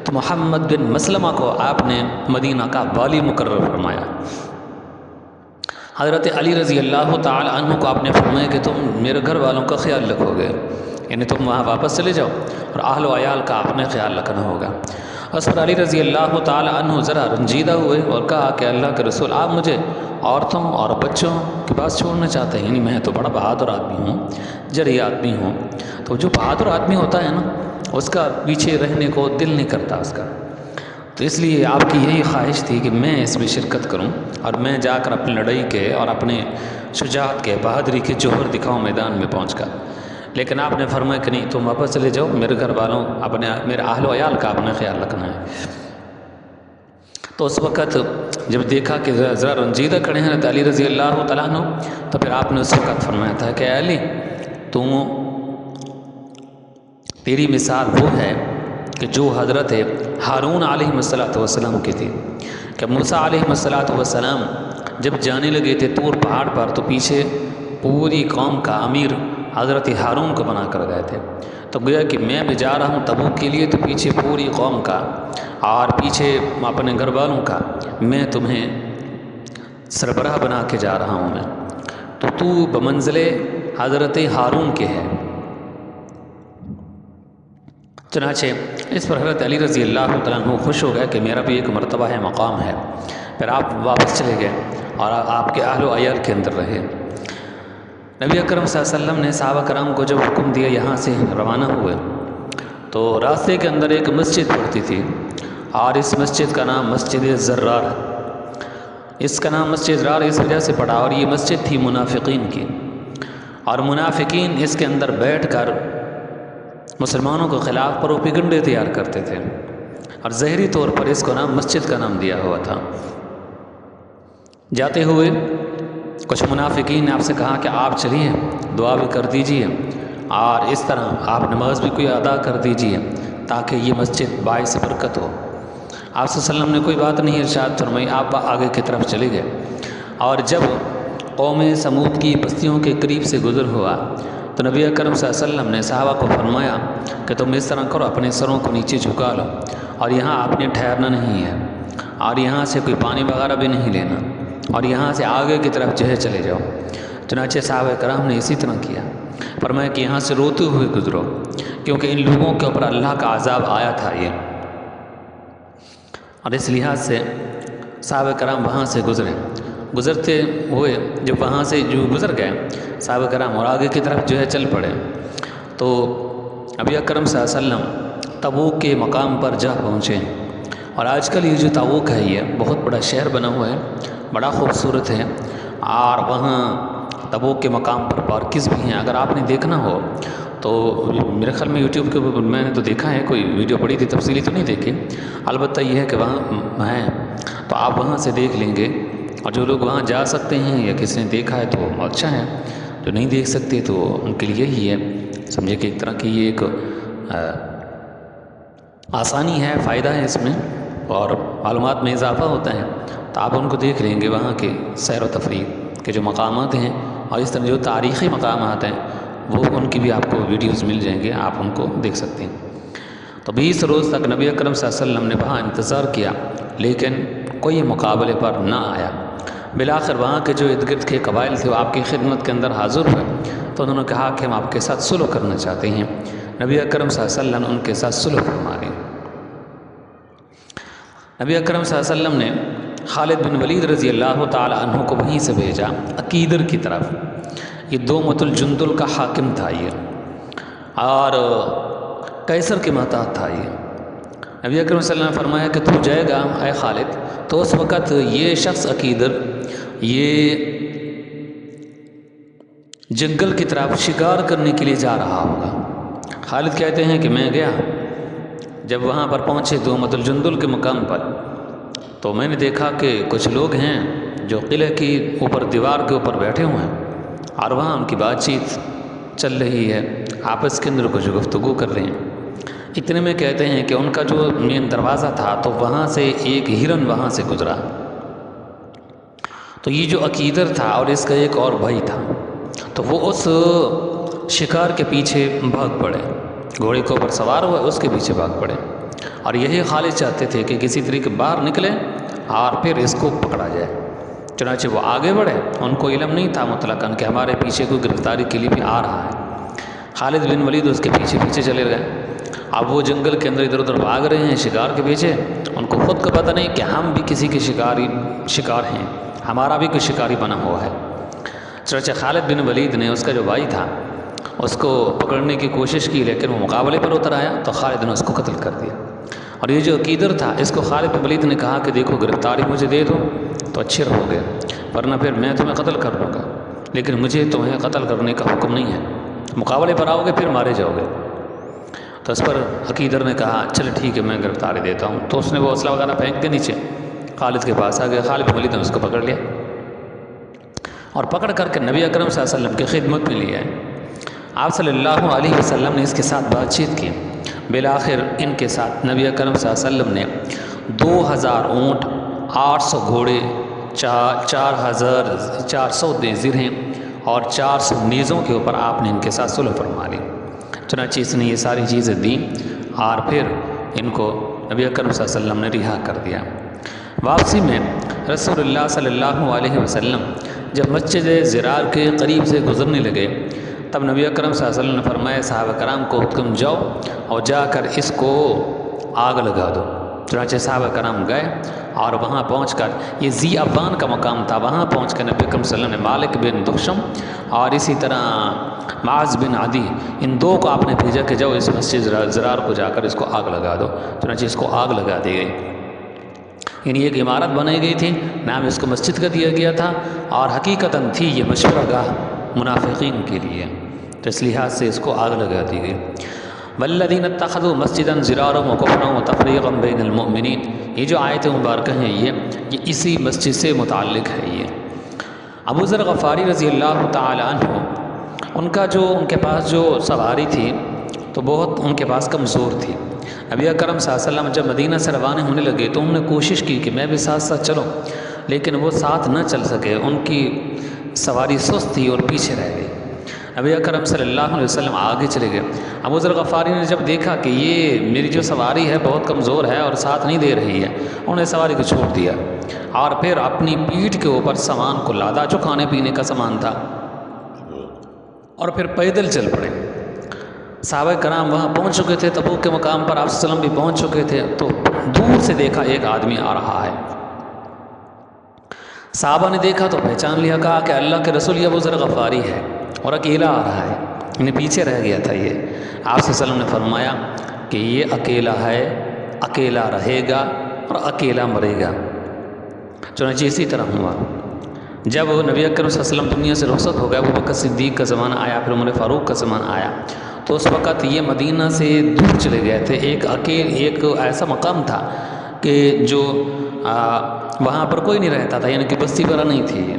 تو محمد بن مسلمہ کو آپ نے مدینہ کا والی مقرر فرمایا۔ حضرت علی رضی اللہ تعالی عنہ کو آپ نے فرمایا کہ تم میرے گھر والوں کا خیال رکھو گے، یعنی تم وہاں واپس چلے جاؤ اور اہل و عیال کا آپ نے خیال رکھنا ہوگا۔ اس پر علی رضی اللہ تعالی عنہ ذرا رنجیدہ ہوئے اور کہا کہ اللہ کے رسول آپ مجھے عورتوں اور بچوں کے پاس چھوڑنا چاہتے ہیں، یعنی میں تو بڑا بہادر آدمی ہوں، جرئی آدمی ہوں، تو جو بہادر آدمی ہوتا ہے نا اس کا پیچھے رہنے کو دل نہیں کرتا اس کا، تو اس لیے آپ کی یہی خواہش تھی کہ میں اس میں شرکت کروں اور میں جا کر اپنی لڑائی کے اور اپنے شجاعت کے، بہادری کے جوہر دکھاؤں میدان میں پہنچ کر، لیکن آپ نے فرمایا کہ نہیں تم واپس چلے جاؤ، میرے گھر والوں میرے اہل و عیال کا اپنا خیال رکھنا ہے۔ تو اس وقت جب دیکھا کہ ذرا رنجیدہ کھڑے ہیں حضرت علی رضی اللہ تعالیٰ عنہ، تو پھر آپ نے اس وقت فرمایا تھا کہ اے علی، تیری مثال وہ ہے کہ جو حضرت ہارون علیہ السلام کی تھی، کہ موسیٰ علیہ السلام جب جانے لگے تھے طور پہاڑ پر تو پیچھے پوری قوم کا امیر حضرت ہارون کو بنا کر گئے تھے، تو گویا کہ میں بھی جا رہا ہوں تبوک کے لیے، تو پیچھے پوری قوم کا اور پیچھے اپنے گھر والوں کا میں تمہیں سربراہ بنا کے جا رہا ہوں، میں تو بمنزل حضرت ہارون کے ہے۔ چنانچہ اس پر حضرت علی رضی اللہ تعالیٰ عنہ خوش ہو گئے کہ میرا بھی ایک مرتبہ ہے، مقام ہے۔ پھر آپ واپس چلے گئے اور آپ کے اہل و عیال کے اندر رہے۔ نبی اکرم صلی اللہ علیہ وسلم نے صحابہ کرام کو جب حکم دیا یہاں سے روانہ ہوئے، تو راستے کے اندر ایک مسجد پڑتی تھی، اور اس مسجد کا نام مسجد زرار، اس کا نام مسجد زرار اس وجہ سے پڑا، اور یہ مسجد تھی منافقین کی، اور منافقین اس کے اندر بیٹھ کر مسلمانوں کے خلاف پروپیگنڈے تیار کرتے تھے، اور ظاہری طور پر اس کو نام مسجد کا نام دیا ہوا تھا۔ جاتے ہوئے کچھ منافقین نے آپ سے کہا کہ آپ چلیے دعا بھی کر دیجئے، اور اس طرح آپ نماز بھی کوئی ادا کر دیجئے تاکہ یہ مسجد باعث برکت ہو۔ آپ صلی اللہ علیہ وسلم نے کوئی بات نہیں ارشاد فرمائی، آپ آگے کی طرف چلے گئے، اور جب قوم سمود کی بستیوں کے قریب سے گزر ہوا تو نبی اکرم صلی اللہ علیہ وسلم نے صحابہ کو فرمایا کہ تم اس طرح کرو، اپنے سروں کو نیچے جھکا لو، اور یہاں آپ نے ٹھہرنا نہیں ہے، اور یہاں سے کوئی پانی وغیرہ بھی نہیں لینا، اور یہاں سے آگے کی طرف جو ہے چلے جاؤ۔ چنانچہ صحابہ کرام نے اسی طرح کیا، فرمایا کہ یہاں سے روتے ہوئے گزرو، کیونکہ ان لوگوں کے اوپر اللہ کا عذاب آیا تھا یہ، اور اس لحاظ سے صحابہ کرام وہاں سے گزرتے ہوئے جب وہاں سے جو گزر گئے صحابہ کرام اور آگے کی طرف جو ہے چل پڑے، تو نبی اکرم صلی اللہ علیہ وسلم تبوک کے مقام پر جا پہنچے۔ اور آج کل یہ جو تبوک ہے یہ بہت بڑا شہر بنا ہوا ہے، بڑا خوبصورت ہے، اور وہاں تبوک کے مقام پر پارکز بھی ہیں۔ اگر آپ نے دیکھنا ہو تو میرے خیال میں یوٹیوب کے اوپر میں نے تو دیکھا ہے، کوئی ویڈیو پڑی تھی، تفصیلی تو نہیں دیکھی، البتہ یہ ہے کہ وہاں ہیں تو آپ وہاں سے دیکھ لیں گے، اور جو لوگ وہاں جا سکتے ہیں یا کسی نے دیکھا ہے تو اچھا ہے، جو نہیں دیکھ سکتے تو ان کے لیے یہی ہے، سمجھے کہ ایک طرح کی یہ ایک آسانی ہے، فائدہ ہے اس میں، اور معلومات میں اضافہ ہوتا ہے، تو آپ ان کو دیکھ لیں گے، وہاں کے سیر و تفریح کے جو مقامات ہیں اور اس طرح جو تاریخی مقامات ہیں وہ ان کی بھی آپ کو ویڈیوز مل جائیں گے، آپ ان کو دیکھ سکتے ہیں۔ تو 20 روز تک نبی اکرم صلی اللہ علیہ وسلم نے وہاں انتظار کیا، لیکن کوئی مقابلے پر نہ آیا۔ بالآخر وہاں کے جو ارد گرد کے قبائل تھے وہ آپ کی خدمت کے اندر حاضر ہوئے، تو انہوں نے کہا کہ ہم آپ کے ساتھ صلح کرنا چاہتے ہیں۔ نبی اکرم صلی اللہ علیہ وسلم ان کے ساتھ صلح فرما گئے۔ نبی اکرم صلی اللہ علیہ وسلم نے خالد بن ولید رضی اللہ تعالی عنہ کو وہیں سے بھیجا عقیدر کی طرف، یہ دومۃ الجندل کا حاکم تھا یہ، اور قیصر کے محتاط تھا یہ۔ نبی اکرم صلی اللہ علیہ وسلم نے فرمایا کہ تو جائے گا اے خالد، تو اس وقت یہ شخص عقیدر یہ جنگل کی طرف شکار کرنے کے لیے جا رہا ہوگا۔ خالد کہتے ہیں کہ میں گیا، جب وہاں پر پہنچے دومۃ الجندل کے مقام پر، تو میں نے دیکھا کہ کچھ لوگ ہیں جو قلعے کی اوپر دیوار کے اوپر بیٹھے ہوئے ہیں، اور وہاں ان کی بات چیت چل رہی ہے، آپس کے اندر کچھ گفتگو کر رہے ہیں۔ اتنے میں کہتے ہیں کہ ان کا جو مین دروازہ تھا تو وہاں سے ایک ہرن وہاں سے گزرا، تو یہ جو عقیدر تھا اور اس کا ایک اور بھائی تھا، تو وہ اس شکار کے پیچھے بھاگ پڑے، گھوڑے کے اوپر سوار ہوئے اس کے پیچھے بھاگ پڑے، اور یہی خالد چاہتے تھے کہ کسی طریقے باہر نکلے اور پھر اس کو پکڑا جائے۔ چنانچہ وہ آگے بڑھے، ان کو علم نہیں تھا مطلقاً کہ ہمارے پیچھے کوئی گرفتاری کے لیے بھی آ رہا ہے۔ خالد بن ولید اس کے پیچھے پیچھے چلے گئے، اب وہ جنگل کے اندر ادھر ادھر بھاگ رہے ہیں شکار کے پیچھے، ان کو خود کا پتہ نہیں کہ ہم بھی کسی کے شکار ہیں، ہمارا بھی کوئی شکاری بنا ہوا ہے۔ چنانچہ خالد بن ولید نے اس کا جو بھائی تھا اس کو پکڑنے کی کوشش کی، لیکن وہ مقابلے پر اتر آیا تو خالد نے اس کو قتل کر دیا۔ اور یہ جو عقیدر تھا اس کو خالد بن ولید نے کہا کہ دیکھو گرفتاری مجھے دے دو تو اچھے رہو گے، ورنہ پھر میں تمہیں قتل کر لوں گا، لیکن مجھے تمہیں قتل کرنے کا حکم نہیں ہے، مقابلے پر آؤ گے پھر مارے جاؤ گے۔ تو اس پر عقیدر نے کہا چل ٹھیک ہے میں گرفتاری دیتا ہوں، تو اس نے وہ اسلحہ وغیرہ پھینک کے نیچے خالد کے پاس آ گیا، خالد بن ولید نے اس کو پکڑ لیا اور پکڑ کر کے نبی اکرم صلی اللہ علیہ وسلم کی خدمت میں لے آئے۔ آپ صلی اللہ علیہ وسلم نے اس کے ساتھ بات چیت کی۔ بالآخر ان کے ساتھ نبی اکرم صلی اللہ علیہ وسلم نے 2000 اونٹ، 800 گھوڑے، 4400 زرہیں اور 400 نیزوں کے اوپر آپ نے ان کے ساتھ صلح فرما لی۔ چنانچہ اس نے یہ ساری چیزیں دیں اور پھر ان کو نبی اکرم صلی اللہ علیہ وسلم نے رہا کر دیا۔ واپسی میں رسول اللہ صلی اللہ علیہ وسلم جب مسجد زرار کے قریب سے گزرنے لگے تب نبی اکرم صلی اللہ علیہ وسلم نے فرمایا صحابہ کرام کو تم جاؤ اور جا کر اس کو آگ لگا دو۔ چنانچہ صحابہ کرام گئے اور وہاں پہنچ کر، یہ ذی ابان کا مقام تھا، وہاں پہنچ کر نبی اکرم صلی اللہ علیہ وسلم نے مالک بن دخشم اور اسی طرح معاذ بن عدی، ان دو کو آپ نے بھیجا کہ جاؤ اس مسجد زرار کو جا کر اس کو آگ لگا دو۔ چنانچہ اس کو آگ لگا دی گئی۔ یعنی ایک عمارت بنائی گئی تھی، نام اس کو مسجد کا دیا گیا تھا اور حقیقتاً تھی یہ مشورہ گاہ منافقین کے لیے، تو اس لحاظ سے اس کو آگ لگا دی گئی۔ والذین اتخذوا مسجدا ضرارا وکفرا وتفریقا بین المؤمنین، یہ جو آیت مبارکہ ہیں یہ اسی مسجد سے متعلق ہے۔ یہ ابو ذر غفاری رضی اللہ تعالی عنہ، ان کے پاس جو سواری تھی تو بہت ان کے پاس کمزور تھی۔ نبی اکرم صلی اللہ علیہ وسلم جب مدینہ سے روانہ ہونے لگے تو انہوں نے کوشش کی کہ میں بھی ساتھ ساتھ چلوں، لیکن وہ ساتھ نہ چل سکے، ان کی سواری سست تھی اور پیچھے رہ گئی۔ نبی اکرم صلی اللہ علیہ وسلم آگے چلے گئے۔ ابو ذر غفاری نے جب دیکھا کہ یہ میری جو سواری ہے بہت کمزور ہے اور ساتھ نہیں دے رہی ہے، انہوں نے سواری کو چھوڑ دیا اور پھر اپنی پیٹھ کے اوپر سامان کو لادا، جو کھانے پینے کا سامان تھا، اور پھر پیدل چل پڑے۔ صحابہ کرام وہاں پہنچ چکے تھے، تبوک کے مقام پر آپ صلی اللہ علیہ وسلم بھی پہنچ چکے تھے، تو دور سے دیکھا ایک آدمی آ رہا ہے۔ صحابہ نے دیکھا تو پہچان لیا، کہا کہ اللہ کے رسول یہ ابو ذر غفاری ہے اور اکیلا آ رہا ہے، انہیں پیچھے رہ گیا تھا یہ۔ آپ صلی اللہ علیہ وسلم نے فرمایا کہ یہ اکیلا ہے، اکیلا رہے گا اور اکیلا مرے گا۔ چنانچہ اسی طرح ہوا۔ جب نبی اکرم صلی اللہ علیہ وسلم دنیا سے رخصت ہو گئے، ابو بکر صدیق کا زمانہ آیا، پھر عمر فاروق کا زمانہ آیا، تو اس وقت یہ مدینہ سے دور چلے گئے تھے۔ ایک ایسا مقام تھا کہ جو وہاں پر کوئی نہیں رہتا تھا، یعنی کہ بستی وغیرہ نہیں تھی،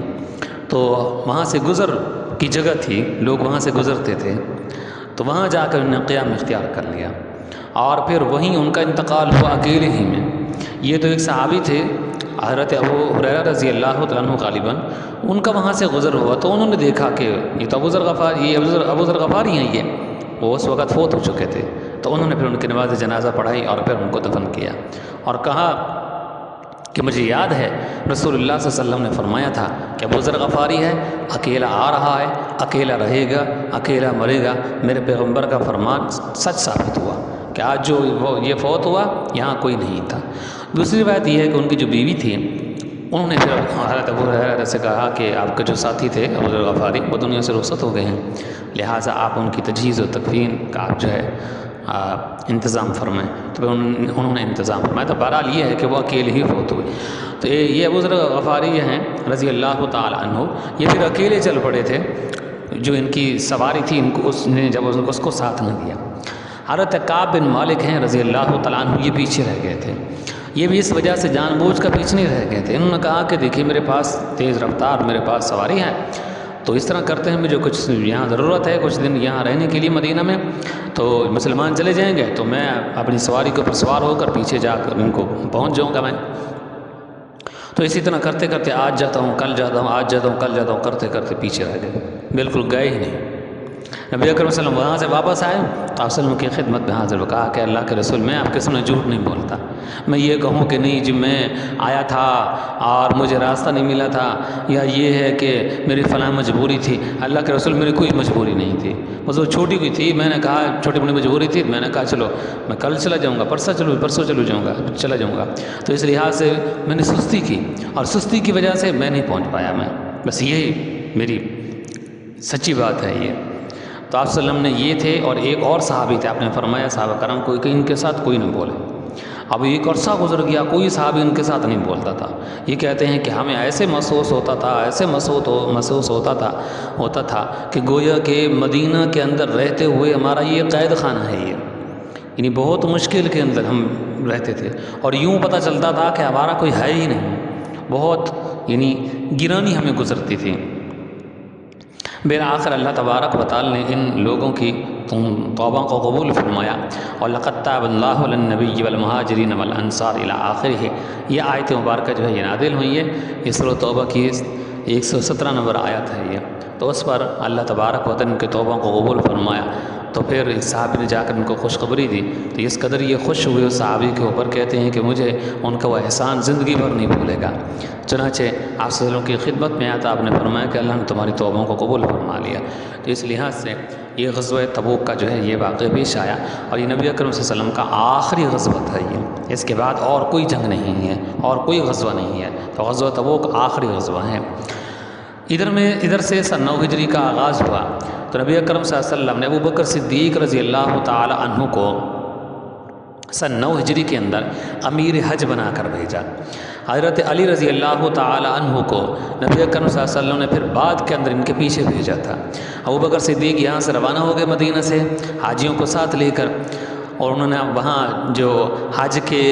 تو وہاں سے گزر کی جگہ تھی، لوگ وہاں سے گزرتے تھے، تو وہاں جا کر انہوں نے قیام اختیار کر لیا اور پھر وہیں ان کا انتقال ہوا اکیلے ہی میں۔ یہ تو ایک صحابی تھے حضرت ابو ہریرہ رضی اللہ تعالیٰ عنہ غالباً، ان کا وہاں سے گزر ہوا تو انہوں نے دیکھا کہ یہ تو ابو ذر غفاری ہیں، وہ اس وقت فوت ہو چکے تھے، تو انہوں نے پھر ان کی نماز جنازہ پڑھائی اور پھر ان کو دفن کیا اور کہا کہ مجھے یاد ہے رسول اللہ صلی اللہ علیہ وسلم نے فرمایا تھا کہ ابو ذر غفاری ہے، اکیلا آ رہا ہے، اکیلا رہے گا، اکیلا مرے گا۔ میرے پیغمبر کا فرمان سچ ثابت ہوا کہ آج جو یہ فوت ہوا یہاں کوئی نہیں تھا۔ دوسری بات یہ ہے کہ ان کی جو بیوی تھی، انہوں نے پھر حضرت ابو ہریرہ سے کہا کہ آپ کے جو ساتھی تھے ابو ذر غفاری وہ دنیا سے رخصت ہو گئے ہیں، لہٰذا آپ ان کی تجہیز و تکفین کا آپ جو ہے انتظام فرمائیں۔ تو پھر انہوں نے انتظام فرمایا، تو بہرحال یہ ہے کہ وہ اکیلے ہی فوت ہوئے۔ تو یہ ابو ذر غفاری ہیں رضی اللہ تعالی عنہ، یہ پھر اکیلے چل پڑے تھے، جو ان کی سواری تھی ان کو اس نے جب اس کو ساتھ نہ دیا۔ حضرت کعب بن مالک ہیں رضی اللہ تعالیٰ عنہ، یہ پیچھے رہ گئے تھے۔ یہ بھی اس وجہ سے جان بوجھ کر پیچھے نہیں رہ گئے تھے، انہوں نے کہا کہ دیکھیے میرے پاس تیز رفتار، میرے پاس سواری ہے، تو اس طرح کرتے ہیں مجھے کچھ یہاں ضرورت ہے کچھ دن یہاں رہنے کے لیے مدینہ میں، تو مسلمان چلے جائیں گے تو میں اپنی سواری کے اوپر سوار ہو کر پیچھے جا کر ان کو پہنچ جاؤں گا میں۔ تو اسی طرح کرتے کرتے آج جاتا ہوں، کل جاتا ہوں، آج جاتا ہوں، کل جاتا ہوں، کرتے کرتے پیچھے رہ گئے، بالکل گئے ہی نہیں۔ نبی اکرم صلی اللہ علیہ وسلم وہاں سے واپس آئے تو آپ صلی اللہ علیہ وسلم کی خدمت میں حاضر ہو، کہا کہ اللہ کے رسول میں آپ کے سامنے جھوٹ نہیں بولتا، میں یہ کہوں کہ نہیں جی میں آیا تھا اور مجھے راستہ نہیں ملا تھا، یا یہ ہے کہ میری فلاں مجبوری تھی، اللہ کے رسول میری کوئی مجبوری نہیں تھی، بس وہ چھوٹی ہوئی تھی، میں نے کہا چھوٹی بڑی مجبوری تھی، میں نے کہا چلو میں کل چلا جاؤں گا، پرسوں چلا جاؤں گا، تو اس لحاظ سے میں نے سستی کی اور سستی کی وجہ سے میں نہیں پہنچ پایا، میں بس یہی میری سچی بات ہے یہ۔ تو آپ صلی اللہ علیہ وسلم نے یہ تھے، اور ایک اور صحابی تھے، آپ نے فرمایا صحابہ کرام کو کہ ان کے ساتھ کوئی نہ بولے۔ اب ایک عرصہ گزر گیا، کوئی صحابی ان کے ساتھ نہیں بولتا تھا۔ یہ کہتے ہیں کہ ہمیں ایسے محسوس ہوتا تھا، ایسے محسوس ہوتا تھا کہ گویا کہ مدینہ کے اندر رہتے ہوئے ہمارا یہ قید خانہ ہے، یہ یعنی بہت مشکل کے اندر ہم رہتے تھے، اور یوں پتہ چلتا تھا کہ ہمارا کوئی ہے ہی نہیں، بہت یعنی گرانی ہمیں گزرتی تھی۔ بالآخر اللہ تبارک و تعالی نے ان لوگوں کی توبہ کو قبول فرمایا، اور لقد تاب اللہ علی النبی والمہاجرین والانصار الی آخرہ، یہ آیت مبارکہ جو ہے یہ نازل ہوئی ہے، یہ سورہ توبہ کی 117 نمبر آیت ہے یہ، تو اس پر اللہ تبارک و تعالی ان کے توبہ کو قبول فرمایا۔ تو پھر ایک صحابی نے جا کر ان کو خوشخبری دی، تو اس قدر یہ خوش ہوئے اس صحابی کے اوپر، کہتے ہیں کہ مجھے ان کا وہ احسان زندگی بھر نہیں بھولے گا۔ چنانچہ آپ صلی اللہ علیہ وسلم کی خدمت میں آیا تو آپ نے فرمایا کہ اللہ نے تمہاری توبوں کو قبول فرما لیا۔ تو اس لحاظ سے یہ غزوہ تبوک کا جو ہے یہ واقعہ پیش آیا، اور یہ نبی اکرم صلی اللہ علیہ وسلم کا آخری غزوہ تھا یہ، اس کے بعد اور کوئی جنگ نہیں ہے اور کوئی غزوہ نہیں ہے، تو غزوہ تبوک آخری غزوہ ہے۔ ادھر سے سن 9 ہجری کا آغاز ہوا، تو نبی اکرم صلی اللہ علیہ وسلم نے ابوبکر صدیق رضی اللہ تعالی عنہ کو سن 9 ہجری کے اندر امیر حج بنا کر بھیجا۔ حضرت علی رضی اللہ تعالی عنہ کو نبی اکرم صلی اللہ علیہ وسلم نے پھر بعد کے اندر ان کے پیچھے بھیجا تھا۔ ابوبکر صدیق یہاں سے روانہ ہو گئے مدینہ سے حاجیوں کو ساتھ لے کر، اور انہوں نے وہاں جو حج کے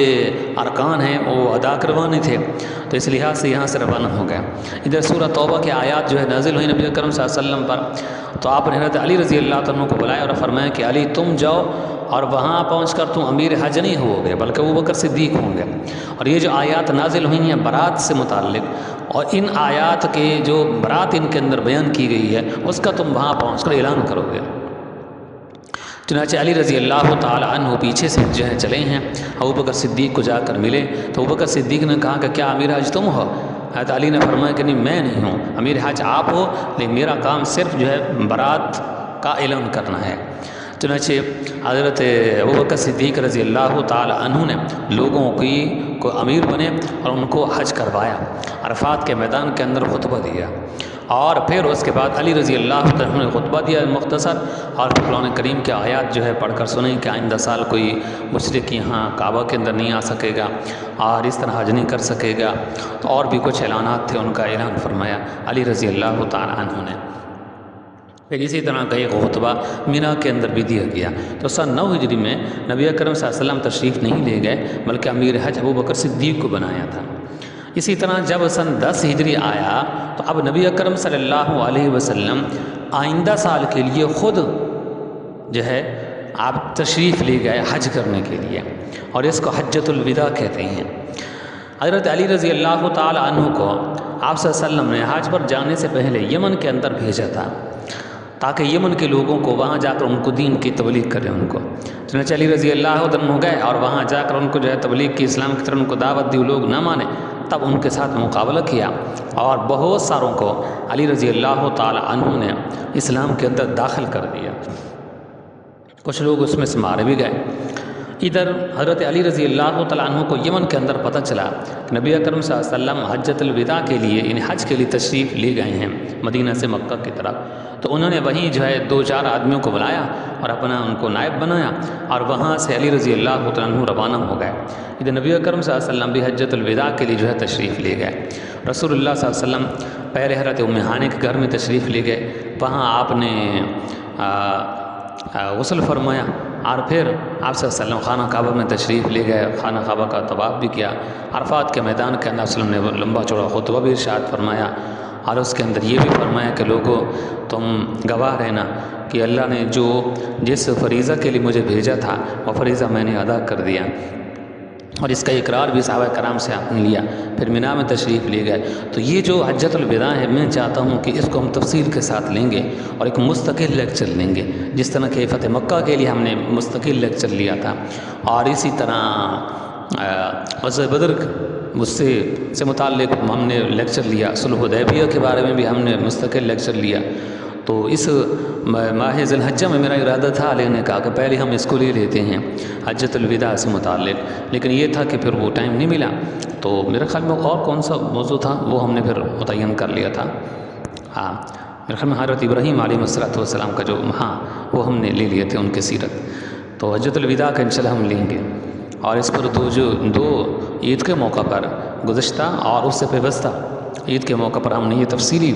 ارکان ہیں وہ ادا کروانے تھے، تو اس لحاظ سے یہاں سے روانہ ہو گیا۔ ادھر سورہ توبہ کے آیات جو ہے نازل ہوئی نبی اکرم صلی اللہ علیہ وسلم پر، تو آپ نے حضرت علی رضی اللہ عنہ کو بلایا اور فرمایا کہ علی تم جاؤ اور وہاں پہنچ کر تم امیر حج نہیں ہو گے بلکہ ابوبکر صدیق ہوں گے۔ اور یہ جو آیات نازل ہوئی ہیں برات سے متعلق، اور ان آیات کے جو برات ان کے اندر بیان کی گئی ہے اس کا تم وہاں پہنچ کر اعلان کرو گے۔ چنانچہ علی رضی اللہ تعالی عنہ پیچھے سے جو ہے چلے ہیں، ابوبکر صدیق کو جا کر ملے، تو ابوبکر صدیق نے کہا کہ کیا امیر حج تم ہو؟ حضرت علی نے فرمایا کہ نہیں میں نہیں ہوں، امیر حج آپ ہو، لیکن میرا کام صرف جو ہے برات کا اعلان کرنا ہے۔ چنانچہ حضرت ابوبکر صدیق رضی اللہ تعالی عنہ نے لوگوں کو امیر بنے اور ان کو حج کروایا، عرفات کے میدان کے اندر خطبہ دیا، اور پھر اس کے بعد علی رضی اللہ عنہ نے خطبہ دیا مختصر، اور پھر قرآن کریم کے آیات جو ہے پڑھ کر سنیں کہ آئندہ سال کوئی مشرک یہاں کعبہ کے اندر نہیں آ سکے گا اور اس طرح حج نہیں کر سکے گا، تو اور بھی کچھ اعلانات تھے، ان کا اعلان فرمایا علی رضی اللہ تعالی عنہ نے۔ پھر اسی طرح کا ایک خطبہ مینا کے اندر بھی دیا گیا۔ تو سن 9 ہجری میں نبی اکرم صلی اللہ علیہ وسلم تشریف نہیں لے گئے بلکہ امیر حج ابوبکر صدیق کو بنایا تھا۔ اسی طرح جب سن 10 ہجری آیا تو اب نبی اکرم صلی اللہ علیہ وسلم آئندہ سال کے لیے خود جو ہے آپ تشریف لے گئے حج کرنے کے لیے، اور اس کو حجۃ الوداع کہتے ہیں۔ حضرت علی رضی اللہ تعالی عنہ کو آپ صلی اللہ علیہ وسلم نے حج پر جانے سے پہلے یمن کے اندر بھیجا تھا تاکہ یمن کے لوگوں کو وہاں جا کر ان کو دین کی تبلیغ کریں ان کو۔ چنانچہ علی رضی اللہ عنہ گئے اور وہاں جا کر ان کو جو ہے تبلیغ کی، اسلام کی طرف ان کو دعوت دی، لوگ نہ مانے، تب ان کے ساتھ مقابلہ کیا اور بہت ساروں کو علی رضی اللہ تعالی عنہ نے اسلام کے اندر داخل کر دیا، کچھ لوگ اس میں سے مارے بھی گئے۔ ادھر حضرت علی رضی اللہ تعالیٰ عنہ کو یمن کے اندر پتہ چلا کہ نبی اکرم صلی اللہ علیہ وسلم حجۃ الوداع کے لیے یعنی حج کے لیے تشریف لے گئے ہیں مدینہ سے مکہ کی طرف، تو انہوں نے وہیں جو ہے 2-4 آدمیوں کو بلایا اور اپنا ان کو نائب بنایا، اور وہاں سے علی رضی اللہ تعالیٰ عنہ روانہ ہو گئے۔ ادھر نبی اکرم صلی اللہ علیہ وسلم بھی حجۃ الوداع کے لیے جو ہے تشریف لے گئے۔ رسول اللہ صلی اللہ علیہ وسلم پہلے حضرت ام ہانی کے گھر میں تشریف لے گئے، وہاں آپ نے غسل فرمایا، اور پھر آپ صلی اللہ علیہ وسلم خانہ کعبہ میں تشریف لے گئے، خانہ کعبہ کا طواف بھی کیا، عرفات کے میدان کے اندر صلی اللہ علیہ وسلم نے لمبا چوڑا خطبہ بھی ارشاد فرمایا، اور اس کے اندر یہ بھی فرمایا کہ لوگوں تم گواہ رہنا کہ اللہ نے جس فریضہ کے لیے مجھے بھیجا تھا وہ فریضہ میں نے ادا کر دیا، اور اس کا اقرار بھی صحابہ کرام سے آپ نے لیا۔ پھر مینا میں تشریف لے گئے۔ تو یہ جو حجۃ الوداع ہے میں چاہتا ہوں کہ اس کو ہم تفصیل کے ساتھ لیں گے اور ایک مستقل لیکچر لیں گے، جس طرح کہ فتح مکہ کے لیے ہم نے مستقل لیکچر لیا تھا، اور اسی طرح غزوہ بدر سے متعلق ہم نے لیکچر لیا، صلح حدیبیہ کے بارے میں بھی ہم نے مستقل لیکچر لیا۔ تو اس ماہ ذی الحجہ میں میرا ارادہ تھا لینے کا کہ پہلے ہم اس کو لے لیتے ہیں حجۃ الوداع سے متعلق، لیکن یہ تھا کہ پھر وہ ٹائم نہیں ملا، تو میرے خیال میں اور کون سا موضوع تھا وہ ہم نے پھر متعین کر لیا تھا۔ ہاں میرے خیال میں حضرت ابراہیم علیہ السلام کا جو وہ ہم نے لے لیے تھے ان کی سیرت، تو حجۃ الوداع کا انشاءاللہ ہم لیں گے، اور اس پر دو عید کے موقع پر گزشتہ اور اس سے پیوستہ عید کے موقع پر ہم نے یہ تفصیلی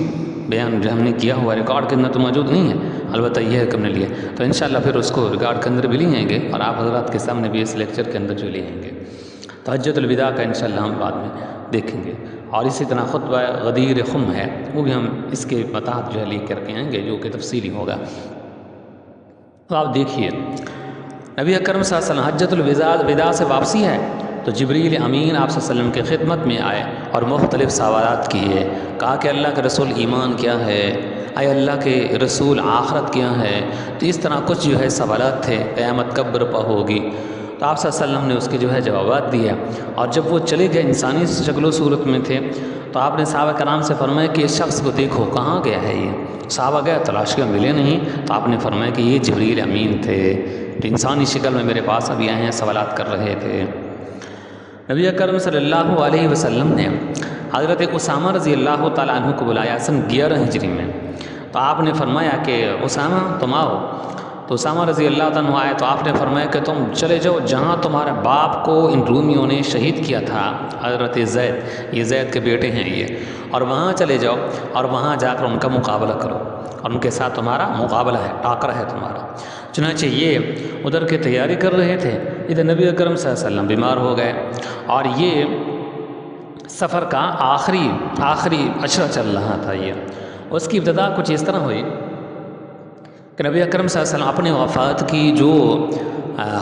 بیان جو ہم نے کیا ہوا ریکارڈ کے اندر تو موجود نہیں ہے، البتہ یہ ہے کہ ہم نے لیا، تو انشاءاللہ پھر اس کو ریکارڈ کے اندر بھی لیں گے اور آپ حضرات کے سامنے بھی اس لیکچر کے اندر جو لیں گے۔ تہجد الوداع کا انشاءاللہ ہم بعد میں دیکھیں گے، اور اسی طرح خطبہ غدیر خم ہے، وہ بھی ہم اس کے متاحت جو ہے لے کر کے آئیں گے، جو کہ تفصیلی ہوگا۔ تو آپ دیکھیے نبی اکرم صلی اللہ علیہ وسلم حجۃ الوداع سے واپسی ہے تو جبریل امین آپ صلی اللہ علیہ وسلم کی خدمت میں آئے اور مختلف سوالات کیے، کہا کہ اللہ کے رسول ایمان کیا ہے، اے اللہ کے رسول آخرت کیا ہے، تو اس طرح کچھ جو ہے سوالات تھے، قیامت کب برپا ہوگی، تو آپ صلی اللہ علیہ وسلم نے اس کے جو ہے جوابات دیا، اور جب وہ چلے گئے انسانی شکل و صورت میں تھے تو آپ نے صحابہ کرام سے فرمایا کہ اس شخص کو دیکھو کہاں گیا ہے یہ، صحابہ گئے تلاش کے ملے نہیں، تو آپ نے فرمایا کہ یہ جبریل امین تھے، تو انسانی شکل میں میرے پاس ابھی آئے ہیں، سوالات کر رہے تھے۔ نبی اکرم صلی اللہ علیہ وسلم نے حضرت اسامہ رضی اللہ تعالیٰ عنہ کو بلایا سن 11 ہجری میں، تو آپ نے فرمایا کہ اسامہ تم آؤ، تو اسامہ رضی اللہ تعالیٰ عنہ آئے تو آپ نے فرمایا کہ تم چلے جاؤ جہاں تمہارے باپ کو ان رومیوں نے شہید کیا تھا، حضرت زید، یہ زید کے بیٹے ہیں یہ، اور وہاں چلے جاؤ اور وہاں جا کر ان کا مقابلہ کرو، اور ان کے ساتھ تمہارا مقابلہ ہے، ٹاکرا ہے تمہارا۔ چنانچہ یہ ادھر کی تیاری کر رہے تھے، ادھر نبی اکرم صلی اللہ علیہ وسلم بیمار ہو گئے، اور یہ سفر کا آخری اشرہ چل رہا تھا۔ یہ اس کی ابتدا کچھ اس طرح ہوئی کہ نبی اکرم صلی اللہ علیہ وسلم اپنے وفات کی جو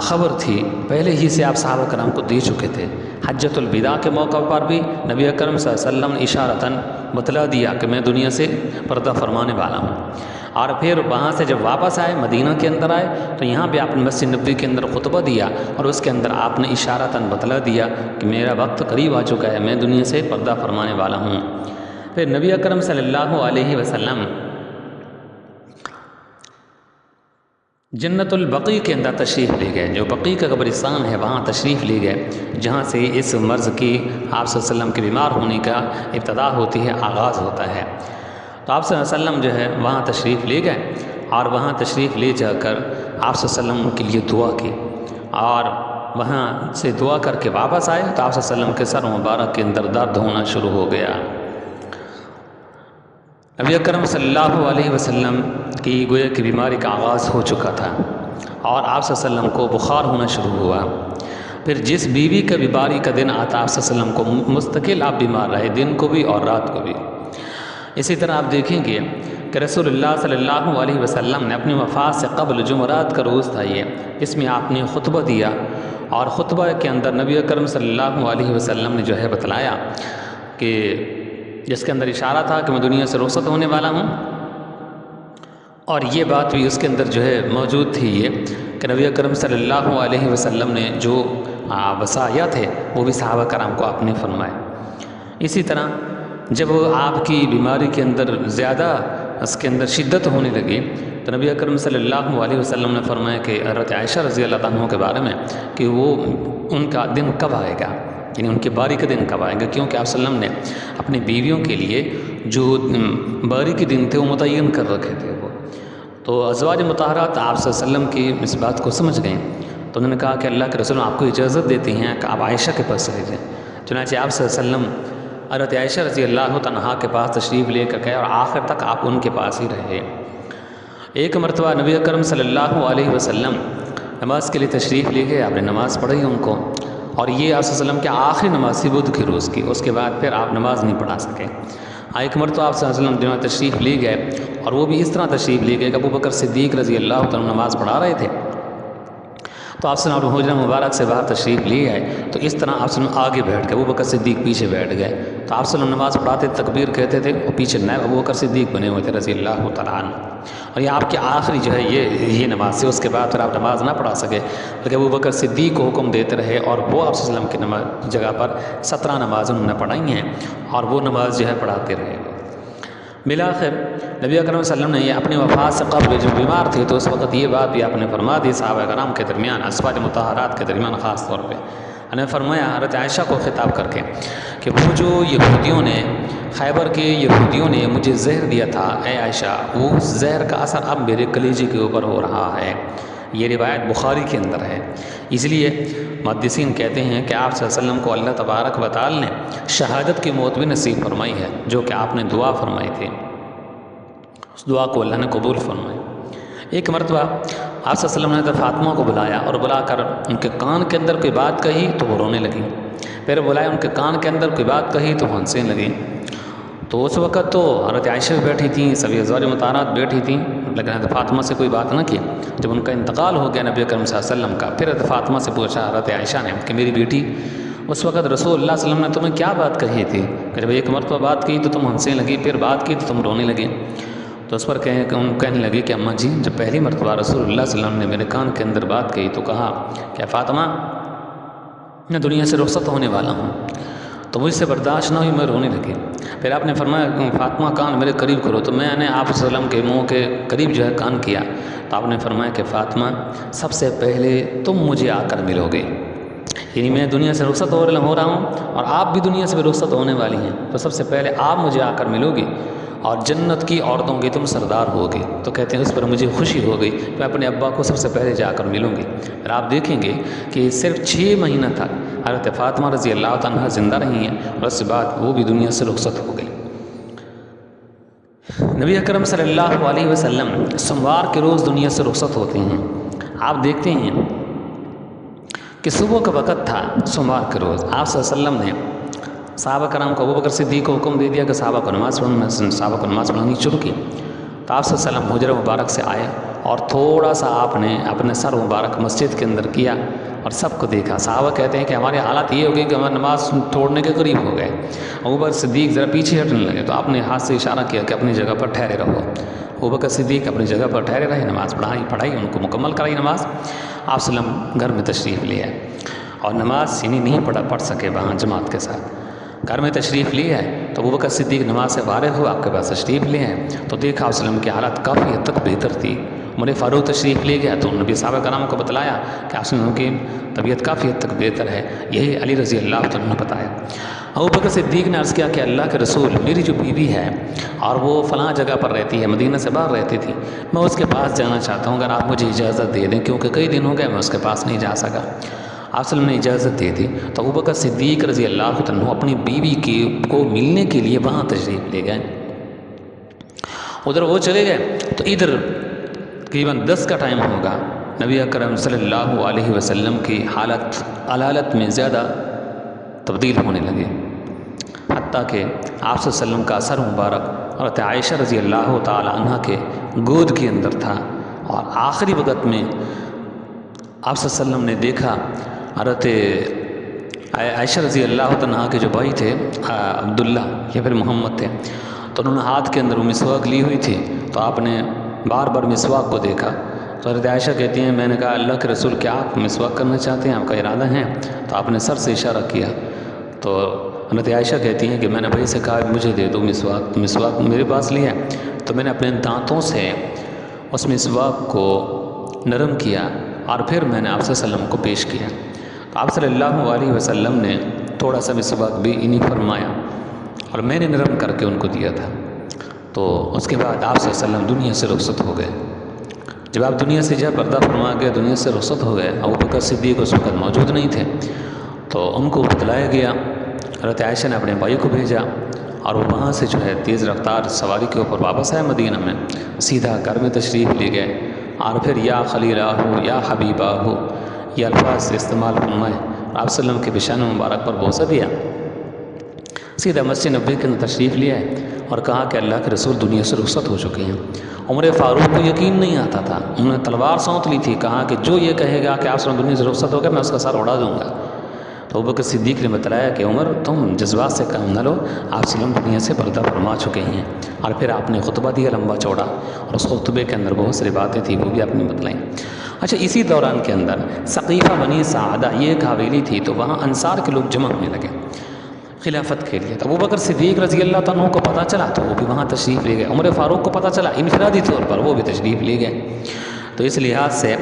خبر تھی پہلے ہی سے آپ صحابہ کرام کو دے چکے تھے۔ حجۃ الوداع کے موقع پر بھی نبی اکرم صلی اللہ علیہ وسلم نے اشارتاً بتلا دیا کہ میں دنیا سے پردہ فرمانے والا ہوں، اور پھر وہاں سے جب واپس آئے مدینہ کے اندر آئے تو یہاں پہ آپ نے مسجد نبوی کے اندر خطبہ دیا، اور اس کے اندر آپ نے اشارتاً بتلا دیا کہ میرا وقت قریب آ چکا ہے، میں دنیا سے پردہ فرمانے والا ہوں۔ پھر نبی اکرم صلی اللہ علیہ وسلم جنت البقیع کے اندر تشریف لے گئے، جو بقیع کا قبرستان ہے وہاں تشریف لے گئے، جہاں سے اس مرض کی آپ صلی اللہ علیہ وسلم کے بیمار ہونے کا ابتدا ہوتی ہے، آغاز ہوتا ہے۔ تو آپ صلی اللہ علیہ وسلم جو ہے وہاں تشریف لے گئے، اور وہاں تشریف لے جا کر آپ صلی اللہ علیہ وسلم کے لیے دعا کی، اور وہاں سے دعا کر کے واپس آئے تو آپ صلی اللہ علیہ وسلم کے سر مبارک کے اندر درد ہونا شروع ہو گیا۔ نبی اکرم صلی اللہ علیہ وسلم کی گویا کی بیماری کا آغاز ہو چکا تھا، اور آپ صلی اللہ علیہ وسلم کو بخار ہونا شروع ہوا۔ پھر جس بیوی کا بیماری کا دن آتا آپ صلی اللہ علیہ وسلم کو مستقل آپ بیمار رہے، دن کو بھی اور رات کو بھی۔ اسی طرح آپ دیکھیں گے کہ رسول اللہ صلی اللہ علیہ وسلم نے اپنی وفات سے قبل جمعرات کا روز تھا یہ، اس میں آپ نے خطبہ دیا، اور خطبہ کے اندر نبی اکرم صلی اللہ علیہ وسلم نے جو ہے بتلایا کہ جس کے اندر اشارہ تھا کہ میں دنیا سے رخصت ہونے والا ہوں، اور یہ بات بھی اس کے اندر جو ہے موجود تھی یہ کہ نبی اکرم صلی اللہ علیہ وسلم نے جو وصایا تھے وہ بھی صحابہ کرام کو آپ نے فرمائے۔ اسی طرح جب آپ کی بیماری کے اندر زیادہ اس کے اندر شدت ہونے لگی تو نبی اکرم صلی اللہ علیہ وسلم نے فرمایا کہ حضرت عائشہ رضی اللہ عنہ کے بارے میں کہ وہ ان کا دن کب آئے گا، یعنی ان کی باری کا دن کب آئے گا، کیونکہ آپ صلی اللہ علیہ وسلم نے اپنی بیویوں کے لیے جو باری کے دن تھے وہ متعین کر رکھے تھے وہ، تو ازواج مطہرات آپ صلی اللہ علیہ وسلم کی اس بات کو سمجھ گئیں، تو انہوں نے کہا کہ اللہ کے رسول آپ کو اجازت دیتے ہیں کہ آپ عائشہ کے پاس چلے جائیں۔ چنانچہ آپ صلی اللہ علیہ وسلم حضرت عائشہ رضی اللہ عنہا کے پاس تشریف لے کر گئے، اور آخر تک آپ ان کے پاس ہی رہے۔ ایک مرتبہ نبی اکرم صلی اللہ علیہ وسلم نماز کے لیے تشریف لے گئے، آپ نے نماز پڑھی ان کو، اور یہ آپ صلی اللہ علیہ وسلم کی آخری نماز تھی بدھ کے روز کی، اس کے بعد پھر آپ نماز نہیں پڑھا سکے۔ ایک مرتبہ آپ صلی اللہ علیہ وسلم جہاں تشریف لے گئے، اور وہ بھی اس طرح تشریف لے گئے کہ ابو بکر صدیق رضی اللہ عنہ نماز پڑھا رہے تھے، تو آپ صلی اللہ علیہ وسلم حجرہ مبارک سے باہر تشریف لے آئے، تو اس طرح آپ صلی اللہ علیہ وسلم آگے بیٹھ گئے، ابو بکر صدیق پیچھے بیٹھ گئے، تو آپ صلی اللہ علیہ وسلم نماز پڑھاتے تکبیر کہتے تھے، اور پیچھے نائب ابو بکر صدیق بنے ہوئے تھے رضی اللہ تعالیٰ عنہ، اور یہ آپ کی آخری جو ہے یہ نماز تھی، اس کے بعد پھر آپ نماز نہ پڑھا سکے، بلکہ ابو بکر صدیق کو حکم دیتے رہے، اور وہ آپ صلی اللہ علیہ وسلم کی نماز جگہ پر 17 نماز انہوں نے پڑھائی ہیں، اور وہ نماز جو ہے پڑھاتے رہے۔ بالآخر نبی اکرم صلی اللہ علیہ وسلم نے یہ اپنی وفات سے قبل جو بیمار تھے تو اس وقت یہ بات بھی آپ نے فرما دی صحابہ کرام کے درمیان، ازواج مطہرات کے درمیان خاص طور پہ انہوں نے فرمایا حضرت عائشہ کو خطاب کر کے کہ وہ جو یہودیوں نے خیبر کے یہودیوں نے مجھے زہر دیا تھا، اے عائشہ وہ زہر کا اثر اب میرے کلیجے کے اوپر ہو رہا ہے۔ یہ روایت بخاری کے اندر ہے، اس لیے محدثین کہتے ہیں کہ آپ صلی اللہ علیہ وسلم کو اللہ تبارک و تعالی نے شہادت کی موت بھی نصیب فرمائی ہے، جو کہ آپ نے دعا فرمائی تھی۔ اس دعا کو اللہ نے قبول فرمایا۔ ایک مرتبہ آپ صلی اللہ علیہ وسلم نے فاطمہ کو بلایا اور بلا کر ان کے کان کے اندر کوئی بات کہی تو وہ رونے لگی، پھر بلایا ان کے کان کے اندر کوئی بات کہی تو وہ ہنسنے لگی۔ تو اس وقت تو حضرت عائشہ بھی بیٹھی تھیں، سبھی ازواج مطہرات بیٹھی تھیں، لیکن حضرت فاطمہ سے کوئی بات نہ کی۔ جب ان کا انتقال ہو گیا نبی اکرم صلی اللہ علیہ وسلم کا، پھر حضرت فاطمہ سے پوچھا حضرت عائشہ نے کہ میری بیٹی، اس وقت رسول اللہ صلی اللہ علیہ وسلم نے تمہیں کیا بات کہی تھی کہ جب ایک مرتبہ بات کی تو تم ہنسنے لگی، پھر بات کی تو تم رونے لگے؟ تو اس پر کہنے لگی کہ اماں جی، جب پہلی مرتبہ رسول اللہ صلی اللہ علیہ وسلم نے میرے کان کے اندر بات کہی تو کہا کہ فاطمہ میں دنیا سے رخصت ہونے والا ہوں، تو مجھ سے برداشت نہ ہوئی، میں رونے لگی۔ پھر آپ نے فرمایا فاطمہ کان میرے قریب کرو، تو میں نے آپ صلی اللہ علیہ وسلم کے منہ کے قریب جو ہے کان کیا، تو آپ نے فرمایا کہ فاطمہ سب سے پہلے تم مجھے آ کر ملو گے، یعنی میں دنیا سے رخصت ہو رہا ہوں اور آپ بھی دنیا سے بھی رخصت ہونے والی ہیں، تو سب سے پہلے آپ مجھے آ کر ملو گی اور جنت کی عورتوں کی تم سردار ہوگی۔ تو کہتے ہیں اس پر مجھے خوشی ہو گئی، میں اپنے ابا کو سب سے پہلے جا کر ملوں گی۔ پھر آپ دیکھیں گے کہ صرف 6 مہینہ تک حضرت فاطمہ رضی اللہ عنہا زندہ رہی ہیں اور اس کے بعد وہ بھی دنیا سے رخصت ہو گئی۔ نبی اکرم صلی اللہ علیہ وسلم سوموار کے روز دنیا سے رخصت ہوتے ہیں۔ آپ دیکھتے ہیں کہ صبح کا وقت تھا سوموار کے روز، آپ صلی اللہ علیہ وسلم نے صحابہ کرام کو، ابوبکر صدیق کو حکم دے دیا کہ صحابہ کو نماز پڑھانی شروع کی۔ تو آپ صلی اللہ علیہ وسلم حجرہ مبارک سے آئے اور تھوڑا سا آپ نے اپنے سر مبارک مسجد کے اندر کیا اور سب کو دیکھا۔ صحابہ کہتے ہیں کہ ہماری حالت یہ ہو گئی کہ ہمارے نماز توڑنے کے قریب ہو گئے۔ ابوبکر صدیق ذرا پیچھے ہٹنے لگے تو آپ نے ہاتھ سے اشارہ کیا کہ اپنی جگہ پر ٹھہرے رہو۔ ابوبکر صدیق اپنی جگہ پر ٹھہرے رہے، نماز پڑھائی ان کو مکمل کرائی نماز۔ آپ صلی اللہ علیہ وسلم گھر میں تشریف لے آئے اور نماز نہیں پڑھ سکے وہاں جماعت کے ساتھ، گھر میں تشریف لیے ہے تو ابوبکر صدیق نماز سے فارغ ہو آپ کے پاس تشریف لے ہیں تو دیکھا آپ وسلم کی حالت کافی حد تک بہتر تھی۔ عمر فاروق تشریف لے گیا تو نبی صحابہ کرام کو بتلایا کہ آپ وسلم کی طبیعت کافی حد تک بہتر ہے، یہی علی رضی اللہ عنہ نے بتایا۔ ابوبکر صدیق نے عرض کیا کہ اللہ کے رسول، میری جو بیوی ہے اور وہ فلاں جگہ پر رہتی ہے، مدینہ سے باہر رہتی تھی، میں اس کے پاس جانا چاہتا ہوں، اگر آپ مجھے اجازت دے دیں، کیونکہ کئی دن ہو گئے میں اس کے پاس نہیں جا سکا۔ آپ صلی اللہ علیہ وسلم نے اجازت دے دی تو ابوبکر صدیق رضی اللہ عنہ اپنی بیوی کو ملنے کے لیے وہاں تشریف لے گئے۔ ادھر وہ چلے گئے تو ادھر تقریباً 10 کا ٹائم ہوگا، نبی اکرم صلی اللہ علیہ وسلم کی حالت علالت میں زیادہ تبدیل ہونے لگے، حتیٰ کہ آپ صلی اللہ علیہ وسلم کا سر مبارک حضرت عائشہ رضی اللہ تعالی عنہ کے گود کے اندر تھا، اور آخری وقت میں آپ صلی اللہ علیہ وسلم نے دیکھا حضرت عائشہ رضی اللہ عنہ کے جو بھائی تھے عبداللہ یا پھر محمد تھے، تو انہوں نے ہاتھ کے اندر وہ مسواک لی ہوئی تھی، تو آپ نے بار بار مسواک کو دیکھا تو حضرت عائشہ کہتی ہیں میں نے کہا اللہ کے رسول کیا آپ مسواک کرنا چاہتے ہیں، آپ کا ارادہ ہے؟ تو آپ نے سر سے اشارہ کیا، تو حضرت عائشہ کہتی ہیں کہ میں نے بھائی سے کہا مجھے دے دو مسواک میرے پاس لیا، تو میں نے اپنے دانتوں سے اس مسواک کو نرم کیا اور پھر میں نے آپ صلی اللہ علیہ وسلم کو پیش کیا۔ تو آپ صلی اللہ علیہ وسلم نے تھوڑا سا مسواک بھی انہیں فرمایا اور میں نے نرم کر کے ان کو دیا تھا۔ تو اس کے بعد آپ صلی اللہ علیہ وسلم دنیا سے رخصت ہو گئے۔ جب آپ دنیا سے جب پردہ فرما گئے، دنیا سے رخصت ہو گئے، ابوبکر صدیق اس وقت موجود نہیں تھے، تو ان کو بتلایا گیا، حضرت عائشہ نے اپنے بھائی کو بھیجا اور وہ وہاں سے جو ہے تیز رفتار سواری کے اوپر واپس آئے مدینہ میں، سیدھا گھر میں تشریف لے گئے اور پھر یا خلیلہ ہو یا حبیبہ ہو یہ الفاظ استعمال فرمائے، آپ صلی اللہ علیہ وسلم کے بشان مبارک پر بوسہ دیا، سیدھا مسجد نبوی کے اندر تشریف لے آئے اور کہا کہ اللہ کے رسول دنیا سے رخصت ہو چکے ہیں۔ عمر فاروق کو یقین نہیں آتا تھا، انہوں نے تلوار سونت لی تھی، کہا کہ جو یہ کہے گا کہ آپ صلی اللہ علیہ وسلم دنیا سے رخصت ہو گئے میں اس کا سر اڑا دوں گا۔ تو ابوبکر صدیق نے بتلایا کہ عمر تم جذبات سے کام نہ لو، آپ صلی اللہ علیہ وسلم دنیا سے پردہ فرما چکے ہیں، اور پھر آپ نے خطبہ دیا لمبا چوڑا، اور اس خطبے کے اندر بہت ساری باتیں تھیں وہ بھی آپ نے بتلائیں۔ اچھا، اسی دوران کے اندر ثقیفہ بنی سعدہ یہ ایک حویلی تھی، تو وہاں انصار کے لوگ جمع ہونے لگے خلافت کے لیے، تو ابوبکر صدیق رضی اللہ عنہ کو پتہ چلا تو وہ بھی وہاں تشریف لے گئے، عمر فاروق کو پتہ چلا انفرادی طور پر وہ بھی تشریف لے گئے۔ تو اس لحاظ سے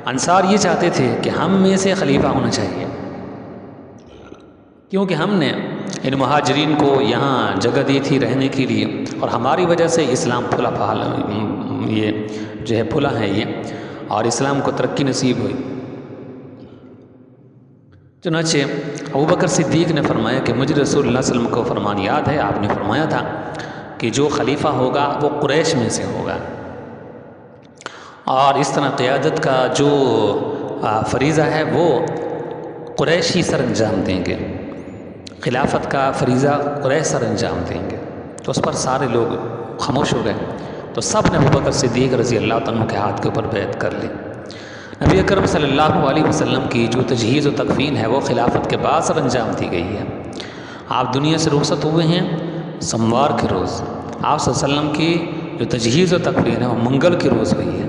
انصار یہ چاہتے تھے کہ ہم میں سے خلیفہ ہونا چاہیے، کیونکہ ہم نے ان مہاجرین کو یہاں جگہ دی تھی رہنے کے لیے، اور ہماری وجہ سے اسلام یہ جو ہے پھلا ہے یہ، اور اسلام کو ترقی نصیب ہوئی۔ چنانچہ ابوبکر صدیق نے فرمایا کہ مجھے رسول اللہ صلی اللہ علیہ وسلم کو فرمان یاد ہے، آپ نے فرمایا تھا کہ جو خلیفہ ہوگا وہ قریش میں سے ہوگا، اور اس طرح قیادت کا جو فریضہ ہے وہ قریش ہی سر انجام دیں گے، خلافت کا فریضہ قریش سر انجام دیں گے۔ تو اس پر سارے لوگ خاموش ہو گئے، تو سب نے ابوبکر صدیق رضی اللہ عنہ کے ہاتھ کے اوپر بیعت کر لی۔ نبی اکرم صلی اللہ علیہ وسلم کی جو تجہیز و تکفین ہے وہ خلافت کے بعد سر انجام دی گئی ہے۔ آپ دنیا سے رخصت ہوئے ہیں سوموار کے روز، آپ صلی اللہ علیہ وسلم کی جو تجہیز و تکفین ہے وہ منگل کے روز ہوئی ہے۔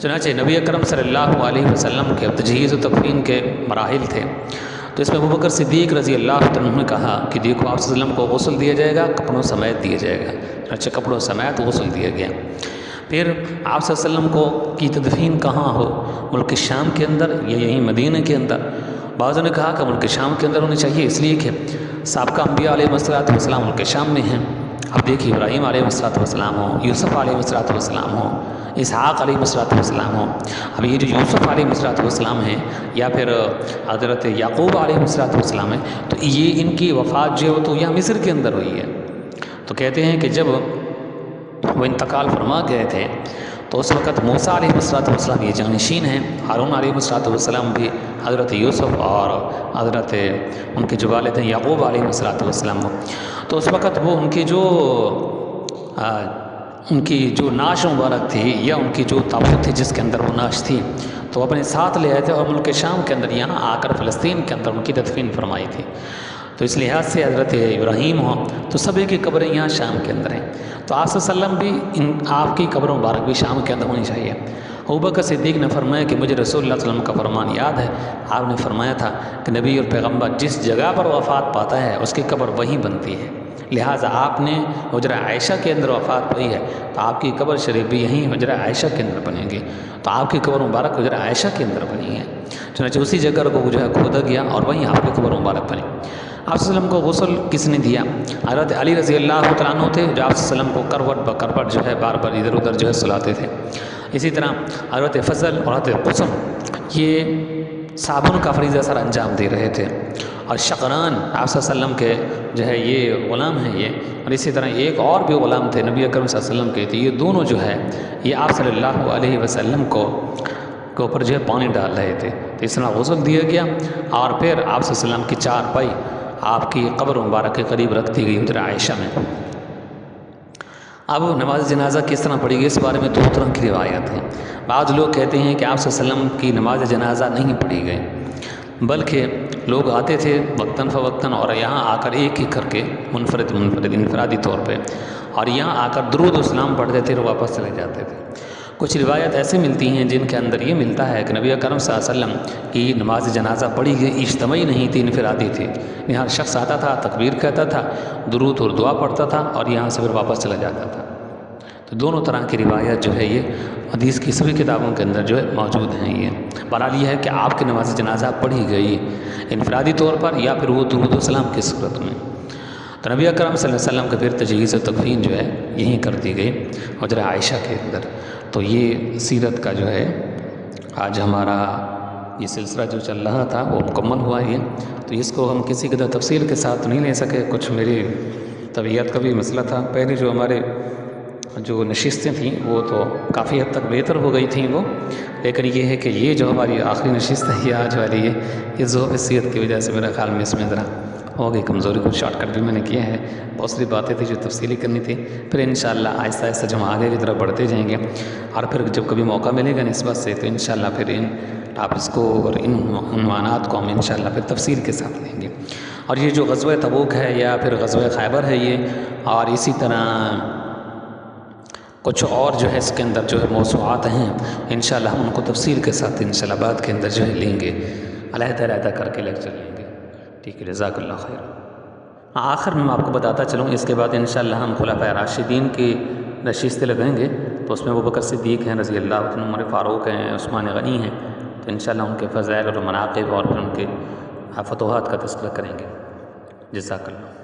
چنانچہ نبی اکرم صلی اللہ علیہ وسلم کے تجہیز و تکفین کے مراحل تھے، تو اس میں ابوبکر صدیق رضی اللہ عنہ نے کہا کہ دیکھو آپ صلی اللہ علیہ وسلم کو غسل دیا جائے گا، کپڑوں سمیت دیا جائے گا، چنانچہ کپڑوں سمیت غسل دیا گیا۔ پھر آپ صلی اللہ علیہ وسلم کو کی تدفین کہاں ہو، ملک شام کے اندر یا یہیں مدینہ کے اندر؟ بعضوں نے کہا کہ ملک شام کے اندر ہونی چاہیے، اس لیے کہ سابقہ انبیاء علیہ السلام ملک شام میں ہیں۔ اب دیکھیے ابراہیم علیہ السلام ہو، یوسف علیہ السلام ہو، اسحاق علیہ السلام ہو، اب یہ جو یوسف علیہ السلام ہیں یا پھر حضرت یعقوب علیہ السلام ہیں، تو یہ ان کی وفات جو ہے تو یہاں مصر کے اندر ہوئی ہے۔ تو کہتے ہیں کہ جب وہ انتقال فرما گئے تھے تو اس وقت موسیٰ علیہ السلام یہ جانشین ہیں، ہارون علیہ السلام بھی حضرت یوسف اور حضرت ان کے جو والد ہیں یعقوب علیہ السلام ہو، تو اس وقت وہ ان کی جو نعش مبارک تھی یا ان کی جو تابوت تھی جس کے اندر وہ نعش تھی تو اپنے ساتھ لے آئے تھے، اور ملک شام کے اندر یہاں آ کر فلسطین کے اندر ان کی تدفین فرمائی تھی۔ تو اس لحاظ سے حضرت ابراہیم ہوں تو سبھی کی قبریں یہاں شام کے اندر ہیں، تو آپ صلی اللہ علیہ وسلم بھی آپ کی قبر مبارک بھی شام کے اندر ہونی چاہیے۔ ابوبکر صدیق نے فرمایا کہ مجھے رسول اللہ صلی اللہ علیہ وسلم کا فرمان یاد ہے، آپ نے فرمایا تھا کہ نبی اور پیغمبر جس جگہ پر وفات پاتا ہے اس کی قبر وہیں بنتی ہے، لہٰذا آپ نے حجرہ عائشہ کے اندر وفات پائی ہے تو آپ کی قبر شریف بھی یہیں حجرہ عائشہ کے اندر بنے گی، تو آپ کی قبر مبارک حجرہ عائشہ کے اندر بنی ہے، چنانچہ اسی جگہ کو جو ہے کھودا گیا اور وہیں آپ کی قبر مبارک بنی۔ آپ صلی اللہ علیہ وسلم کو غسل کس نے دیا؟ حضرت علی رضی اللہ تعالیٰ عنہ تھے جو آپ صلی اللہ علیہ وسلم کو کروٹ بکروٹ جو ہے بار بار ادھر ادھر جو ہے سلاتے تھے۔ اسی طرح حضرت فضل اور حضرت قسم یہ صابن کا فریضہ سر انجام دے رہے تھے، اور شقران آپ صلی اللہ علیہ وسلم کے جو ہے یہ غلام ہیں یہ، اور اسی طرح ایک اور بھی غلام تھے نبی اکرم صلی اللہ علیہ وسلم کے تھے، یہ دونوں جو ہے یہ آپ صلی اللہ علیہ وسلم کے اوپر جو ہے پانی ڈال رہے تھے، تو اس طرح غسل دیا گیا، اور پھر آپ صلی اللہ علیہ وسلم کی چارپائی آپ کی قبر مبارک کے قریب رکھ دی گئی حجرہ عائشہ میں۔ اب نماز جنازہ کس طرح پڑھی گئی اس بارے میں دو طرح کی روایت ہیں۔ بعض لوگ کہتے ہیں کہ آپ صلی اللہ علیہ وسلم کی نماز جنازہ نہیں پڑھی گئی، بلکہ لوگ آتے تھے وقتاً فوقتاً اور یہاں آ کر ایک ایک کر کے منفرد انفرادی طور پہ، اور یہاں آ کر درود و سلام پڑھتے تھے اور واپس چلے جاتے تھے۔ کچھ روایت ایسے ملتی ہیں جن کے اندر یہ ملتا ہے کہ نبی اکرم صلی اللہ علیہ وسلم کی نماز جنازہ پڑھی گئی اجتماعی نہیں تھی، انفرادی تھی، یہاں شخص آتا تھا تکبیر کہتا تھا، درود اور دعا پڑھتا تھا اور یہاں سے پھر واپس چلا جاتا تھا۔ تو دونوں طرح کی روایت جو ہے یہ حدیث کی سبھی کتابوں کے اندر جو ہے موجود ہیں۔ یہ بہرحال یہ ہے کہ آپ کی نماز جنازہ پڑھی گئی انفرادی طور پر یا پھر وہ درود و سلام کی صورت میں، تو نبی اکرم صلی اللہ علیہ وسلم کا پھر تجہیز و تکفین جو ہے یہیں کر دی گئی حجرہ عائشہ کے اندر۔ تو یہ سیرت کا جو ہے آج ہمارا یہ سلسلہ جو چل رہا تھا وہ مکمل ہوا ہے، تو اس کو ہم کسی قدر تفصیل کے ساتھ نہیں لے سکے، کچھ میری طبیعت کا بھی مسئلہ تھا۔ پہلے جو ہمارے جو نشستیں تھیں وہ تو کافی حد تک بہتر ہو گئی تھیں وہ، لیکن یہ ہے کہ یہ جو ہماری آخری نشست ہے یہ آج والی ہے، یہ ذوق سیرت کی وجہ سے میرا خیال میں اس میں ذرا ہو گئی کمزوری، کو شارٹ کٹ بھی میں نے کیا ہے، بہت سی باتیں تھیں جو تفصیلی کرنی تھی، پھر انشاءاللہ آہستہ آہستہ جب ہم آگے کی طرف بڑھتے جائیں گے اور پھر جب کبھی موقع ملے گا نسبت سے تو انشاءاللہ پھر ان ٹاپکس کو اور ان عنوانات کو ہم انشاءاللہ پھر تفصیل کے ساتھ لیں گے۔ اور یہ جو غزوہ تبوک ہے یا پھر غزوہ خیبر ہے یہ، اور اسی طرح کچھ اور جو ہے اس کے اندر جو ہے موضوعات ہیں انشاءاللہ ہم ان کو تفصیل کے ساتھ انشاءاللہ بعد کے اندر جو ہے لیں گے، علیحدہ علیحدہ کر کے لیکچر لیں گے۔ ٹھیک ہے، جزاک اللہ خیر۔ آخر میں آپ کو بتاتا چلوں، اس کے بعد انشاءاللہ ہم خلفائے راشدین کی نشستیں لگائیں گے، تو اس میں ابوبکر صدیق ہیں رضی اللہ عنہ، عمر فاروق ہیں، عثمان غنی ہیں، تو انشاءاللہ ان کے فضائل اور مناقب اور پھر ان کے فتوحات کا تذکرہ کریں گے۔ جزاک اللہ۔